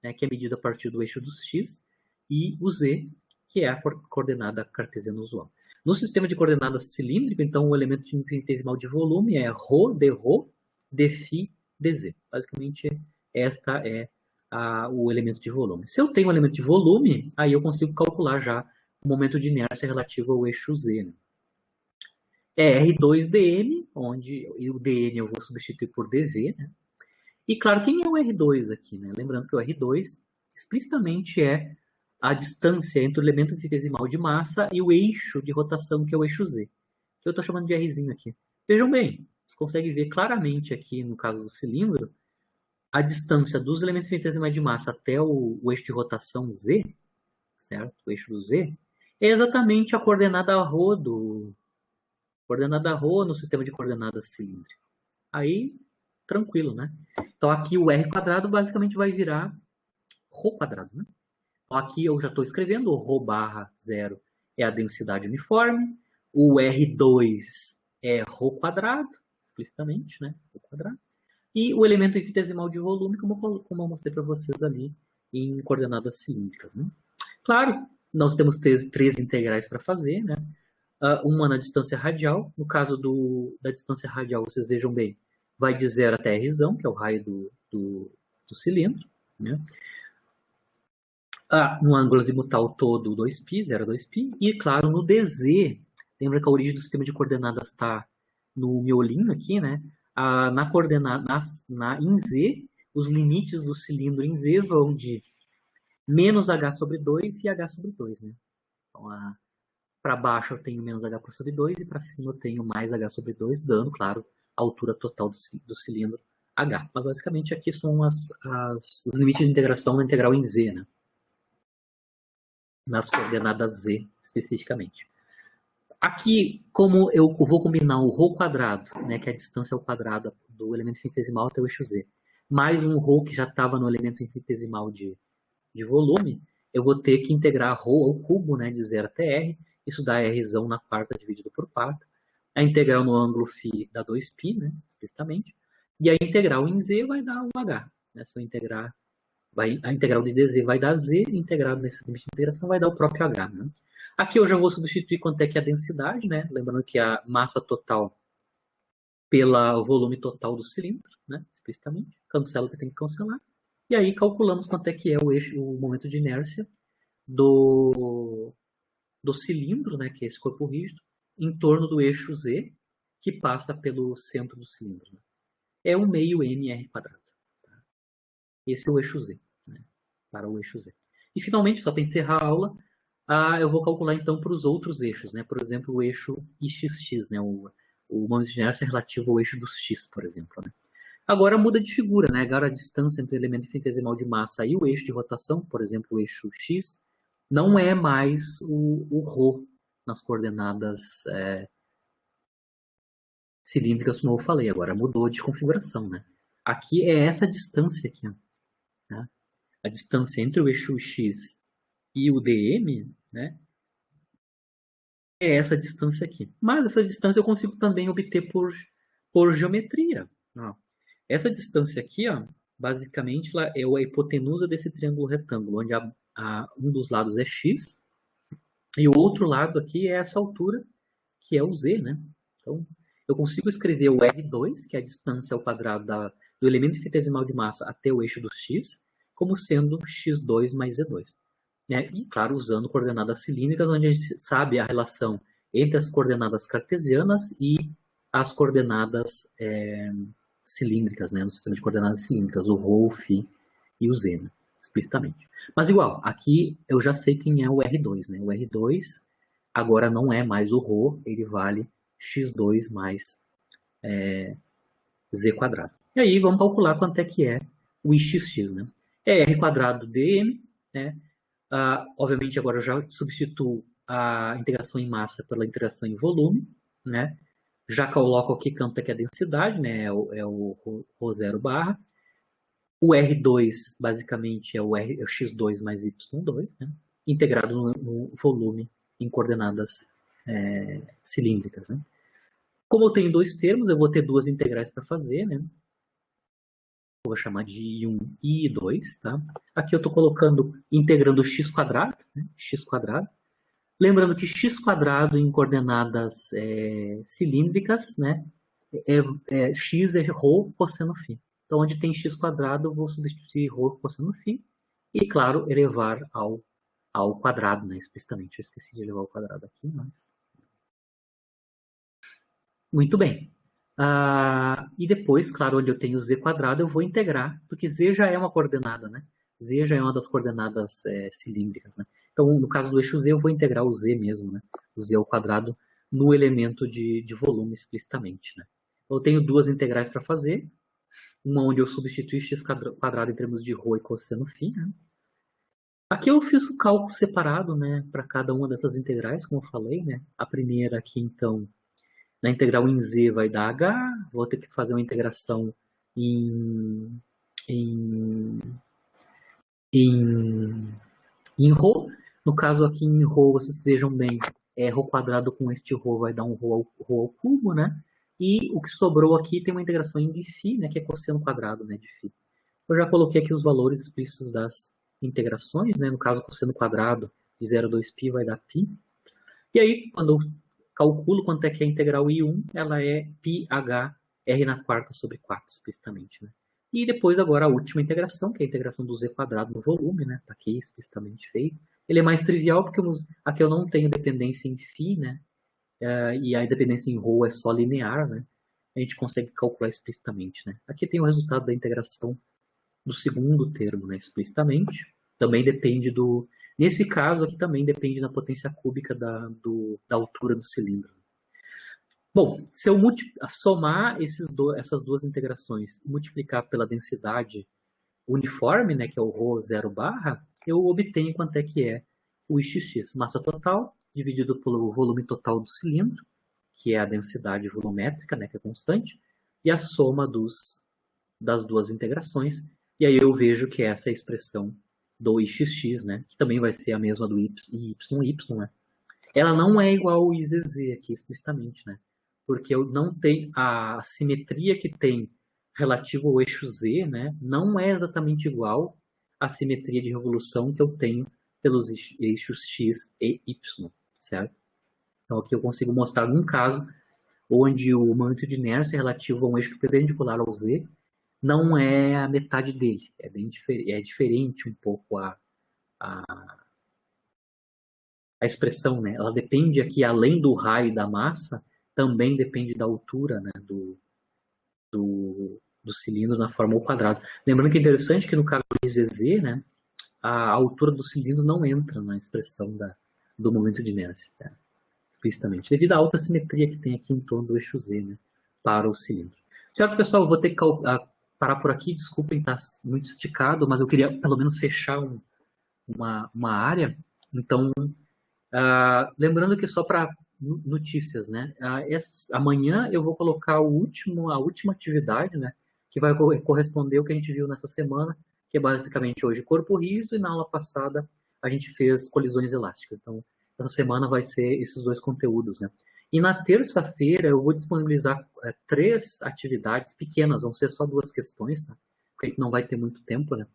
né, que é medido a partir do eixo dos x, e o z, que é a coordenada cartesiana usual. No sistema de coordenadas cilíndrico, então, o elemento infinitesimal de volume é ρ de ρ, dφ dz. Basicamente, esta é o elemento de volume. Se eu tenho um elemento de volume, aí eu consigo calcular já o momento de inércia relativo ao eixo z, né? É R2dm, onde o dn eu vou substituir por dv, né? E claro, quem é o R2 aqui, né? Lembrando que o R2 explicitamente é a distância entre o elemento infinitesimal de massa e o eixo de rotação, que é o eixo Z, que eu estou chamando de Rzinho aqui. Vejam bem, você consegue ver claramente aqui, no caso do cilindro, a distância dos elementos infinitesimais de massa até o eixo de rotação Z, certo? O eixo do Z, é exatamente a coordenada ρ no sistema de coordenadas cilíndrico. Aí, tranquilo, né? Então aqui o R quadrado basicamente vai virar ρ quadrado, né? Então, aqui eu já estou escrevendo, o ρ barra 0 é a densidade uniforme, o R2 é ρ quadrado, explicitamente, né? Ρ quadrado. E o elemento infinitesimal de volume, como eu mostrei para vocês ali, em coordenadas cilíndricas, né? Claro, nós temos três integrais para fazer, né? Uma na distância radial, no caso da distância radial, vocês vejam bem, vai de 0 até R, que é o raio do cilindro, né? No ângulo azimutal todo 2π, 0 2π, e claro, no dz, lembra que a origem do sistema de coordenadas está no miolinho aqui, né? Na coordenada, em z, os limites do cilindro em z vão de menos h sobre 2 e h sobre 2, né? Então, para baixo eu tenho menos h sobre 2 e para cima eu tenho mais h sobre 2, dando, claro, a altura total do cilindro h. Mas basicamente aqui são os limites de integração na integral em z, né? Nas coordenadas z, especificamente. Aqui, como eu vou combinar o ρ quadrado, né, que é a distância ao quadrado do elemento infinitesimal até o eixo z, mais um ρ que já estava no elemento infinitesimal de volume, eu vou ter que integrar ρ ao cubo, né, de 0 até r, isso dá r na quarta dividido por 4, a integral no ângulo φ dá 2π, né, explicitamente, e a integral em z vai dar o h, né, se eu integrar a integral de dz vai dar z, integrado nesse limite de integração vai dar o próprio h, né? Aqui eu já vou substituir quanto é que é a densidade, né? Lembrando que a massa total pelo volume total do cilindro, né? Explicitamente. Cancela o que tem que cancelar. E aí calculamos quanto é que é o momento de inércia do cilindro, né? Que é esse corpo rígido, em torno do eixo z, que passa pelo centro do cilindro, né? É 1 meio mr². Tá? Esse é o eixo z, né? Para o eixo z. E finalmente, só para encerrar a aula, eu vou calcular então para os outros eixos, né? Por exemplo, o eixo ixx, né? O momento de inércia relativo ao eixo dos x, por exemplo, né? Agora muda de figura, né? Agora a distância entre o elemento infinitesimal de massa e o eixo de rotação, por exemplo, o eixo x, não é mais o ρ nas coordenadas cilíndricas, como eu falei. Agora mudou de configuração, né? Aqui é essa distância aqui, ó, né? A distância entre o eixo x e o dm, né? É essa distância aqui. Mas essa distância eu consigo também obter por geometria. Ó. Essa distância aqui, ó, basicamente, ela é a hipotenusa desse triângulo retângulo, onde um dos lados é x e o outro lado aqui é essa altura, que é o z, né? Então, eu consigo escrever o R2, que é a distância ao quadrado do elemento infinitesimal de massa até o eixo do x, como sendo x2 mais z2. Né? E, claro, usando coordenadas cilíndricas, onde a gente sabe a relação entre as coordenadas cartesianas e as coordenadas cilíndricas, né? No sistema de coordenadas cilíndricas, o ρ, o φ e o z, né? Explicitamente. Mas igual, aqui eu já sei quem é o R2, né? O R2, agora não é mais o ρ, ele vale x2 mais z quadrado. E aí vamos calcular quanto é que é o ixx, né? É r quadrado dm, né? Obviamente agora eu já substituo a integração em massa pela integração em volume, né? Já coloco aqui quanto é que é a densidade, né? É o ρ0 barra. O R2 basicamente é o x2 mais y2, né? Integrado no volume em coordenadas cilíndricas, né? Como eu tenho dois termos, eu vou ter duas integrais para fazer, né? Eu vou chamar de I1 e I2, tá? Aqui eu estou colocando, integrando x quadrado, né? X quadrado. Lembrando que x quadrado em coordenadas cilíndricas, né? X é ρ cosseno φ. Então, onde tem x quadrado, eu vou substituir ρ cosseno φ. E, claro, elevar ao quadrado, né? Explicitamente. Eu esqueci de elevar ao quadrado aqui, mas... Muito bem. E depois, claro, onde eu tenho z quadrado, eu vou integrar, porque z já é uma coordenada, né? Z já é uma das coordenadas cilíndricas, né? Então, no caso do eixo z, eu vou integrar o z mesmo, né? O z ao quadrado no elemento de volume explicitamente, né? Eu tenho duas integrais para fazer. Uma onde eu substituo x quadrado em termos de ρ e cosseno φ, né? Aqui eu fiz o cálculo separado, né? Para cada uma dessas integrais, como eu falei, né? A primeira aqui, então, na integral em z vai dar h, vou ter que fazer uma integração em, em, em ρ. No caso aqui em ρ, vocês vejam bem, ρ quadrado com este ρ vai dar um ρ ao cubo, né? E o que sobrou aqui tem uma integração em φ, né? Que é cosseno quadrado, né? De φ. Eu já coloquei aqui os valores explícitos das integrações, né? No caso, cosseno quadrado de 0 a 2π vai dar π. E aí, quando eu calculo quanto é que é a integral I1, ela é πh r na quarta sobre 4, explicitamente, né? E depois, agora, a última integração, que é a integração do z quadrado no volume, né? Está aqui explicitamente feito. Ele é mais trivial, porque aqui eu não tenho dependência em φ, né? E a dependência em ρ é só linear, né? A gente consegue calcular explicitamente, né? Aqui tem o resultado da integração do segundo termo, né? Explicitamente. Também depende do... Nesse caso aqui também depende da potência cúbica da altura do cilindro. Bom, se eu somar essas duas integrações e multiplicar pela densidade uniforme, né, que é o ρ0 barra, eu obtenho quanto é que é o ixx, massa total, dividido pelo volume total do cilindro, que é a densidade volumétrica, né, que é constante, e a soma das duas integrações. E aí eu vejo que essa é a expressão do ixx, né, que também vai ser a mesma do y, né? Ela não é igual ao izz aqui explicitamente, né? Porque eu não tenho a simetria que tem relativo ao eixo z, né? Não é exatamente igual à simetria de revolução que eu tenho pelos eixos x e y, certo? Então aqui eu consigo mostrar algum caso onde o momento de inércia relativo a um eixo perpendicular ao z não é a metade dele, é bem diferente um pouco a expressão, né? Ela depende aqui, além do raio da massa, também depende da altura, né? do cilindro na forma ao quadrado. Lembrando que é interessante que no caso do IZZ, né? A altura do cilindro não entra na expressão do momento de inércia, né? Explicitamente, devido à alta simetria que tem aqui em torno do eixo Z, né? Para o cilindro. Certo, pessoal? Eu vou ter que parar por aqui. Desculpem estar muito esticado, mas eu queria pelo menos fechar uma área. Então, lembrando que só para notícias, né? Amanhã eu vou colocar a última atividade, né? Que vai corresponder ao que a gente viu nessa semana, que é basicamente hoje corpo rígido, e na aula passada a gente fez colisões elásticas. Então, essa semana vai ser esses dois conteúdos, né? E na terça-feira eu vou disponibilizar 3 atividades pequenas, vão ser só 2 questões, tá? Porque a gente não vai ter muito tempo, né?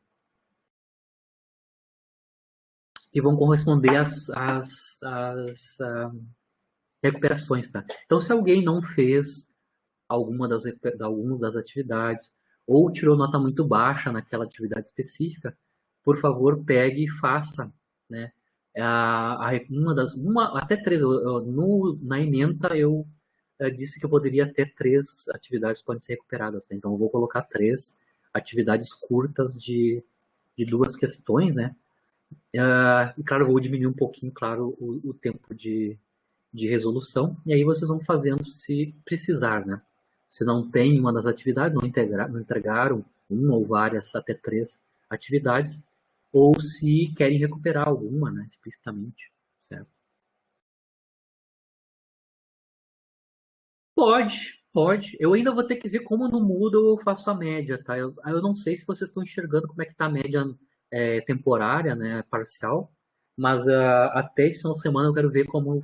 Que vão corresponder às recuperações, tá? Então, se alguém não fez algumas das atividades ou tirou nota muito baixa naquela atividade específica, por favor, pegue e faça, né? Até 3. Na ementa eu disse que eu poderia ter 3 atividades que podem ser recuperadas, tá? Então eu vou colocar 3 atividades curtas de 2 questões, né? E claro, eu vou diminuir um pouquinho, claro, o tempo de de resolução, e aí vocês vão fazendo se precisar, né? Se não tem uma das atividades, não entregaram uma ou várias, até 3 atividades, ou se querem recuperar alguma, né, explicitamente, certo? Pode. Eu ainda vou ter que ver como no Moodle eu faço a média, tá? Eu não sei se vocês estão enxergando como é que tá a média temporária, né, parcial, mas até esse final de semana eu quero ver como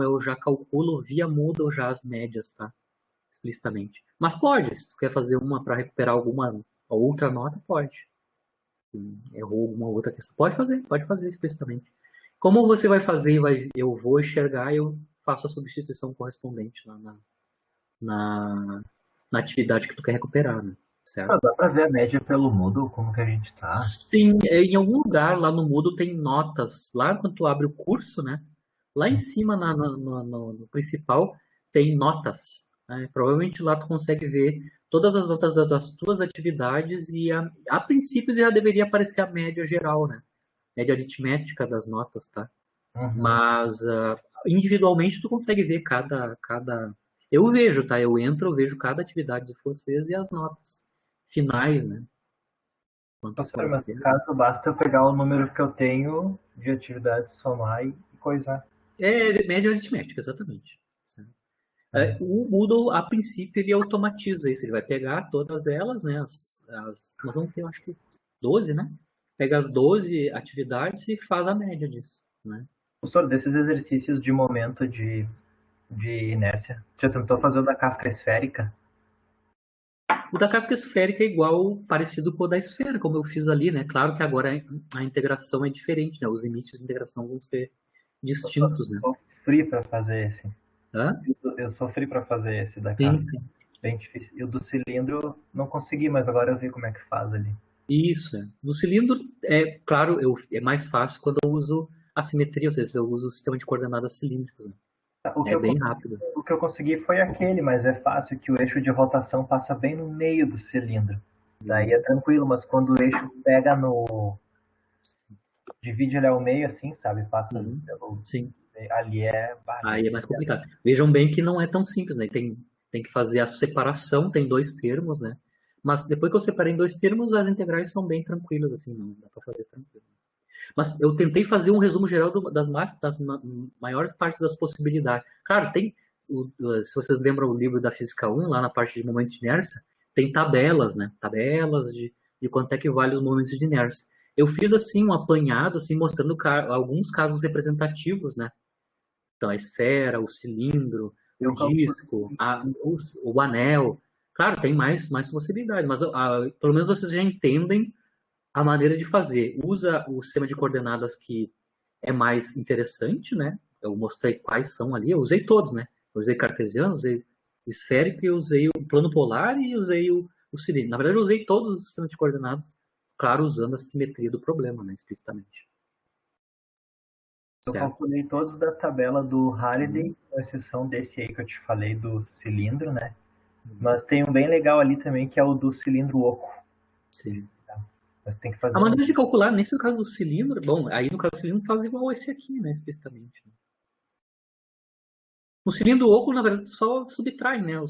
eu já calculo via Moodle já as médias, tá? Explicitamente. Mas pode, se tu quer fazer uma para recuperar alguma outra nota, pode. Errou alguma outra questão, pode fazer explicitamente. Como você vai fazer, eu vou enxergar, eu faço a substituição correspondente lá na atividade que tu quer recuperar, né? Certo? Dá pra ver a média pelo Moodle, como que a gente tá. Sim, em algum lugar lá no Moodle tem notas. Lá quando tu abre o curso, né? Lá em cima no principal tem notas, né? Provavelmente lá tu consegue ver todas as notas das tuas atividades e a princípio já deveria aparecer a média geral, né? Média aritmética das notas, tá? Mas individualmente tu consegue ver cada... Eu vejo, tá? Eu vejo cada atividade de vocês e as notas finais, né? Quantas foram Mas no caso, basta eu pegar o número que eu tenho de atividades, somar e coisar. Média aritmética, exatamente. O Moodle, a princípio, ele automatiza isso. Ele vai pegar todas elas, né? Nós vamos ter, eu acho que 12, né? Pega as 12 atividades e faz a média disso, né? Professor, desses exercícios de momento de inércia, já tentou fazer o da casca esférica? O da casca esférica é igual, parecido com o da esfera, como eu fiz ali, né? Claro que agora a integração é diferente, né? Os limites de integração vão ser distintos, né? Eu sofri para fazer esse. Hã? Eu sofri para fazer esse da Sim, casca. sim. Bem difícil. E o do cilindro não consegui, mas agora eu vi como é que faz ali. Isso, é. No cilindro, claro, é mais fácil quando eu uso assimetria, ou seja, eu uso o sistema de coordenadas cilíndricos, né? É bem rápido. O que eu consegui foi aquele, mas é fácil que o eixo de rotação passa bem no meio do cilindro. Daí é tranquilo, mas quando o eixo pega no... divide ele ao meio assim, sabe? Passa pelo... Sim. Ali é... Aí é mais complicado. Vejam bem que não é tão simples, né? Tem que fazer a separação, tem 2 termos, né? Mas depois que eu separei em 2 termos, as integrais são bem tranquilas, assim, não dá para fazer tranquilo. Mas eu tentei fazer um resumo geral das maiores partes das possibilidades. Claro, se vocês lembram o livro da Física 1, lá na parte de momentos de inércia, tem tabelas, né? Tabelas de quanto é que vale os momentos de inércia. Eu fiz, assim, um apanhado, assim, mostrando alguns casos representativos, né? Então, a esfera, o cilindro, o disco, o anel. Claro, tem mais possibilidades, mas pelo menos vocês já entendem a maneira de fazer. Usa o sistema de coordenadas que é mais interessante, né? Eu mostrei quais são ali, eu usei todos, né? Eu usei cartesiano, usei esférico, eu usei o plano polar e usei o cilindro. Na verdade, eu usei todos os sistemas de coordenadas, claro, usando a simetria do problema, né? Explicitamente. Eu calculei todos da tabela do Halliday, com exceção desse aí que eu te falei do cilindro, né? Mas tem um bem legal ali também, que é o do cilindro oco. Sim. Mas tem que fazer a maneira de calcular, nesse caso do cilindro, bom, aí no caso do cilindro faz igual esse aqui, né, explicitamente. No cilindro oco, na verdade, só subtrai, né, um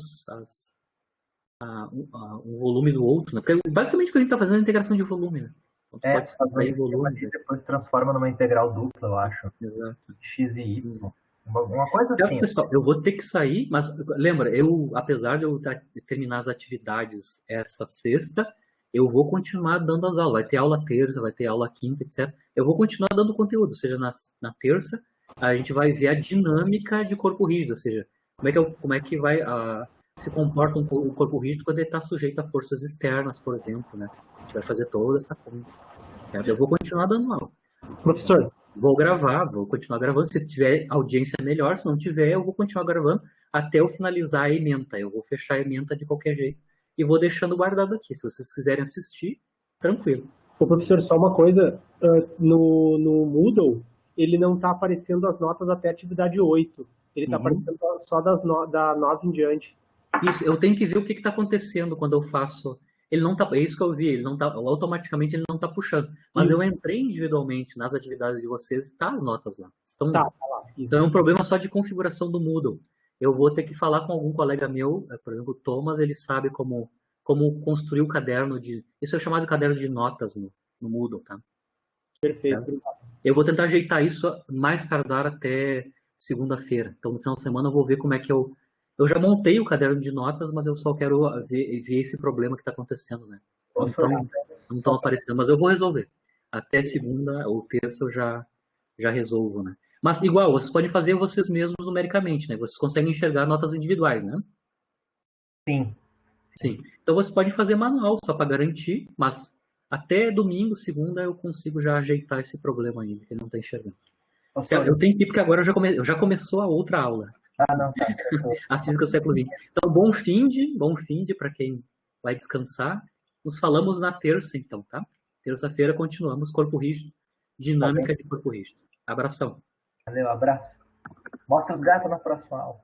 volume do outro, né? Porque basicamente o que a gente está fazendo é a integração de volume, né? Então, pode subtrair volume. E depois transforma numa integral dupla, eu acho. Exato. X e Y. Uma coisa certo, assim. Pessoal, eu vou ter que sair, mas lembra, apesar de eu terminar as atividades essa sexta, eu vou continuar dando as aulas. Vai ter aula terça, vai ter aula quinta, etc. Eu vou continuar dando conteúdo, ou seja, na terça a gente vai ver a dinâmica de corpo rígido, ou seja, como é que vai se comporta um corpo rígido quando ele está sujeito a forças externas, por exemplo, né? A gente vai fazer toda essa conta. Eu vou continuar dando aula. Professor, vou continuar gravando. Se tiver audiência melhor, se não tiver, eu vou continuar gravando até eu finalizar a ementa. Eu vou fechar a ementa de qualquer jeito e vou deixando guardado aqui. Se vocês quiserem assistir, tranquilo. Ô, professor, só uma coisa, no Moodle, ele não está aparecendo as notas até a atividade 8. Ele está aparecendo só da 9 em diante. Isso, eu tenho que ver o que está acontecendo quando eu faço... Ele não tá, é isso que eu vi, ele não tá, automaticamente ele não está puxando. Mas isso. Eu entrei individualmente nas atividades de vocês, tá as notas lá. Estão lá. Então é um problema só de configuração do Moodle. Eu vou ter que falar com algum colega meu, por exemplo, o Thomas, ele sabe como construir o caderno de... Isso é chamado de caderno de notas no Moodle, tá? Perfeito. Eu vou tentar ajeitar isso mais tardar até segunda-feira. Então, no final de semana, eu vou ver como é que eu... Eu já montei o caderno de notas, mas eu só quero ver esse problema que está acontecendo, né? Não estão aparecendo, mas eu vou resolver. Até segunda ou terça eu já resolvo, né? Mas, igual, vocês podem fazer vocês mesmos numericamente, né? Vocês conseguem enxergar notas individuais, né? Sim. Sim. Então, vocês podem fazer manual, só para garantir, mas até domingo, segunda, eu consigo já ajeitar esse problema aí, que ele não está enxergando. Eu tenho que ir, porque agora já começou a outra aula. Ah, não, tá. A física do século XX. Então, bom fim de para quem vai descansar. Nos falamos na terça, então, tá? Terça-feira continuamos corpo rígido, dinâmica de corpo rígido. Abração. Valeu, abraço. Mostra os gatos na próxima aula.